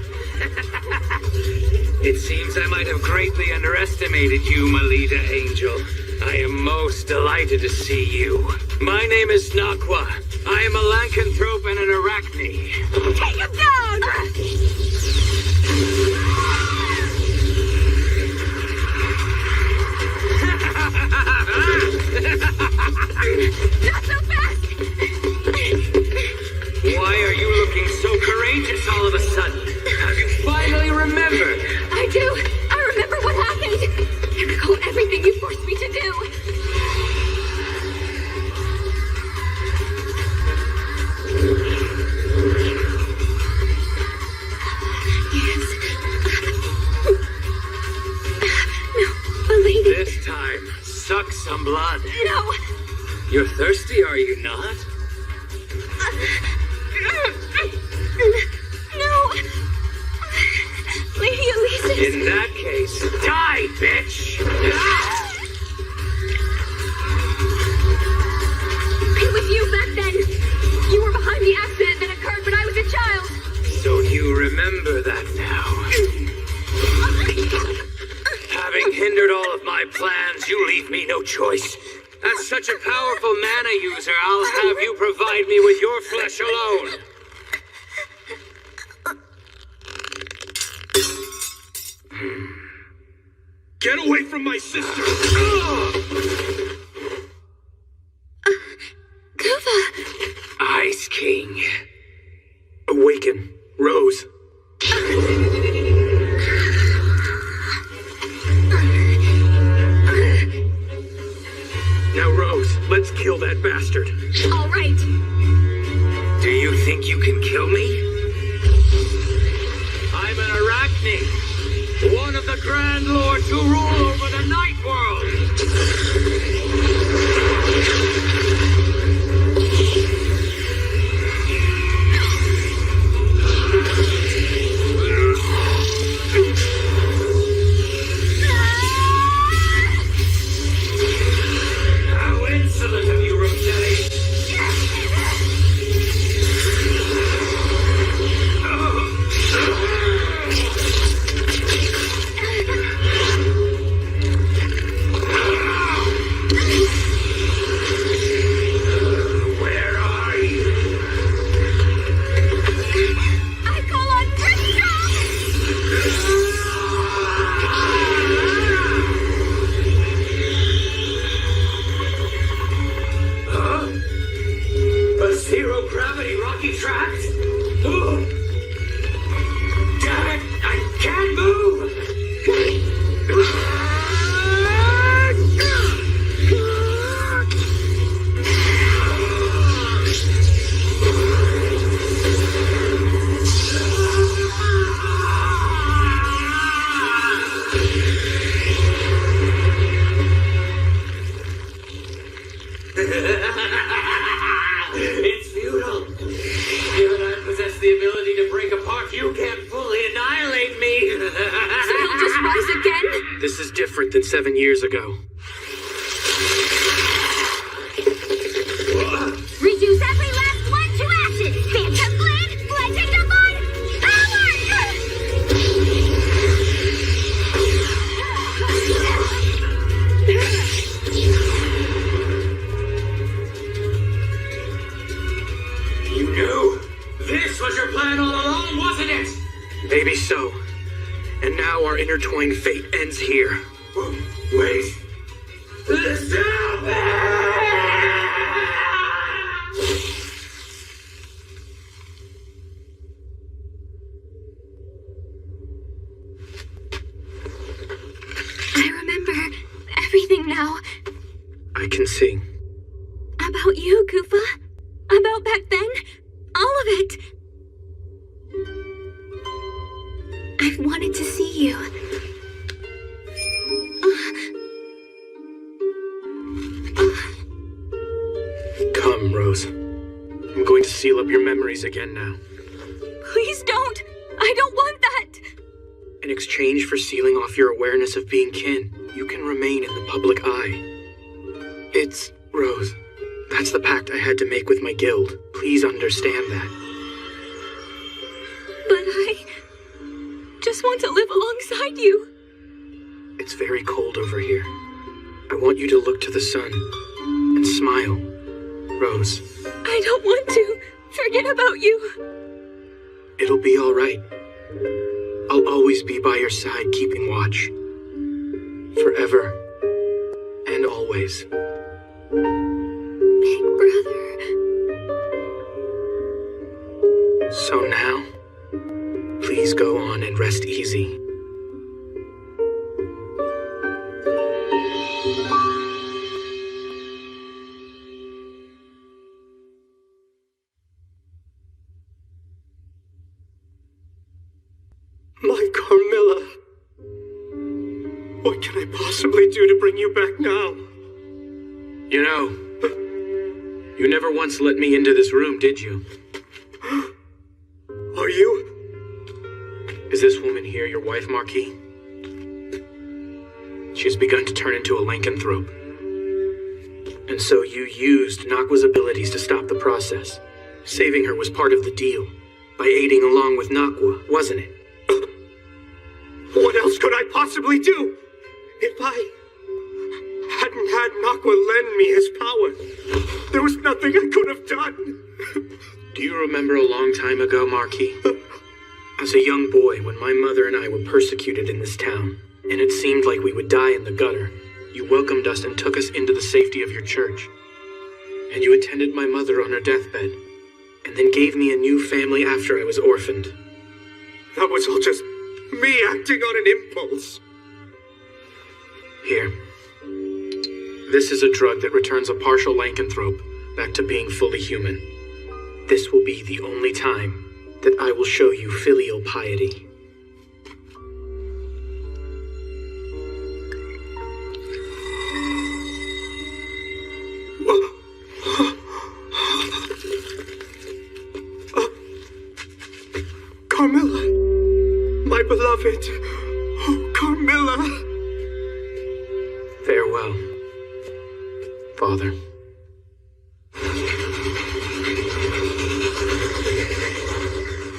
It seems I might have greatly underestimated you, Melita Angel. I am most delighted to see you. My name is Nakwa. I am a lycanthrope and an arachne. Take him down! Not so fast! Why are you looking so courageous all of a sudden? Have you finally remembered? I do. I suck some blood? No. You're thirsty, are you not? No. Lady Elise is... In that case, die, bitch! I'm with you back then. You were behind the accident that occurred when I was a child. So you remember that now. Having hindered all of my plans, you leave me no choice. As such a powerful mana user, I'll have you provide me with your flesh alone. Get away from my sister! Kuva. Ice King. Awaken, Rose. Now, Rose, let's kill that bastard. All right. Do you think you can kill me? I'm an Arachne, one of the Grand Lords who rule over the Night World. How insolent of you, Rossetti! Where are you? I call on Krista! Huh? A zero-gravity rocky tract? Ugh. Damn it! I can't move! It's futile. Given I possess the ability to break apart, you can't fully annihilate me. So he'll just rise again? This is different than 7 years ago. Reduce every last one to ashes! Phantom Blade, Legend of Blood, power! You knew? This was your plan all along, wasn't it? Maybe so. And now our intertwined fate ends here. Wait. Stop! I remember everything now. I can see. About you, Kufa. About back then. All of it. I've wanted to see you. Come, Rose. I'm going to seal up your memories again now. Please don't. I don't want that. In exchange for sealing off your awareness of being kin, you can remain in the public eye. It's... Rose, that's the pact I had to make with my guild. Please understand that. But I just want to live alongside you. It's very cold over here. I want you to look to the sun and smile, Rose. I don't want to forget about you. It'll be all right. I'll always be by your side, keeping watch. Forever and always. Big brother. So now, please go on and rest easy. My Carmilla. What can I possibly do to bring you back now? You know, you never once let me into this room, did you? Are you? Is this woman here your wife, Marquis? She's begun to turn into a lycanthrope. And so you used Nakwa's abilities to stop the process. Saving her was part of the deal. By aiding along with Nakwa, wasn't it? What else could I possibly do? If I hadn't had Nakwa lend me his power, there was nothing I could have done. Do you remember a long time ago, Marquis? As a young boy, when my mother and I were persecuted in this town, and it seemed like we would die in the gutter, you welcomed us and took us into the safety of your church. And you attended my mother on her deathbed, and then gave me a new family after I was orphaned. That was all just me acting on an impulse. Here. This is a drug that returns a partial lycanthrope back to being fully human. This will be the only time that I will show you filial piety. Carmilla, my beloved. Oh, Carmilla. Farewell, Father.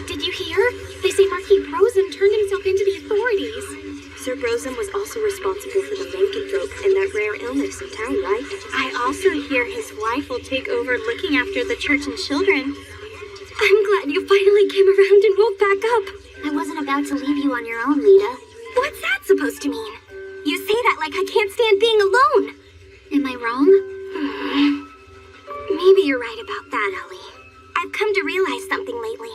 Did you hear? They say Marquis Brosem turned himself into the authorities. Sir Brosem was also responsible for the lycanthrope and that rare illness in town, right? I also hear his wife will take over looking after the church and children. I'm glad you finally came around and woke back up. I wasn't about to leave you on your own, Lita. What's that supposed to mean? You say that like I can't stand being alone. Am I wrong? Maybe you're right about that, Ellie. I've come to realize something lately.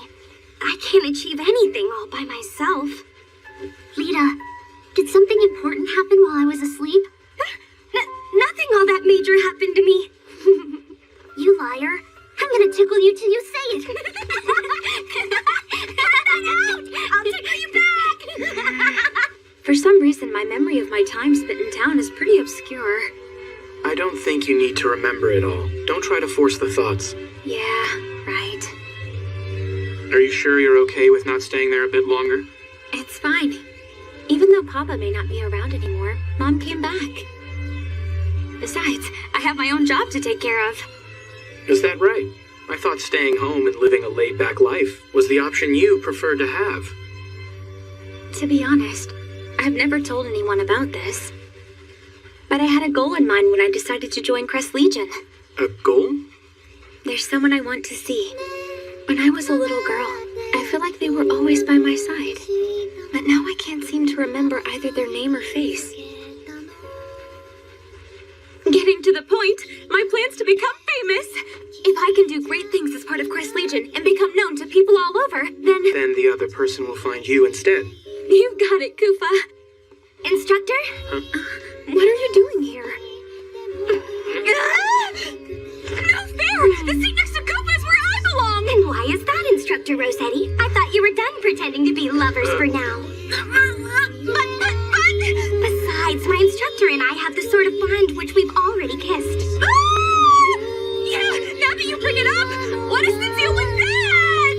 I can't achieve anything all by myself. Lita, did something important happen while I was asleep? Nothing all that major happened to me. You liar. I'm gonna tickle you till you say it. I'll tickle you back. For some reason, my memory of my time spent in town is pretty obscure. I don't think you need to remember it all. Don't try to force the thoughts. Yeah, right. Are you sure you're okay with not staying there a bit longer? It's fine. Even though Papa may not be around anymore, Mom came back. Besides, I have my own job to take care of. Is that right? I thought staying home and living a laid-back life was the option you preferred to have. To be honest, I've never told anyone about this. But I had a goal in mind when I decided to join Crest Legion. A goal? There's someone I want to see. When I was a little girl, I feel like they were always by my side. But now I can't seem to remember either their name or face. Getting to the point, my plan's to become famous. If I can do great things as part of Crest Legion and become known to people all over, then... Then the other person will find you instead. You got it, Koopa. Instructor? Huh? What are you doing here? No fair! The seat next to Koopa is where I belong! And why is that, Instructor Rossetti? I thought you were done pretending to be lovers for now. But... Besides, my instructor and I have the sort of bond which we've already kissed. Yeah, now that you bring it up, what is the deal with that?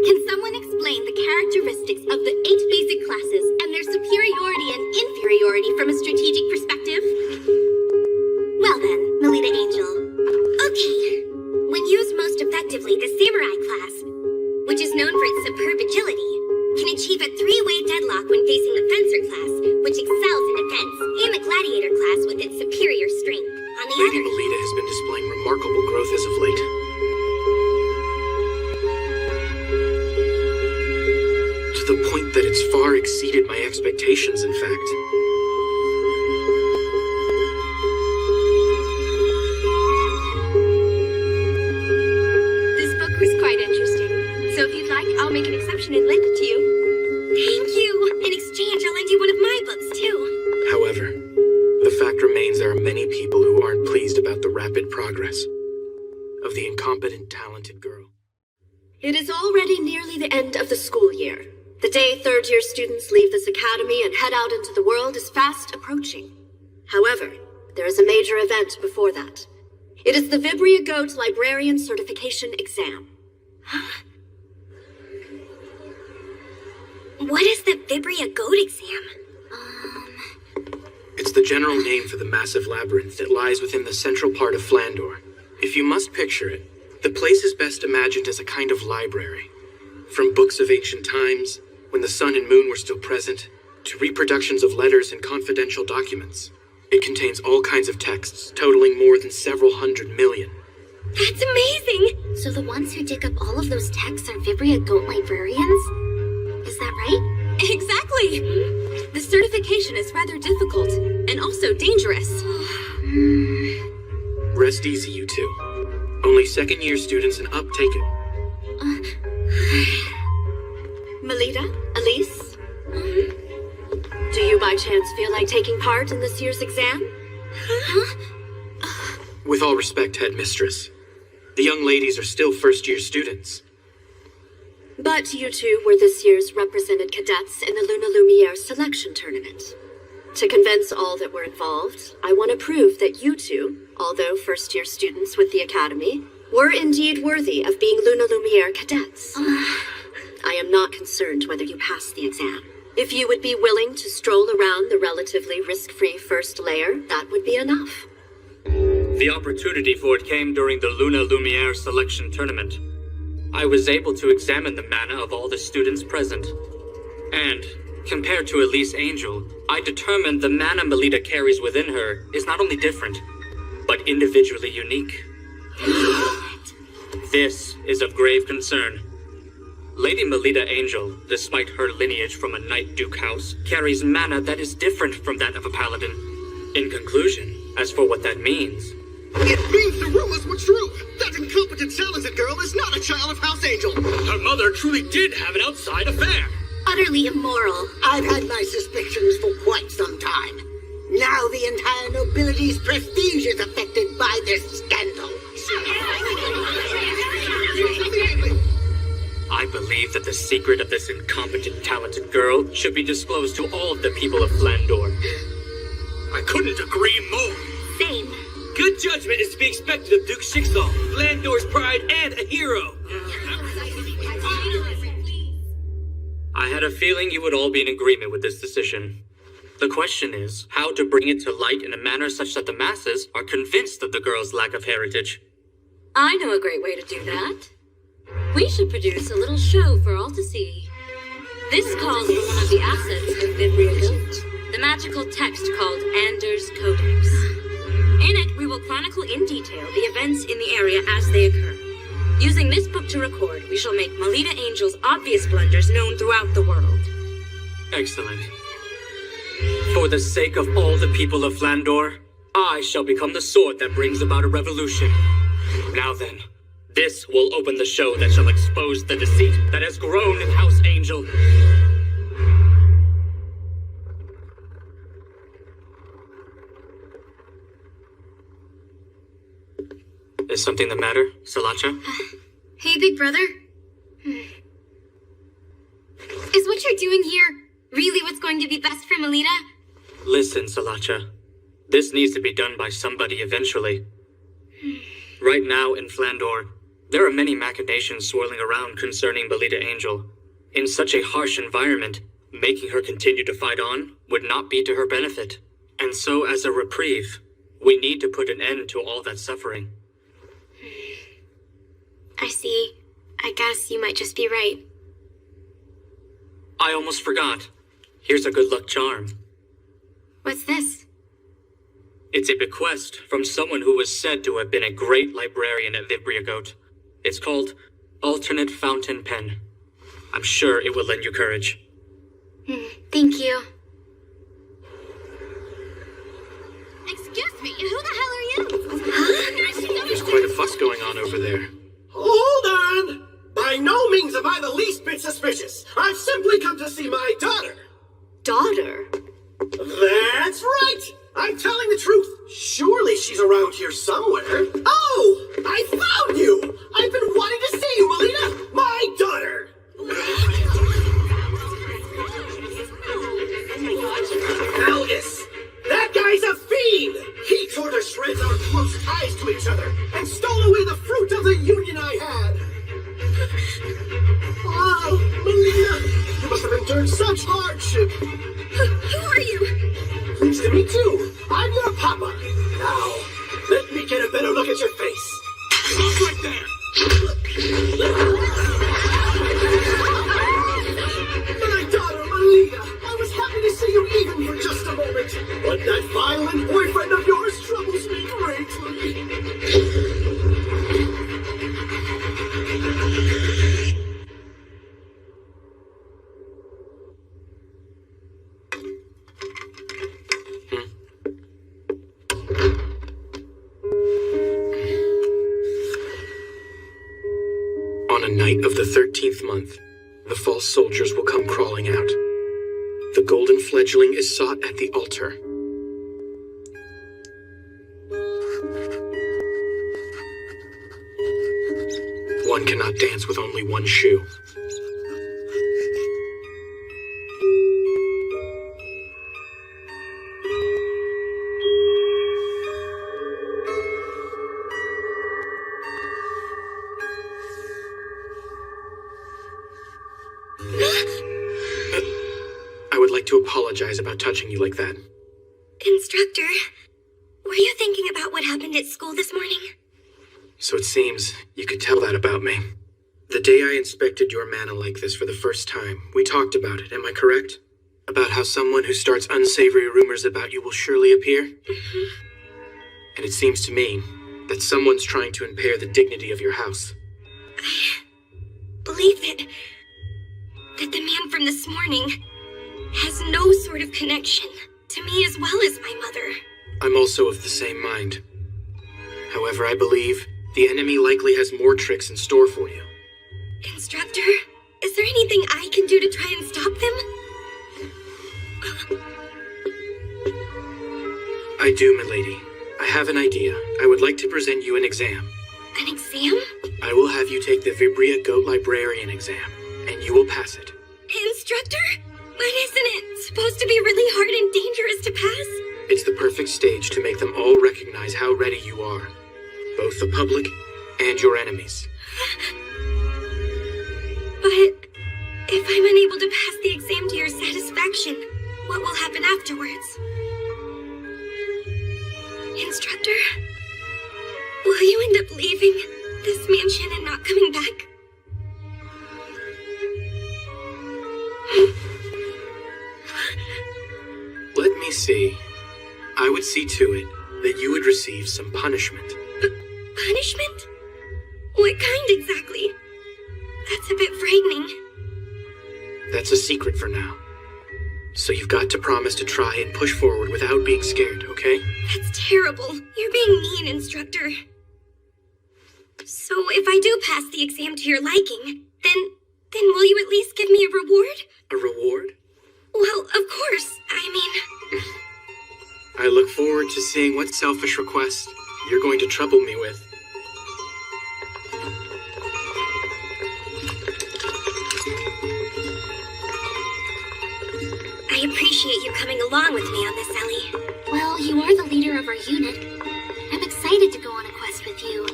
Can someone explain the characteristics of the 8 basic classes and their superiority and inferiority from a strategic perspective? Well then, Melita Angel. Okay. When used most effectively, the Samurai class, which is known for its superb agility, can achieve a 3-way deadlock when facing the Fencer class, which excels in defense, and the Gladiator class with its superior strength. On the Lady other hand, Melita has been displaying remarkable growth as of late. To the point that it's far exceeded my expectations, in fact. This book was quite interesting. So if you'd like, I'll make an exception and lend it to you. thank you. In exchange, I'll lend you one of my books, too. However, the fact remains there are many people who aren't pleased about the rapid progress of the incompetent, talented girl. It is already nearly the end of the school year. The day third-year students leave this academy and head out into the world is fast approaching. However, there is a major event before that. It is the Vibria Goat Librarian Certification Exam. What is the Vibria Goat exam? It's the general name for the massive labyrinth that lies within the central part of Flandor. If you must picture it, the place is best imagined as a kind of library. From books of ancient times, when the sun and moon were still present, to reproductions of letters and confidential documents. It contains all kinds of texts, totaling more than several 100 million. That's amazing! So the ones who dig up all of those texts are Vibria Goat librarians? Is that right? Exactly! The certification is rather difficult, and also dangerous. Rest easy, you two. Only second-year students and up take it. Melita? Elise? Do you by chance feel like taking part in this year's exam? With all respect, headmistress, the young ladies are still first-year students. But you two were this year's represented cadets in the Luna Lumiere selection tournament. To convince all that were involved, I want to prove that you two, although first-year students with the Academy, were indeed worthy of being Luna Lumiere cadets. I am not concerned whether you pass the exam. If you would be willing to stroll around the relatively risk-free first layer, that would be enough. The opportunity for it came during the Luna Lumiere selection tournament. I was able to examine the mana of all the students present. And, compared to Elise Angel, I determined the mana Melita carries within her is not only different, but individually unique. This is of grave concern. Lady Melita Angel, despite her lineage from a Knight Duke house, carries mana that is different from that of a paladin. In conclusion, as for what that means... It means the rumors were true! That incompetent, talented girl is not a child of House Angel! Her mother truly did have an outside affair! Utterly immoral. I've had my suspicions for quite some time. Now the entire nobility's prestige is affected by this scandal. I believe that the secret of this incompetent, talented girl should be disclosed to all of the people of Flandor. I couldn't agree more. Same. Good judgment is to be expected of Duke Schicksal, Flandor's pride and a hero. I had a feeling you would all be in agreement with this decision. The question is, how to bring it to light in a manner such that the masses are convinced of the girl's lack of heritage. I know a great way to do that. We should produce a little show for all to see. This calls for one of the assets of Vibria Goat, the magical text called Anders Codex. In it, we will chronicle in detail the events in the area as they occur. Using this book to record, we shall make Melita Angel's obvious blunders known throughout the world. Excellent. For the sake of all the people of Flandor, I shall become the sword that brings about a revolution. Now then, this will open the show that shall expose the deceit that has grown in House Angel. Is something the matter, Salacha? Hey, big brother. Is what you're doing here really what's going to be best for Melita? Listen, Salacha. This needs to be done by somebody eventually. Right now in Flandor, there are many machinations swirling around concerning Melita Angel. In such a harsh environment, making her continue to fight on would not be to her benefit. And so, as a reprieve, we need to put an end to all that suffering. I see. I guess you might just be right. I almost forgot. Here's a good luck charm. What's this? It's a bequest from someone who was said to have been a great librarian at Vibria Goat. It's called Alternate Fountain Pen. I'm sure it will lend you courage. Thank you. Excuse me, who the hell are you? There's quite a fuss going on over there. Hold on! By no means am I the least bit suspicious. I've simply come to see my daughter. Daughter? That's right! I'm telling the truth. Surely she's around here somewhere. Oh! I found you! I've been wanting to see you, Melita! My daughter! endured such hardship. Who are you? Pleased to meet you. I'm your papa. Now, let me get a better look at your face. Stop right there. My daughter, Malia. I was happy to see you even for just a moment. But that violent boyfriend of yours troubles me greatly. On a night of the 13th month, the false soldiers will come crawling out. The golden fledgling is sought at the altar. One cannot dance with only one shoe. I would like to apologize about touching you like that. Instructor, were you thinking about what happened at school this morning? So it seems you could tell that about me. The day I inspected your mana like this for the first time, we talked about it, am I correct? About how someone who starts unsavory rumors about you will surely appear? Mm-hmm. And it seems to me that someone's trying to impair the dignity of your house. I believe that the man from this morning has no sort of connection to me as well as my mother. I'm also of the same mind. However, I believe the enemy likely has more tricks in store for you. Instructor, is there anything I can do to try and stop them? I do, milady. I have an idea. I would like to present you an exam. An exam? I will have you take the Vibria Goat Librarian exam, and you will pass it. Instructor? But isn't it supposed to be really hard and dangerous to pass? It's the perfect stage to make them all recognize how ready you are. Both the public and your enemies. But if I'm unable to pass the exam to your satisfaction, what will happen afterwards? Instructor, will you end up leaving this mansion and not coming back? Let me see. I would see to it that you would receive some punishment. Punishment? What kind exactly? That's a bit frightening. That's a secret for now. So you've got to promise to try and push forward without being scared, okay? That's terrible. You're being mean, Instructor. So if I do pass the exam to your liking, then will you at least give me a reward? A reward? Well, of course. I mean... I look forward to seeing what selfish request you're going to trouble me with. I appreciate you coming along with me on this, Ellie. Well, you are the leader of our unit. I'm excited to go on a quest with you.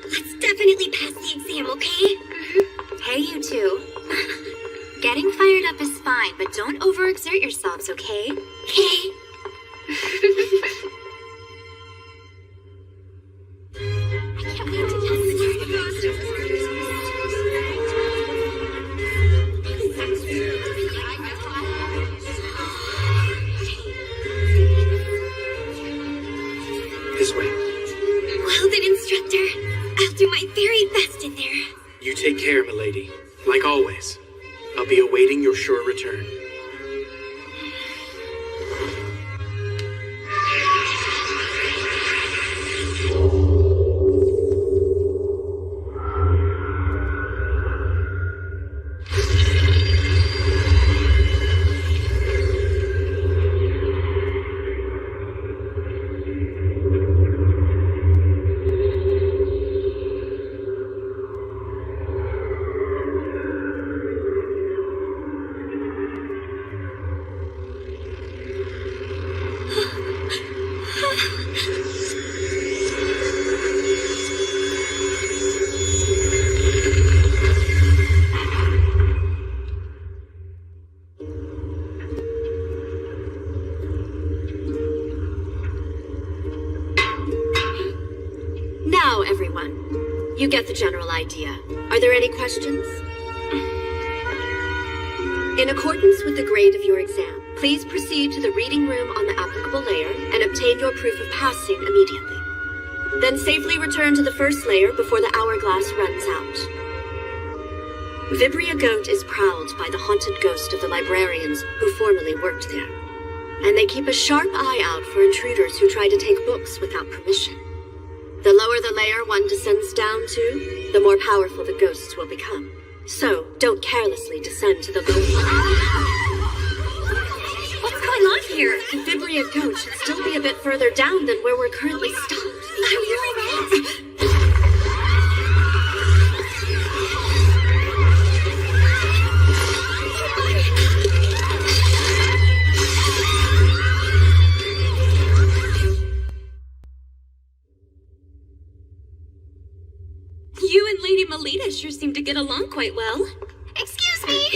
Let's definitely pass the exam, okay? Hey, you two. Getting fired up is fine, but don't overexert yourselves, okay? Okay. I can't wait to tell you. This way. Well then, Instructor, I'll do my very best in there. You take care, milady. Like always. I'll be awaiting your sure return. You get the general idea. Are there any questions? In accordance with the grade of your exam, please proceed to the reading room on the applicable layer and obtain your proof of passing immediately. Then safely return to the first layer before the hourglass runs out. Vibria Goat is prowled by the haunted ghost of the librarians who formerly worked there, and they keep a sharp eye out for intruders who try to take books without permission. The lower the layer one descends down to, the more powerful the ghosts will become. So, don't carelessly descend to the lower. What's going on here? The Vibria Goat should still be a bit further down than where we're currently stopped. You and Lady Melita sure seem to get along quite well. Excuse me?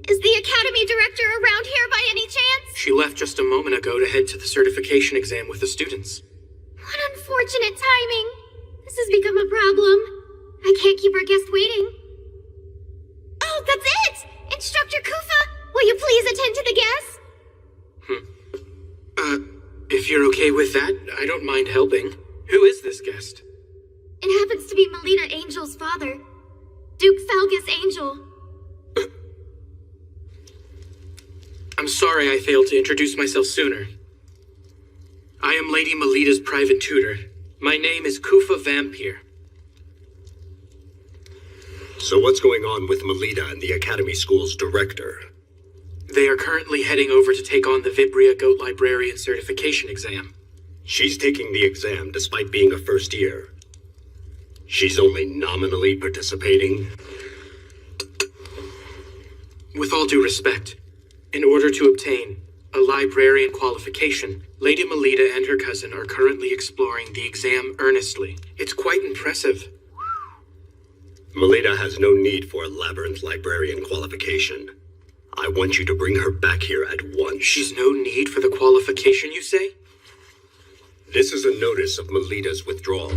Is the Academy Director around here by any chance? She left just a moment ago to head to the certification exam with the students. What unfortunate timing. This has become a problem. I can't keep our guest waiting. Oh, that's it! Instructor Kufa, will you please attend to the guest? If you're okay with that, I don't mind helping. Who is this guest? It happens to be Melita Angel's father, Duke Falgus Angel. I'm sorry I failed to introduce myself sooner. I am Lady Melita's private tutor. My name is Kufa Vampire. So what's going on with Melita and the Academy School's director? They are currently heading over to take on the Vibria Goat Librarian certification exam. She's taking the exam despite being a first year. She's only nominally participating. With all due respect, in order to obtain a librarian qualification, Lady Melita and her cousin are currently exploring the exam earnestly. It's quite impressive. Melita has no need for a labyrinth librarian qualification. I want you to bring her back here at once. She's no need for the qualification, you say? This is a notice of Melita's withdrawal.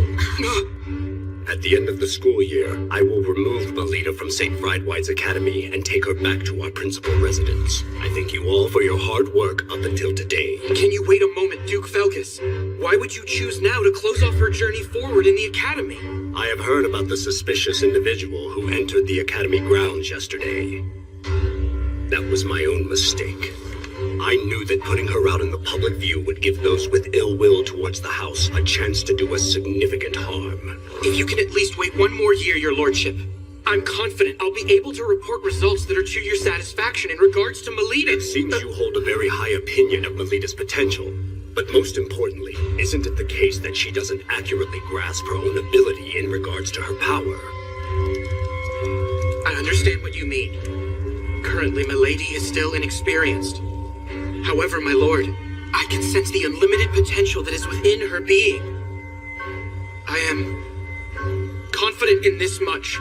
At the end of the school year, I will remove Melita from St. Friedwide's Academy and take her back to our principal residence. I thank you all for your hard work up until today. Can you wait a moment, Duke Falcus? Why would you choose now to close off her journey forward in the Academy? I have heard about the suspicious individual who entered the Academy grounds yesterday. That was my own mistake. I knew that putting her out in the public view would give those with ill will towards the house a chance to do us significant harm. If you can at least wait one more year, your lordship, I'm confident I'll be able to report results that are to your satisfaction in regards to Melita. It seems you hold a very high opinion of Melita's potential. But most importantly, isn't it the case that she doesn't accurately grasp her own ability in regards to her power? I understand what you mean. Currently, my lady is still inexperienced. However, my lord, I can sense the unlimited potential that is within her being. I am confident in this much.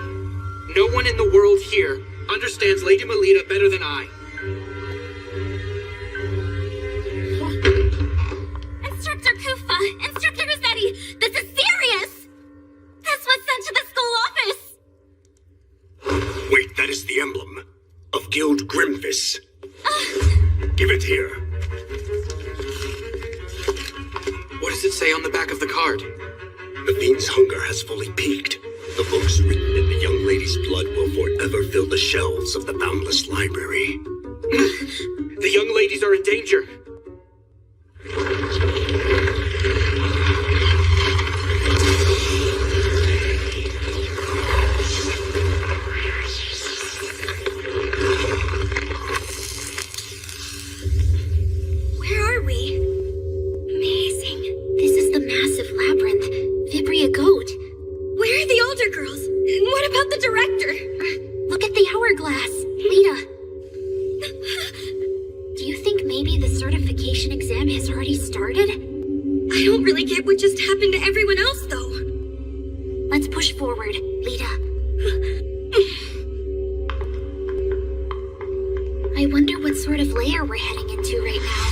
No one in the world here understands Lady Melita better than I. Instructor Kufa, Instructor Rossetti, this is serious! This was sent to the school office! Wait, that is the emblem of Guild Grimfist. Give it here. What does it say on the back of the card? The fiend's hunger has fully peaked. The books written in the young lady's blood will forever fill the shelves of the boundless library. The young ladies are in danger. Where are we? Amazing. This is the massive labyrinth. Vibria Goat. Where are the older girls? And what about the director? Look at the hourglass. Lita. Do you think maybe the certification exam has already started? I don't really get what just happened to everyone else, though. Let's push forward, Lita. I wonder what sort of layer we're heading into right now.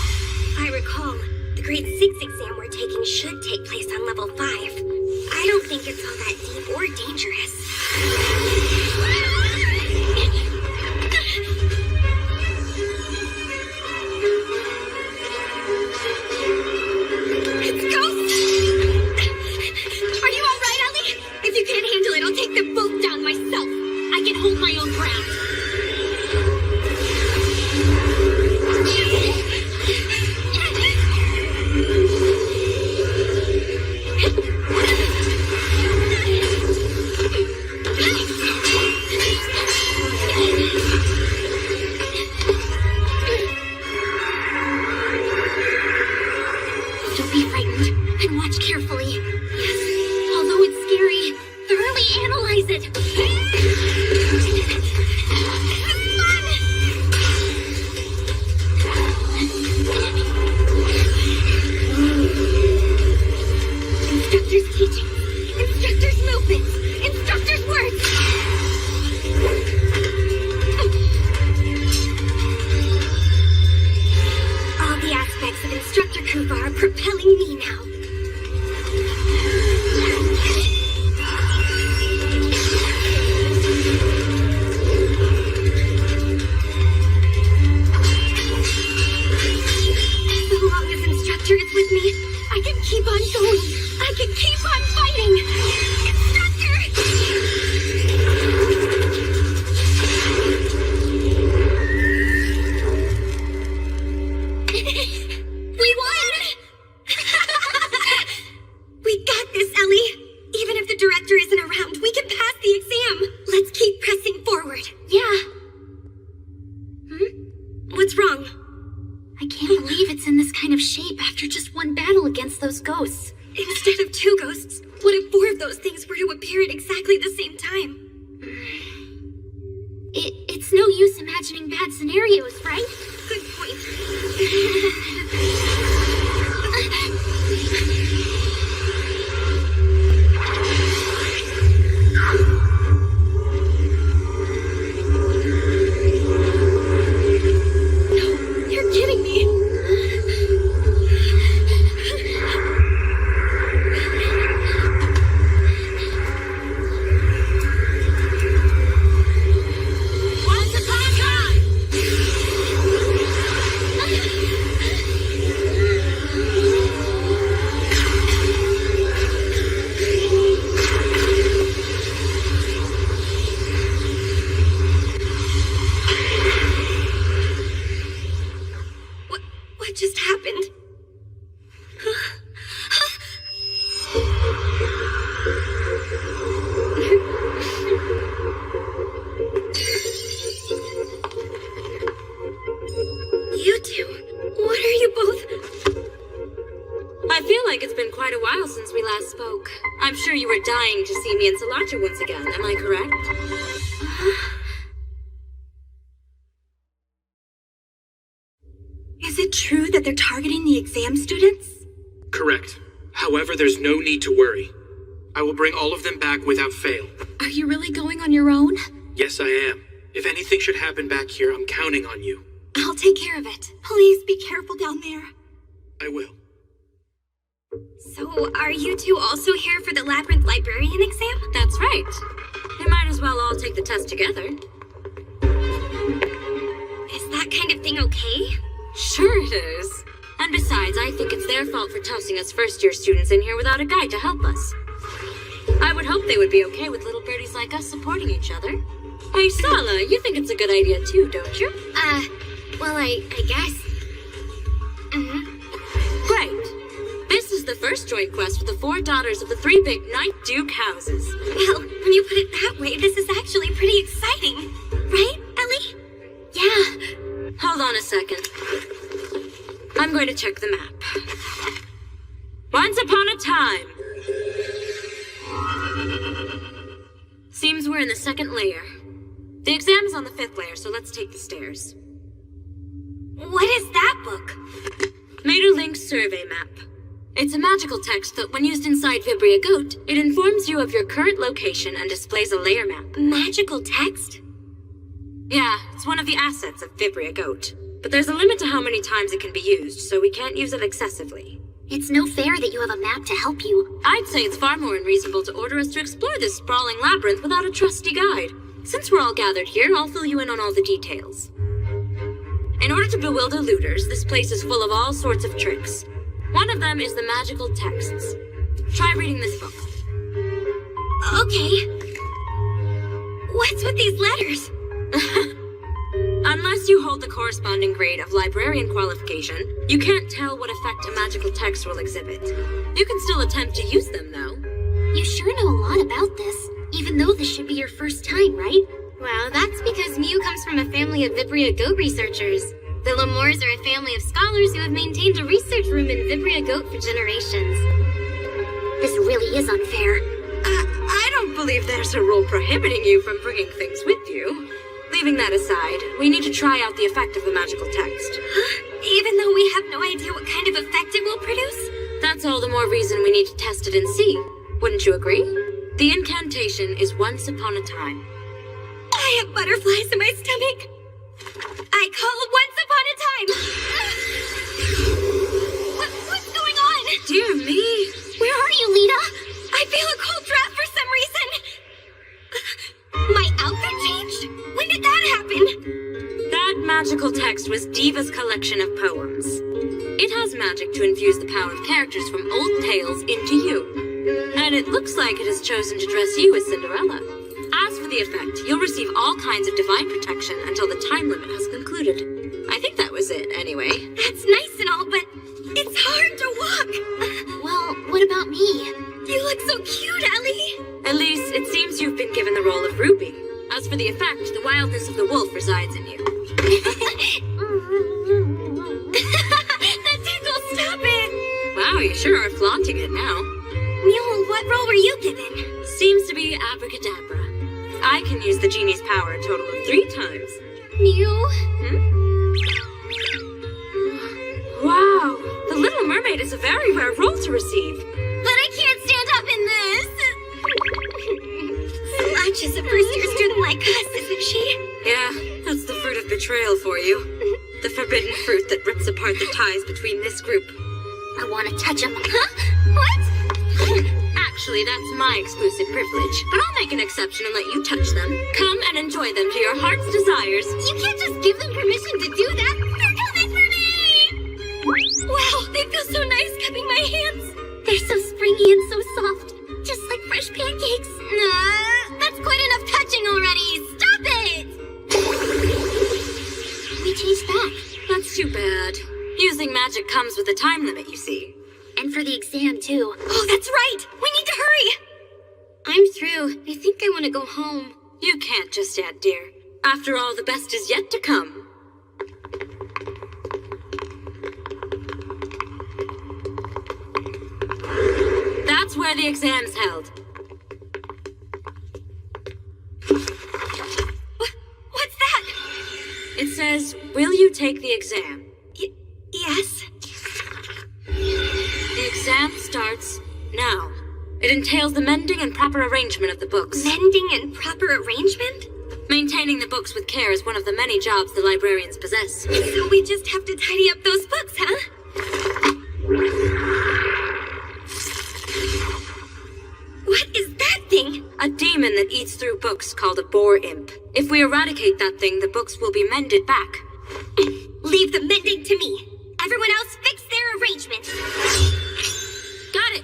I recall, the grade 6 exam we're taking should take place on level 5. I don't think it's all that deep or dangerous. It's ghosts! Are you alright, Ellie? If you can't handle it, I'll take them both down myself. I can hold my own ground. Don't be frightened, and watch carefully. Yes, although it's scary, thoroughly analyze it. Instructor's teaching, instructor's movements, instructor's words. All the aspects of Instructor Kuva are propelling me now. So long as Instructor is with me, I can keep on going. I can keep on fighting. We won! We got this, Ellie. Even if the director isn't around, we can pass the exam. Let's keep pressing forward. Yeah. What's wrong? I can't believe it's in this kind of shape after just one battle against those ghosts. Instead of 2 ghosts, what if 4 of those things were to appear at exactly the same time? It's no use imagining bad scenarios, right? Good point. No, you're kidding me. Once upon a time! What just happened? You two, what are you both? I feel like it's been quite a while since we last spoke. I'm sure you were dying to see me and Salacha once again, am I correct? Is it true that they're targeting the exam students? Correct. However, there's no need to worry. I will bring all of them back without fail. Are you really going on your own? Yes, I am. If anything should happen back here, I'm counting on you. I'll take care of it. Please be careful down there. I will. So, are you two also here for the Labyrinth Librarian exam? That's right. We might as well all take the test together. Is that kind of thing okay? Sure it is. And besides, I think it's their fault for tossing us first-year students in here without a guide to help us. I would hope they would be okay with little birdies like us supporting each other. Hey, Sala, you think it's a good idea too, don't you? Well, I guess. Great. This is the first joint quest with the 4 daughters of the 3 big Night Duke houses. Well, when you put it that way, this is actually pretty exciting. Right, Ellie? Yeah. Hold on a second. I'm going to check the map. Once upon a time. Seems we're in the 2nd layer. The exam's on the 5th layer, so let's take the stairs. What is that book? Mater Link's survey map. It's a magical text that, when used inside Vibria Goat, it informs you of your current location and displays a layer map. Magical text? Yeah, it's one of the assets of Vibria Goat. But there's a limit to how many times it can be used, so we can't use it excessively. It's no fair that you have a map to help you. I'd say it's far more unreasonable to order us to explore this sprawling labyrinth without a trusty guide. Since we're all gathered here, I'll fill you in on all the details. In order to bewilder looters, this place is full of all sorts of tricks. One of them is the magical texts. Try reading this book. Okay. What's with these letters? Unless you hold the corresponding grade of librarian qualification, you can't tell what effect a magical text will exhibit. You can still attempt to use them, though. You sure know a lot about this, even though this should be your first time, right? Well, that's because Mew comes from a family of Vibria Goat researchers. The Lemures are a family of scholars who have maintained a research room in Vibria Goat for generations. This really is unfair. I don't believe there's a rule prohibiting you from bringing things with you. Leaving that aside, we need to try out the effect of the magical text. Even though we have no idea what kind of effect it will produce? That's all the more reason we need to test it and see. Wouldn't you agree? The incantation is once upon a time. I have butterflies in my stomach. I call once upon a time. What's going on? Dear me. Where are you, Lita? I feel a cold draft for some reason. My outfit changed? When did that happen? That magical text was Diva's collection of poems. It has magic to infuse the power of characters from old tales into you. And it looks like it has chosen to dress you as Cinderella. As for the effect, you'll receive all kinds of divine protection until the time limit has concluded. I think that was it, anyway. That's nice and all, but it's hard to walk. Well, what about me? You look so cute, Ellie. At least, it seems you've been given the role of Ruby. As for the effect, the wildness of the wolf resides in you. That tickle, stop it! Wow, you sure are flaunting it now. Mule, what role were you given? Seems to be abracadabra. I can use the genie's power a total of 3 times. Mew? Wow, the Little Mermaid is a very rare role to receive. But I can't stand up in this! Slash is a first-year student like us, isn't she? Yeah, that's the fruit of betrayal for you. The forbidden fruit that rips apart the ties between this group. I want to touch him. Huh? What? Actually, that's my exclusive privilege, but I'll make an exception and let you touch them. Come and enjoy them to your heart's desires. You can't just give them permission to do that. They're coming for me! Wow, they feel so nice cupping my hands. They're so springy and so soft, just like fresh pancakes. That's quite enough touching already. Stop it! We changed back. That's too bad. Using magic comes with a time limit, you see. And for the exam, too. Oh, that's right! We need to hurry! I'm through. I think I want to go home. You can't just yet, dear. After all, the best is yet to come. That's where the exam's held. What's that? It says, will you take the exam? Yes? The exam starts now. It entails the mending and proper arrangement of the books. Mending and proper arrangement? Maintaining the books with care is one of the many jobs the librarians possess. So we just have to tidy up those books, huh? What is that thing? A demon that eats through books called a boar imp. If we eradicate that thing, the books will be mended back. Leave the mending to me. Everyone else fix their arrangement. Got it.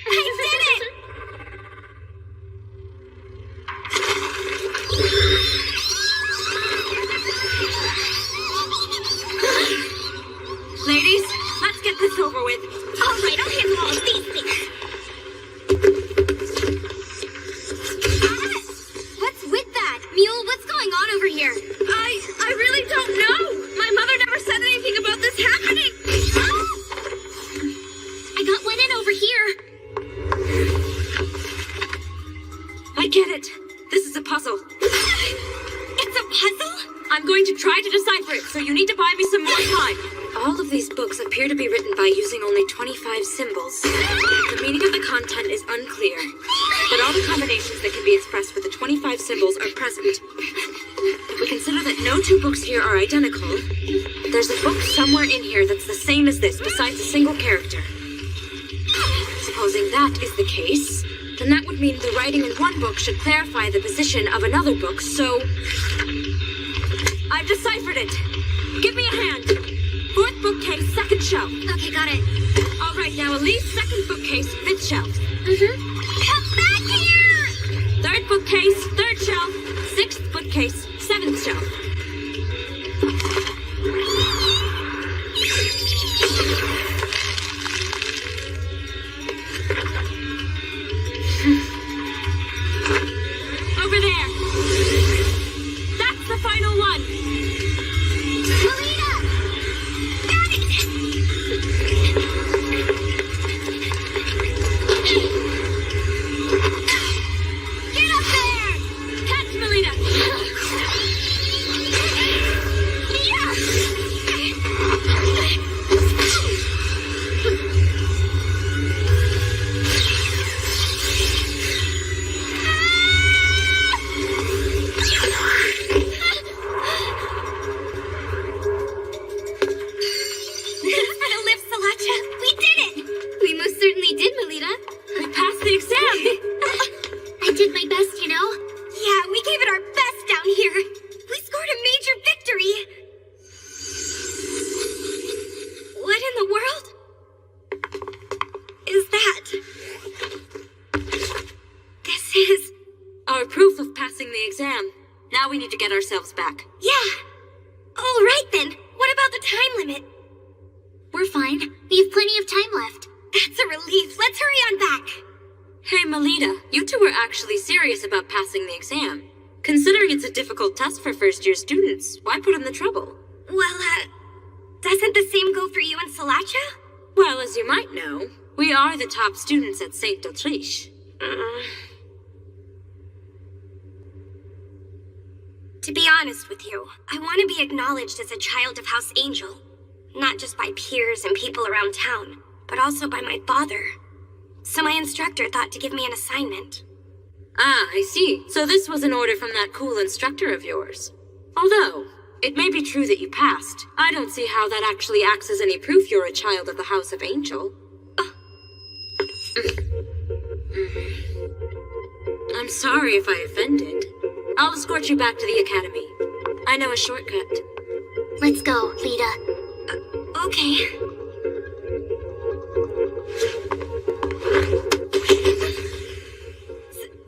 I did it! Ladies, let's get this over with. All right, I'll handle all of these things. What's with that? Mule, what's going on over here? I really don't know. My mother never said anything about this happening. I got one in over here. I get it. This is a puzzle. It's a puzzle? I'm going to try to decipher it, so you need to buy me some more time. All of these books appear to be written by using only 25 symbols. The meaning of the content is unclear, but all the combinations that can be expressed with the 25 symbols are present. If we consider that no two books here are identical, there's a book somewhere in here that's the same as this, besides a single character. Supposing that is the case, then that would mean the writing in one book should clarify the position of another book, so... I've deciphered it. Give me a hand. Fourth bookcase, second shelf. Okay, got it. All right, now Elise, second bookcase, fifth shelf. Come back here! Third bookcase, third shelf. Sixth bookcase, seventh shelf. Over there. That's the final one. Melita! Got it! Get up there! Catch Melita! Thanks for the lift, Salacha. We did it! We most certainly did, Melita. We passed the exam! I did my best, you know? Yeah, we gave it our best down here. We scored a major victory. What in the world is that? This is... Our proof of passing the exam. Now we need to get ourselves back. Yeah. All right then. What about the time limit? We're fine. We have plenty of time left. That's a relief. Let's hurry on back. Hey, Melita, you two were actually serious about passing the exam. Considering it's a difficult test for first-year students, why put in the trouble? Well, doesn't the same go for you and Salacha? Well, as you might know, we are the top students at St. Autriche. To be honest with you, I want to be acknowledged as a child of House Angel. Not just by peers and people around town, but also by my father. So my instructor thought to give me an assignment. Ah, I see. So this was an order from that cool instructor of yours. Although, it may be true that you passed. I don't see how that actually acts as any proof you're a child of the House of Angel. I'm sorry if I offended. I'll escort you back to the academy. I know a shortcut. Let's go, Lita. Okay.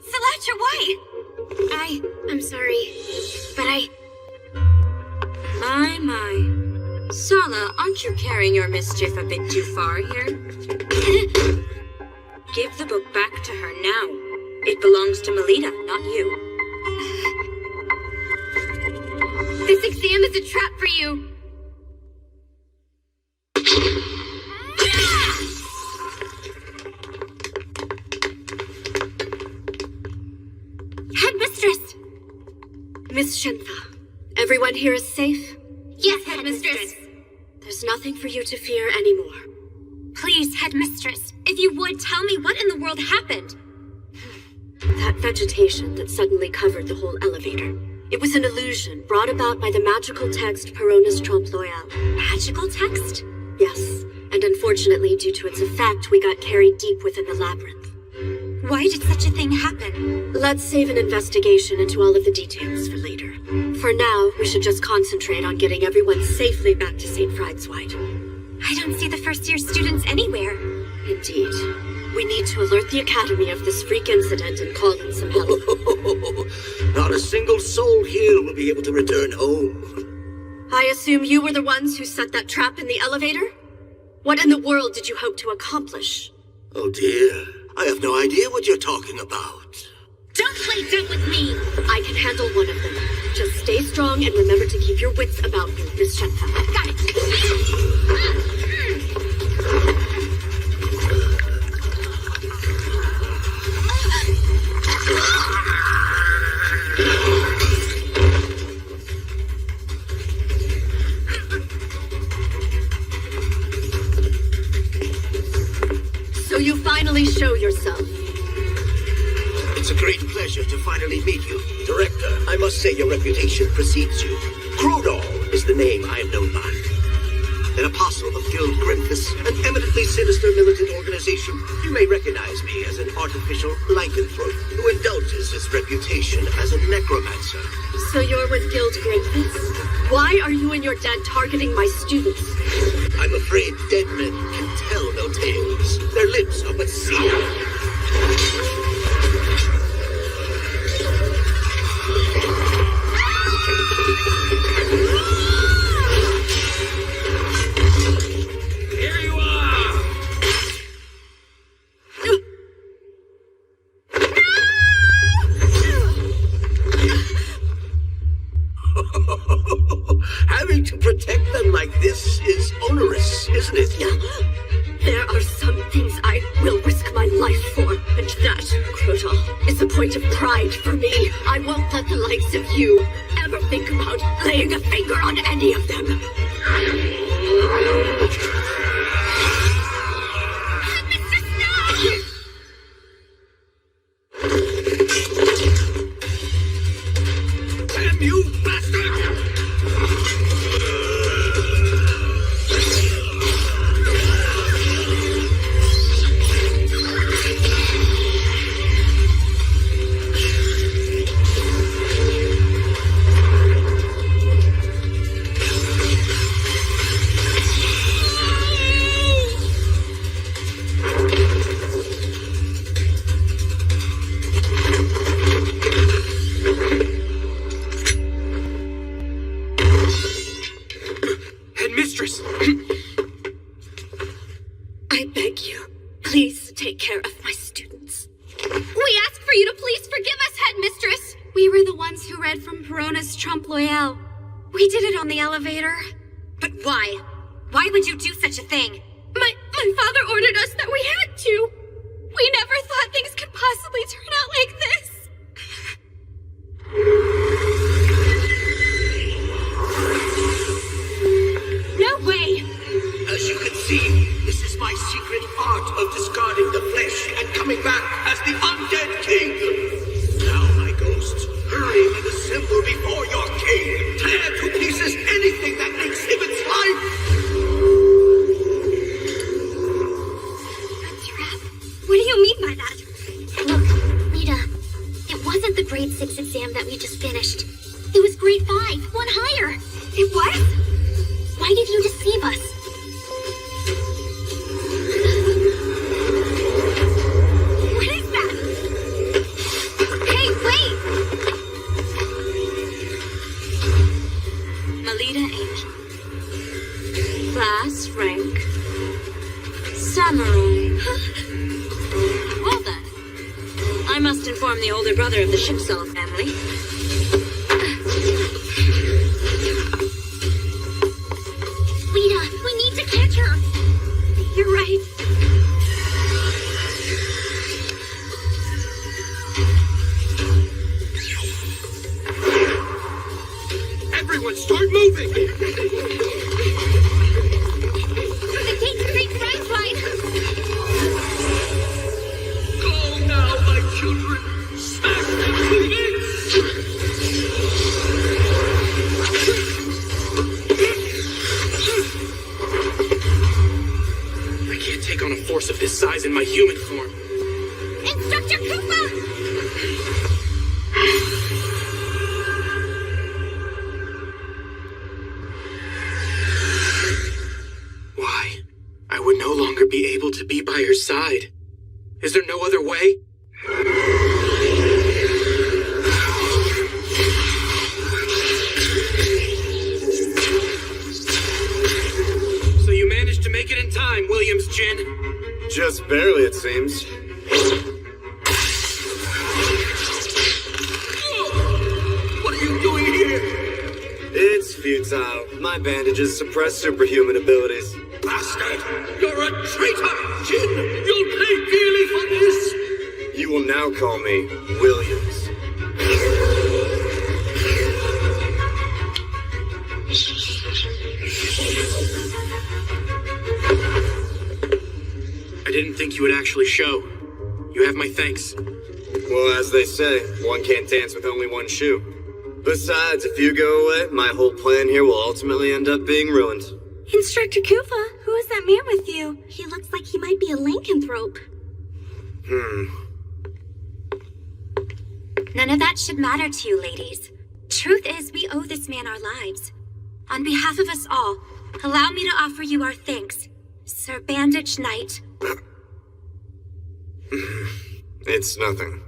Salacha, why? I'm sorry, but My. Sala, aren't you carrying your mischief a bit too far here? Give the book back to her now. It belongs to Melita, not you. This exam is a trap for you. Headmistress! Miss Shenfa, everyone here is safe? Yes, Headmistress. There's nothing for you to fear anymore. Please, Headmistress, if you would, tell me what in the world happened. That vegetation that suddenly covered the whole elevator. It was an illusion brought about by the magical text Perona's Trompe Loyal. Magical text? Yes, and unfortunately, due to its effect, we got carried deep within the labyrinth. Why did such a thing happen? Let's save an investigation into all of the details for later. For now, we should just concentrate on getting everyone safely back to St. Fride's-White. I don't see the first-year students anywhere. Indeed. We need to alert the Academy of this freak incident and call in some help. Not a single soul here will be able to return home. I assume you were the ones who set that trap in the elevator? What in the world did you hope to accomplish? Oh dear, I have no idea what you're talking about. Don't play dumb with me. I can handle one of them. Just stay strong and remember to keep your wits about you, Miss Shenfa. Got it. So you finally show yourself. It's a great pleasure to finally meet you. Director, I must say your reputation precedes you. Crudall is the name I am known by. An apostle of Guild Grimphus, an eminently sinister militant organization. You may recognize me as an artificial lycanthrope who indulges his reputation as a necromancer. So you're with Guild Grimphus? Why are you and your dad targeting my students? I'm afraid dead men can tell no tales. Their lips are but sealed. Here you are! Having to protect them like this is onerous, isn't it? There are some things I will risk my life for, and that, Crudall, is a point of pride for me. I won't let the likes of you ever think about laying a finger on any of them. Damn you, bastard! Headmistress! I beg you, please take care of my students. We ask for you to please forgive us, Headmistress. We were the ones who read from Perona's Trompe Loyal. We did it on the elevator. But why? Why would you do such a thing? My father ordered us that we had to. We never thought things could possibly turn out like this. No way! As you can see, this is my secret art of discarding the flesh and coming back as the undead king. Now, my ghosts, hurry and assemble before your king. Tear to pieces anything that exhibits life. A trap? What do you mean by that? Look, Rita, it wasn't the grade 6 exam that we just finished. It was grade 5, one higher. It was? Why did you deceive us? What is that? Hey, wait! Melita Angel. Class rank. Samurai. Well then. I must inform the older brother of the Shipsaw family. Rita, we need to catch her. You're right. Everyone start moving! The gate's great friends line. Go now, my children! Smash them to bits! I can't take on a force of this size in my human form. Instructor Koopa! Why? I would no longer be able to be by her side. Is there no other way? So you managed to make it in time, Williams Jin. Just barely, it seems. What are you doing here? It's futile. My bandages suppress superhuman abilities. Bastard! You're a traitor, Jin! You'll pay dearly for this! You will now call me Williams. I didn't think you would actually show. You have my thanks. Well, as they say, one can't dance with only one shoe. Besides, if you go away, my whole plan here will ultimately end up being ruined. Instructor Kufa, who is that man with you? He looks like he might be a lycanthrope. None of that should matter to you, ladies. Truth is, we owe this man our lives. On behalf of us all, allow me to offer you our thanks, Sir Bandage Knight. It's nothing.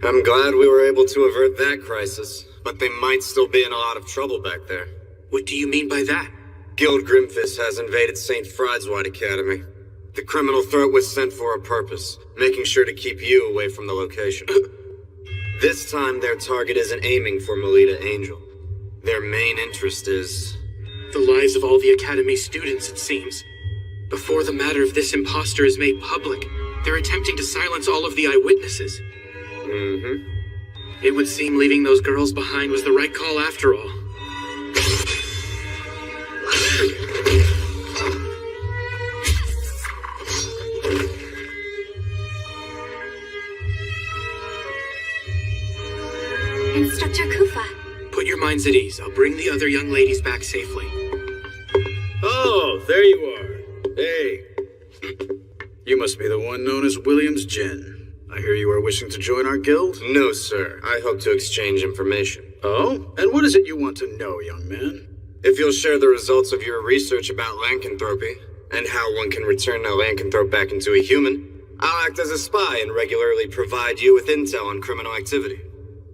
I'm glad we were able to avert that crisis, but they might still be in a lot of trouble back there. What do you mean by that? Guild Grimfist has invaded St. Fride's-White Academy. The criminal threat was sent for a purpose, making sure to keep you away from the location. This time, their target isn't aiming for Melita Angel. Their main interest is... the lives of all the Academy students, it seems. Before the matter of this imposter is made public, they're attempting to silence all of the eyewitnesses. It would seem leaving those girls behind was the right call after all. Instructor Kufa. Put your minds at ease. I'll bring the other young ladies back safely. Oh, there you are. Hey. You must be the one known as Williams Jin. I hear you are wishing to join our guild? No, sir. I hope to exchange information. Oh? And what is it you want to know, young man? If you'll share the results of your research about lycanthropy, and how one can return a lycanthrope back into a human, I'll act as a spy and regularly provide you with intel on criminal activity.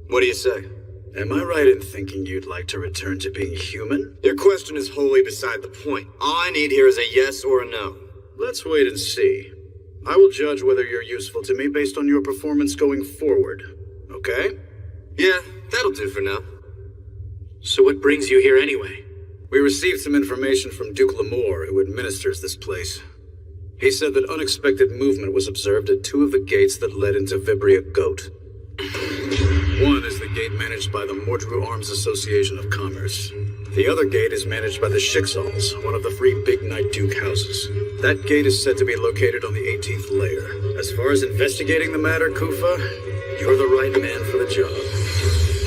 What do you say? Am I right in thinking you'd like to return to being human? Your question is wholly beside the point. All I need here is a yes or a no. Let's wait and see. I will judge whether you're useful to me based on your performance going forward. Okay? Yeah, that'll do for now. So what brings you here anyway? We received some information from Duke Lamore, who administers this place. He said that unexpected movement was observed at two of the gates that led into Vibria Goat. One is the gate managed by the Mordru Arms Association of Commerce. The other gate is managed by the Schicksals, one of the 3 big Night Duke houses. That gate is said to be located on the 18th layer. As far as investigating the matter, Kufa, you're the right man for the job.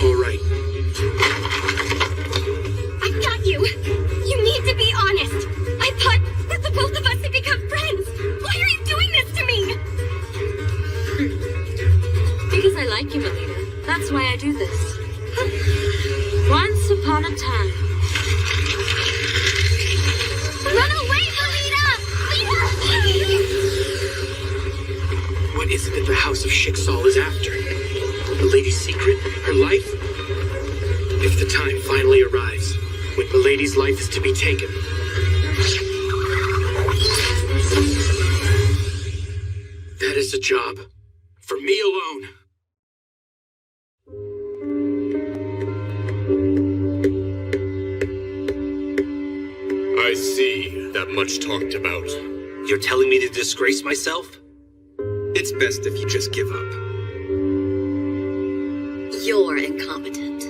All right. I've got you. You need to be honest. I thought that the both of us had become friends. Why are you doing this to me? Because I like you, Melita. That's why I do this. Once upon a time. Run away, Melita! What is it that the House of Schicksal is after? The lady's secret? Her life? If the time finally arrives, when the lady's life is to be taken, that is a job for me alone. I see that much talked about. You're telling me to disgrace myself? It's best if you just give up. You're incompetent.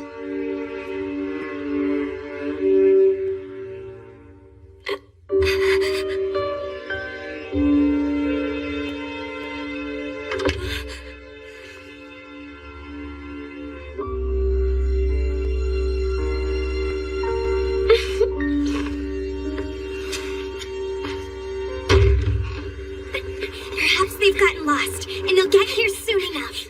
Perhaps they've gotten lost, and they'll get here soon enough.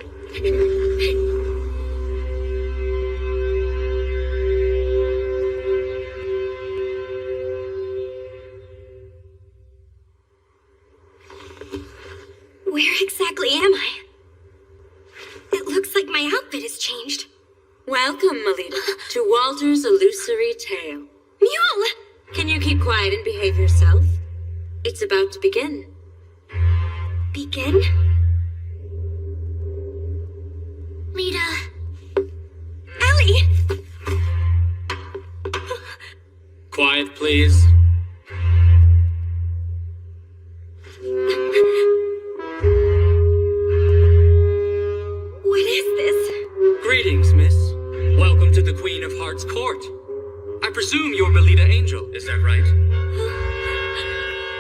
Where exactly am I? It looks like my outfit has changed. Welcome, Melita, to Walter's Illusory Tale. Mule! Can you keep quiet and behave yourself? It's about to begin. Begin? Lita. Ellie! Quiet, please. What is this? Greetings, miss. Welcome to the Queen of Hearts court. I presume you're Melita Angel, is that right?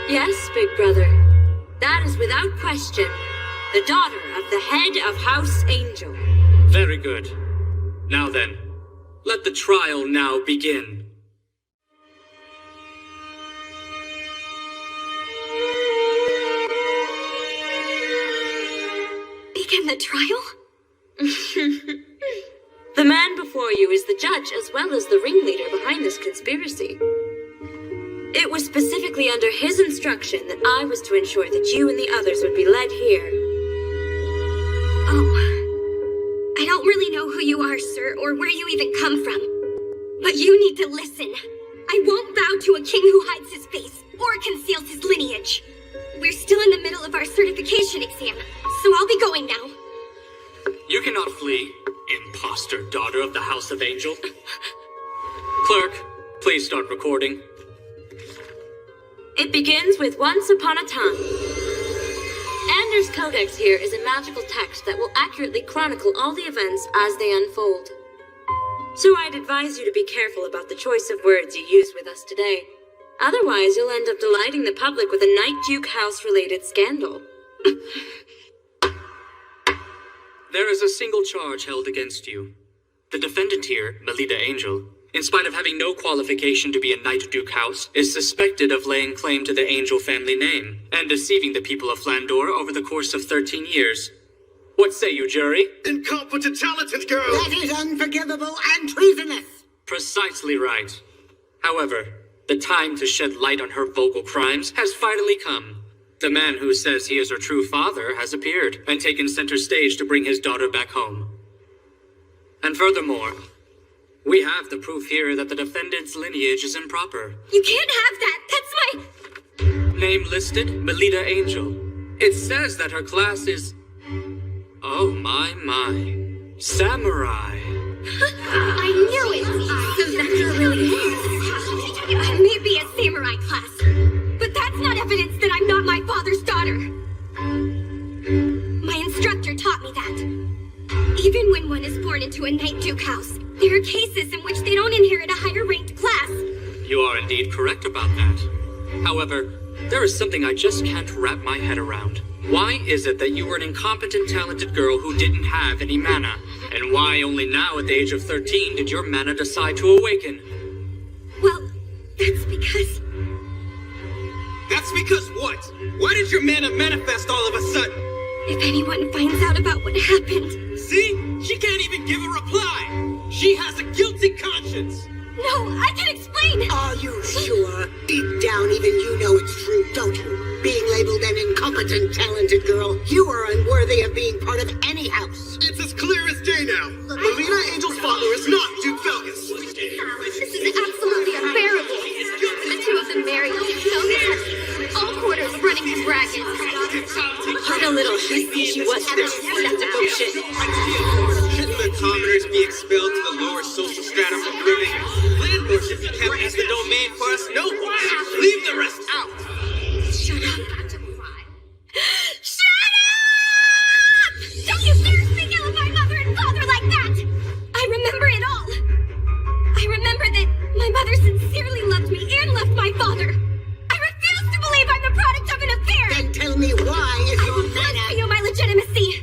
Yes, big brother. is without question the daughter of the head of House Angel. Very good. Now then, let the trial now begin. Begin the trial? The man before you is the judge as well as the ringleader behind this conspiracy. It was specifically under his instruction that I was to ensure that you and the others would be led here. Oh, I don't really know who you are, sir, or where you even come from. But you need to listen. I won't bow to a king who hides his face or conceals his lineage. We're still in the middle of our certification exam, so I'll be going now. You cannot flee, imposter daughter of the House of Angel. Clerk, please start recording. It begins with once upon a time. Anders' Codex here is a magical text that will accurately chronicle all the events as they unfold. So I'd advise you to be careful about the choice of words you use with us today. Otherwise, you'll end up delighting the public with a Night Duke House-related scandal. There is a single charge held against you. The defendant here, Melita Angel, in spite of having no qualification to be a Night Duke House, is suspected of laying claim to the Angel family name and deceiving the people of Flandor over the course of 13 years. What say you, jury? Incompetent, talented girl! That is unforgivable and treasonous! Precisely right. However, the time to shed light on her vocal crimes has finally come. The man who says he is her true father has appeared and taken center stage to bring his daughter back home. And furthermore, we have the proof here that the defendant's lineage is improper. You can't have that! That's my... Name listed, Melita Angel. It says that her class is... Oh my. Samurai. I knew it! So that's her really is. I may be a samurai class, but that's not evidence that I'm not my father's daughter. My instructor taught me that. Even when one is born into a Night Duke house, there are cases in which they don't inherit a higher-ranked class. You are indeed correct about that. However, there is something I just can't wrap my head around. Why is it that you were an incompetent, talented girl who didn't have any mana? And why only now, at the age of 13, did your mana decide to awaken? Well, that's because... That's because what? Why did your mana manifest all of a sudden? If anyone finds out about what happened... See? She can't even give a reply! She has a guilty conscience! No, I can explain! Are you sure? Deep down, even you know it's true, don't you? Being labeled an incompetent, talented girl, you are unworthy of being part of any house. It's as clear as day now. Melita Angel's father is not Duke Felgus. This is absolutely unbearable. The two of them married Duke Felgus. All quarters running his racket. What a little hussy she was for this bullshit. Shouldn't the commoners be expelled to the lower social stratum of living? Landlord should be kept as the domain for us nobles. Leave the rest out. Shut up! Shut up! Don't you dare speak ill of my mother and father like that! I remember it all. I remember that my mother sincerely loved me and loved my father. I refuse to believe I'm the product of an affair! Then tell me why is I your will prove mana... to you my legitimacy.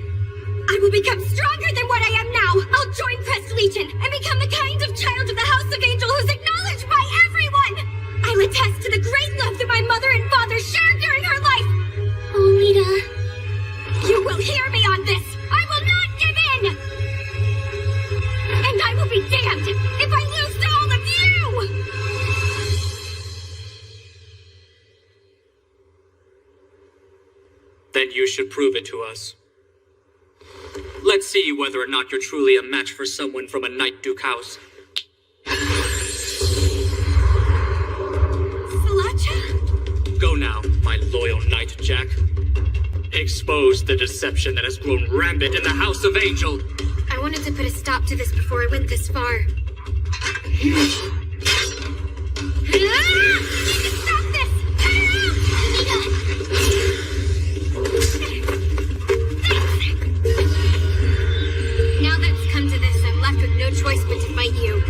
I will become stronger than what I am now. I'll join Crest Legion and become the kind of child of the House of Angel who's acknowledged by everyone. I'll attest to the great love that my mother and father shared during her life. Oh, Lita. You will hear me on this. I will not give in. And I will be damned if I lose to all of you. Then you should prove it to us. Let's see whether or not you're truly a match for someone from a Night Duke house. Go now, my loyal Knight Jack. Expose the deception that has grown rampant in the House of Angel. I wanted to put a stop to this before I went this far. Stop this! Now that it's come to this, I'm left with no choice but to fight you.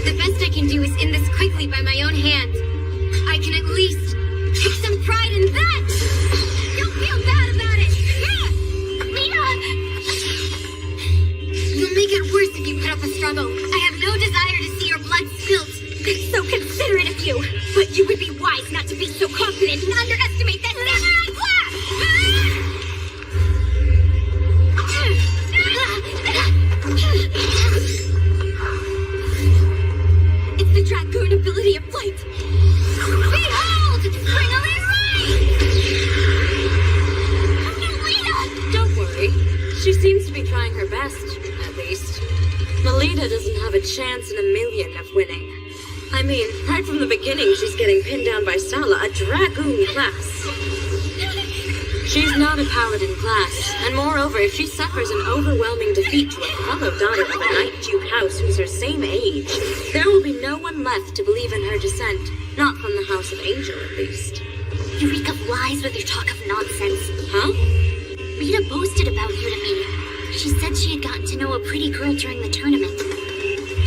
The best I can do is end this quickly by my own hand. I can at least take some pride in that! Don't feel bad! really trying her best, at least. Melita doesn't have a chance in a million of winning. I mean, right from the beginning, she's getting pinned down by Sala, a dragoon class. She's not a paladin class, and moreover, if she suffers an overwhelming defeat to a fellow daughter of a Knight Duke house who's her same age, there will be no one left to believe in her descent. Not from the House of Angel, at least. You reek of lies with your talk of nonsense. Huh? Rita boasted about you to me. She said she had gotten to know a pretty girl during the tournament.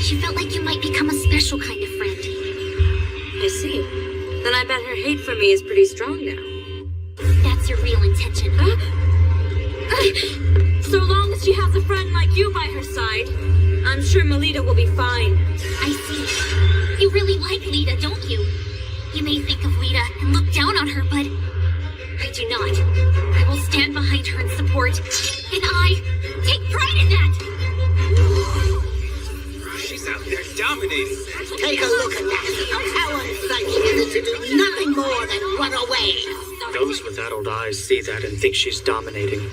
She felt like you might become a special kind of friend. I see. Then I bet her hate for me is pretty strong now. That's your real intention. Huh? So long as she has a friend like you by her side, I'm sure Melita will be fine. I see. You really like Lita, don't you? You may think of Lita and look down on her, but I do not. I will stand behind her in support, and I take pride in that. She's out there dominating. Take a look at that. How unsightly is it to do nothing more than run away? Those with adult eyes see that and think she's dominating.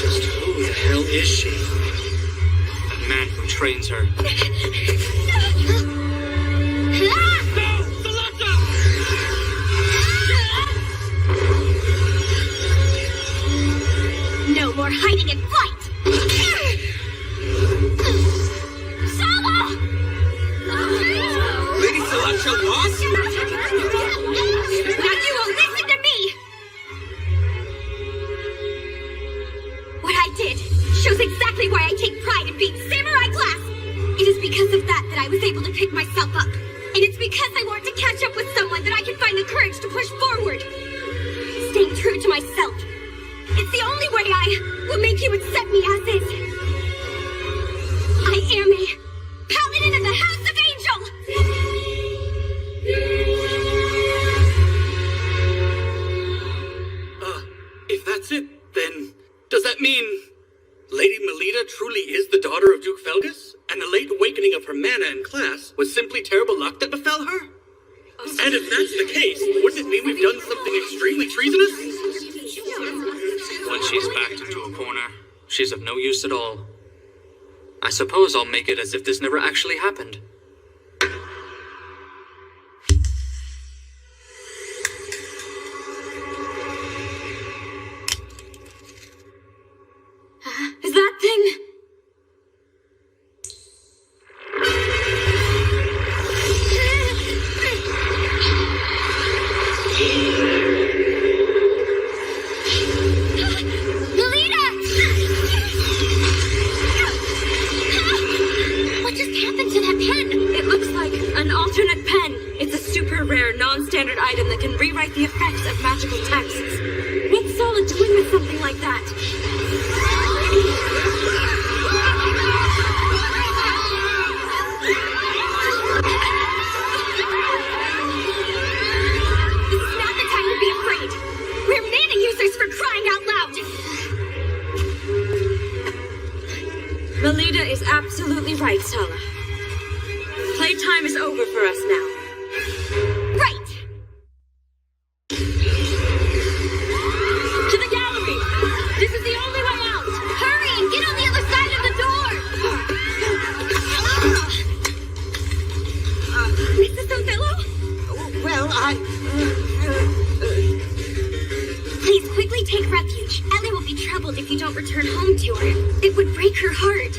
Just who the hell is she? The man who trains her. No more hiding and fight! Sala! Lady Sriracha lost? Now you will listen to me! What I did shows exactly why I take pride in being samurai class! It is because of that I was able to pick myself up. And it's because I want to catch up with someone that I can find the courage to push forward. Staying true to myself. It's the only way I will make you accept me as is. I am a paladin of the House of Angel! If that's it, then does that mean Lady Melita truly is the daughter of Duke Felgus? And the late awakening of her mana in class was simply terrible luck that befell her? And if that's the case, wouldn't it mean we've done something extremely treasonous? Once she's backed into a corner, she's of no use at all. I suppose I'll make it as if this never actually happened. Is that thing? Melita! What just happened to that pen? It looks like an alternate pen. It's a super rare, non-standard item that can rewrite the effects of magical texts. What's Sala doing with something like that? This is not the time to be afraid. We're mana users for crying out loud. Melita is absolutely right, Sala. Playtime is over for us now. Right. To the gallery! This is the only way out! Hurry! Get on the other side of the door! Mrs. Othello? Well, Please quickly take refuge. Ellie will be troubled if you don't return home to her. It would break her heart.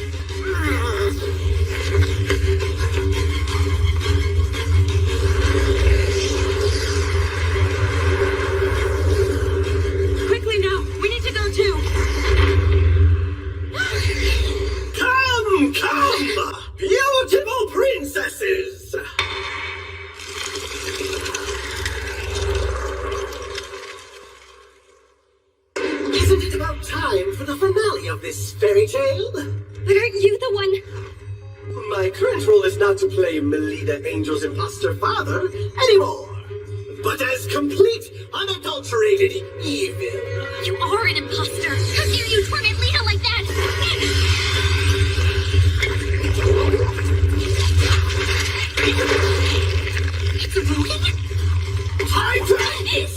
Quickly now! We need to go too! Come, come! Beautiful princesses! Isn't it about time for the finale of this fairy tale? But aren't you the one? My current role is not to play Melita Angel's imposter father anymore, but as complete, unadulterated evil. You are an imposter. How dare you torment Lita like that? It's Rudy? Time for Ellie!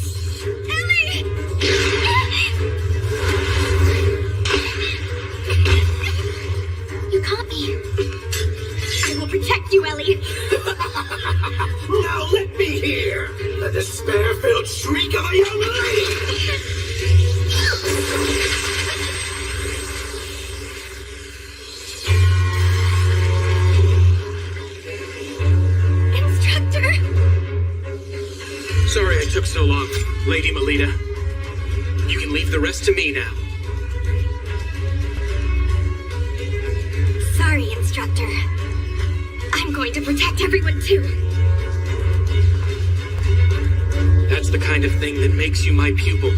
Melita. You can leave the rest to me now. Sorry, Instructor. I'm going to protect everyone too. That's the kind of thing that makes you my pupil.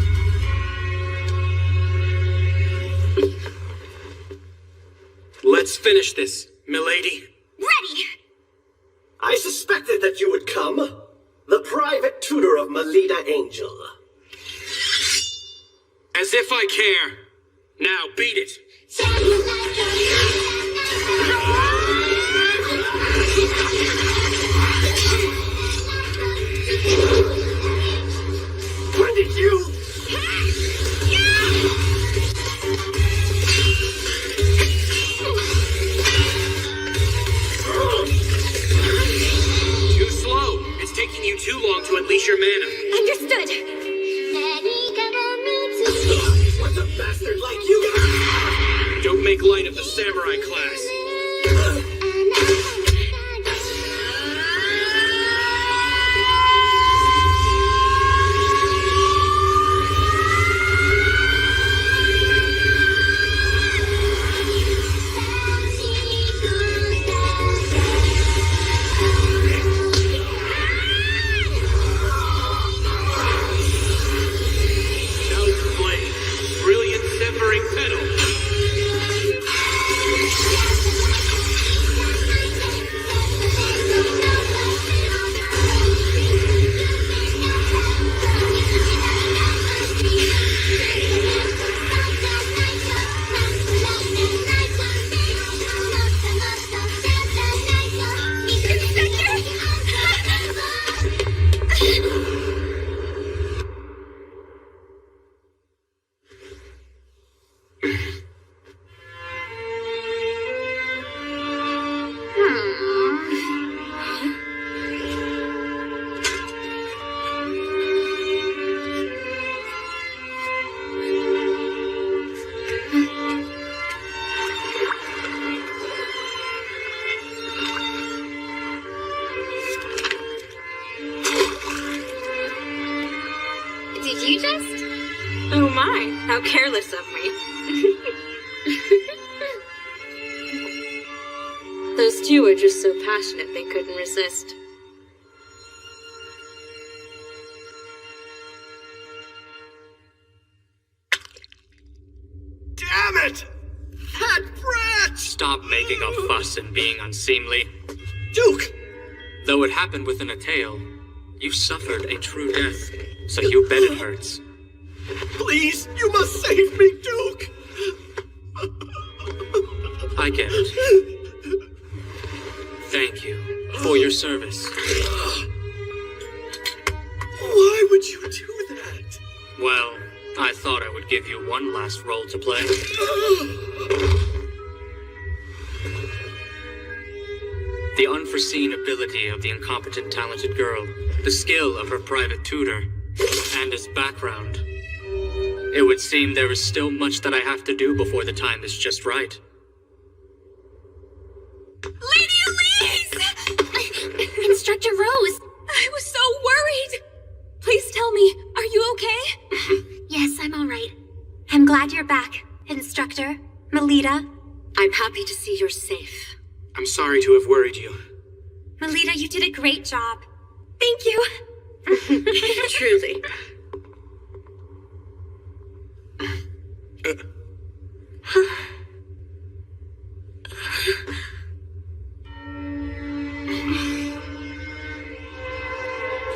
Let's finish this, milady. Ready! I suspected that you would come. The private tutor of Melita Angel. As if I care. Now beat it. When did you... Too slow. It's taking you too long to unleash your mana. Understood. What's a bastard like you? Don't make light of the samurai class. Brilliant severing pedal. Did you just? Oh my, how careless of me. Those two were just so passionate they couldn't resist. Damn it! That brat! Stop making a fuss and being unseemly. Duke! Though it happened within a tale, you suffered a true death, so you bet it hurts. Please, you must save me, Duke! I get it. Thank you for your service. Why would you do that? Well, I thought I would give you one last role to play. The unforeseen ability of the incompetent talented girl, the skill of her private tutor, and his background. It would seem there is still much that I have to do before the time is just right. Lady Elise! Instructor Rose! I was so worried! Please tell me, are you okay? Yes, I'm all right. I'm glad you're back, Instructor. Melita. I'm happy to see you're safe. I'm sorry to have worried you. Melita, you did a great job. Thank you. Truly.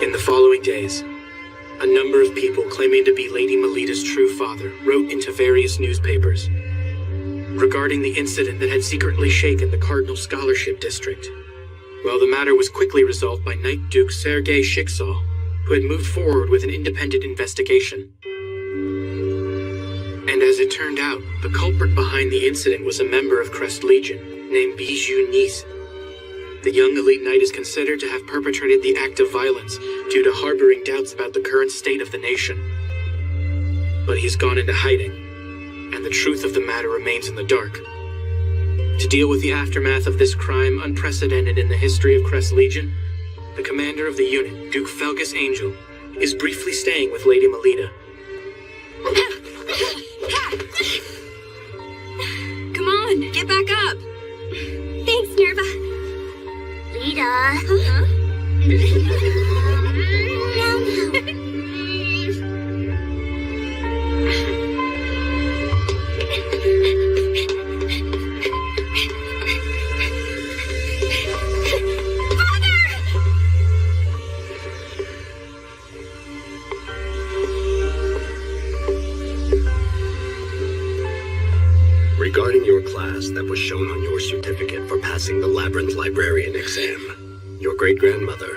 In the following days, a number of people claiming to be Lady Melita's true father wrote into various newspapers regarding the incident that had secretly shaken the Cardinal Scholarship District. Well, the matter was quickly resolved by Knight Duke Sergei Shiksal, who had moved forward with an independent investigation. And as it turned out, the culprit behind the incident was a member of Crest Legion named Bijou Nice. The young elite knight is considered to have perpetrated the act of violence due to harboring doubts about the current state of the nation. But he's gone into hiding, and the truth of the matter remains in the dark. To deal with the aftermath of this crime unprecedented in the history of Crest Legion, the commander of the unit, Duke Felgus Angel, is briefly staying with Lady Melita. Come on, get back up. Thanks, Nerva. Lita. Regarding your class that was shown on your certificate for passing the Labyrinth Librarian exam, your great-grandmother,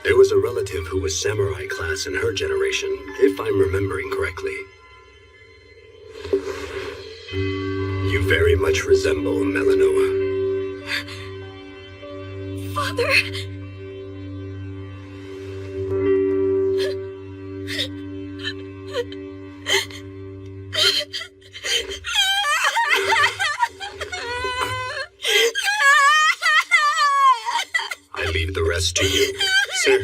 there was a relative who was samurai class in her generation, if I'm remembering correctly. You very much resemble Melanoa. Father! I leave the rest to you, sir.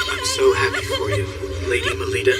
I'm so happy for you, Lady Melita.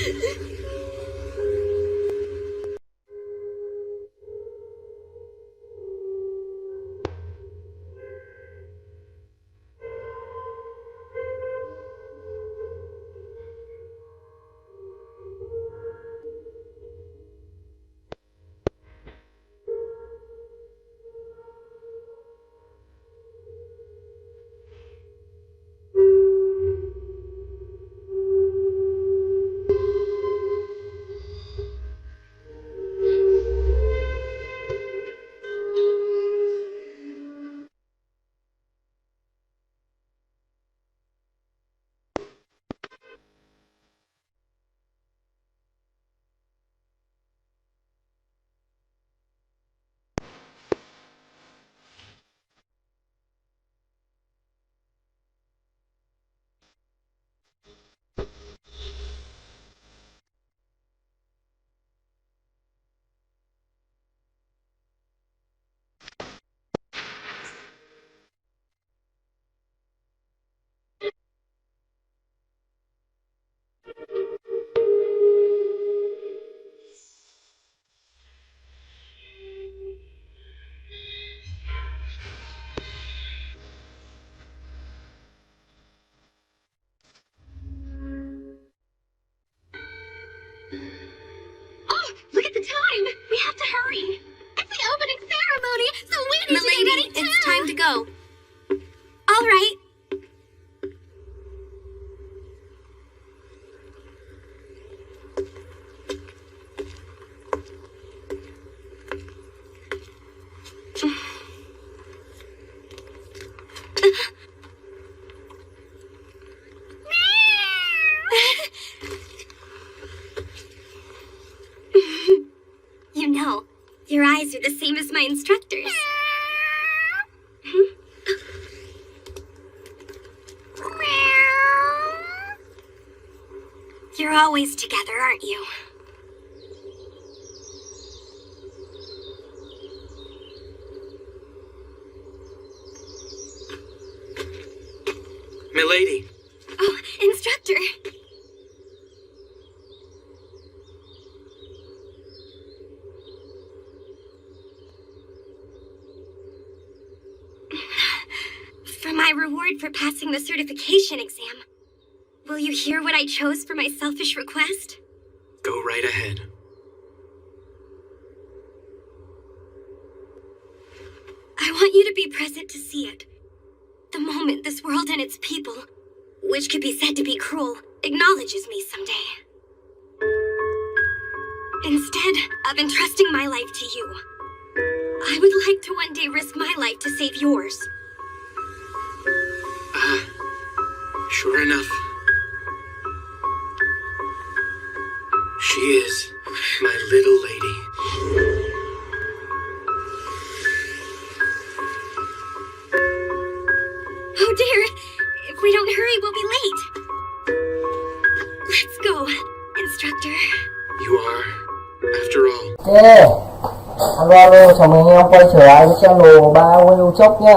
Oh, look at the time! We have to hurry! It's the opening ceremony, so we need to get ready too! It's time to go. All right. You know, your eyes are the same as my instructors. You're always together, aren't you? Milady. Oh, instructor. For my reward for passing the certification exam, will you hear what I chose for my selfish request? Go right ahead. I want you to be present to see it. The moment this world and its people, which could be said to be cruel, acknowledges me someday. Instead of entrusting my life to you, I would like to one day risk my life to save yours. Sure enough. She is my little lady. Oh dear, if we don't hurry, we'll be late. Let's go, instructor. You are Alo alo, chào mừng anh em quay trở lại với channel 3 Will Chốc nhá.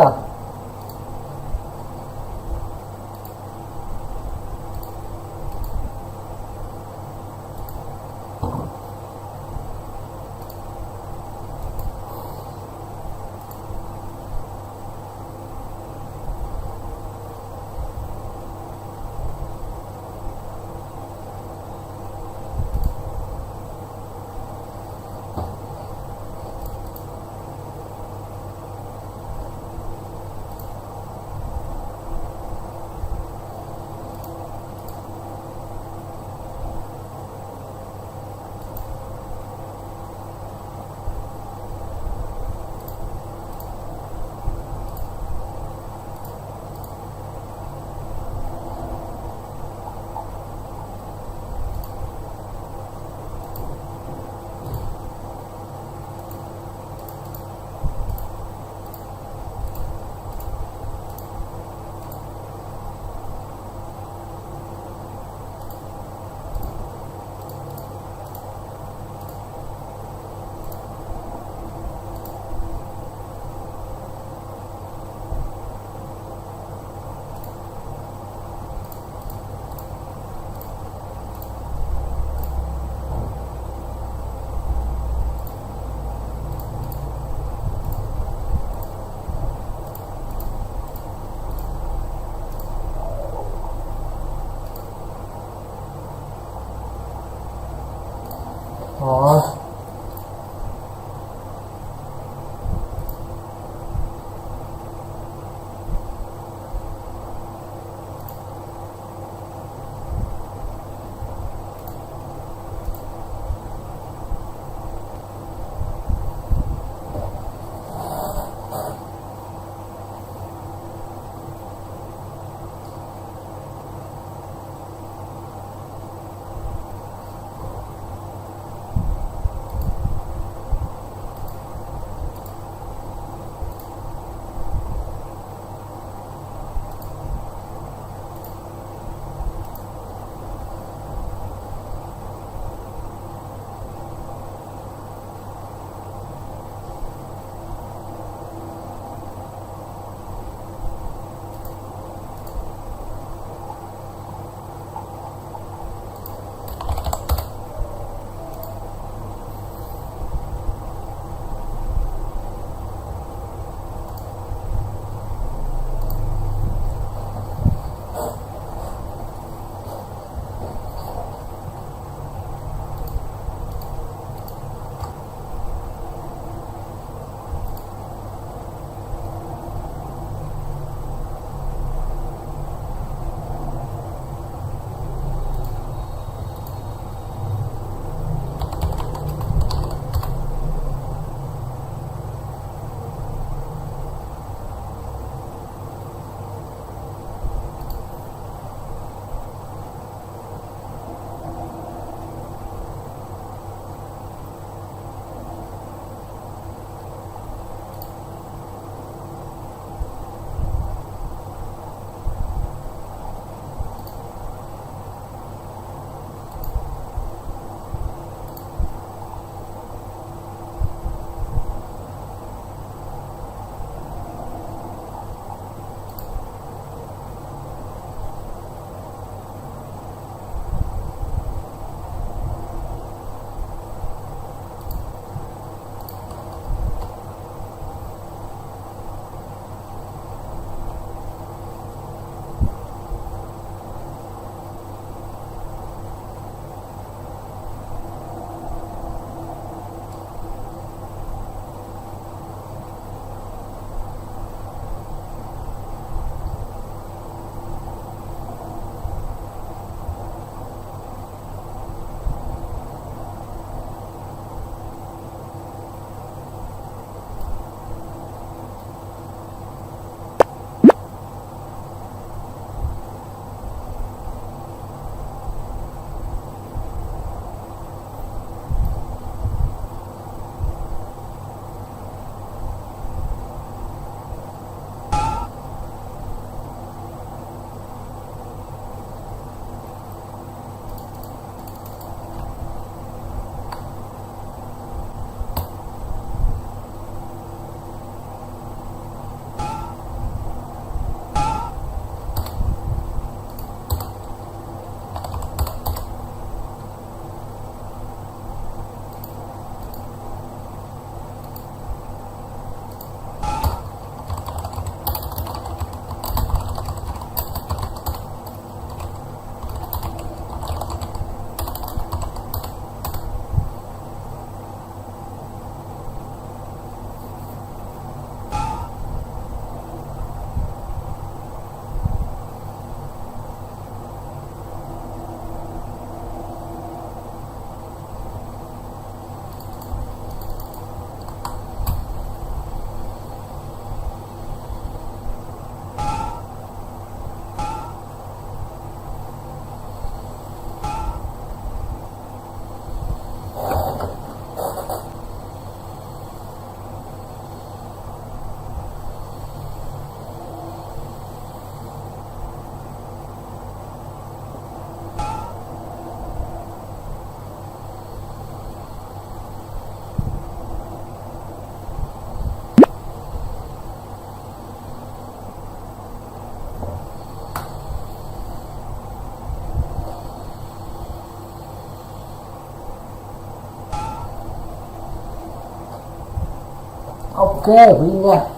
Ok, quý nha.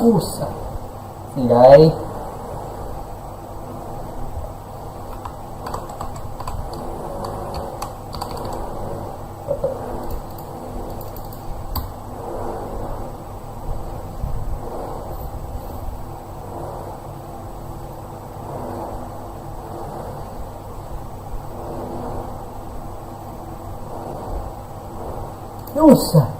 Usa. Gì đây? Usa.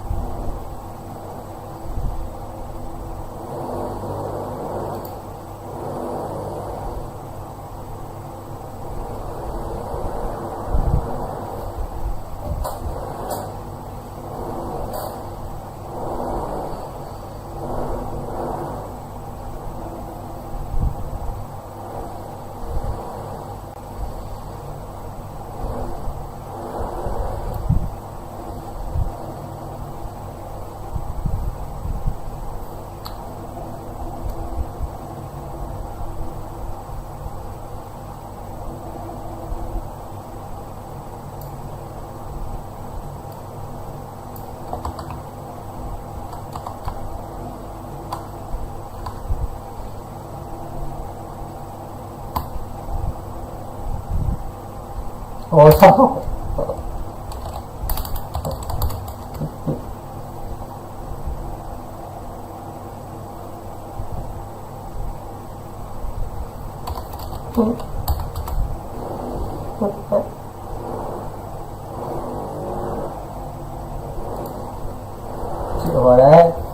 Ủa sao? Chịu rồi đấy.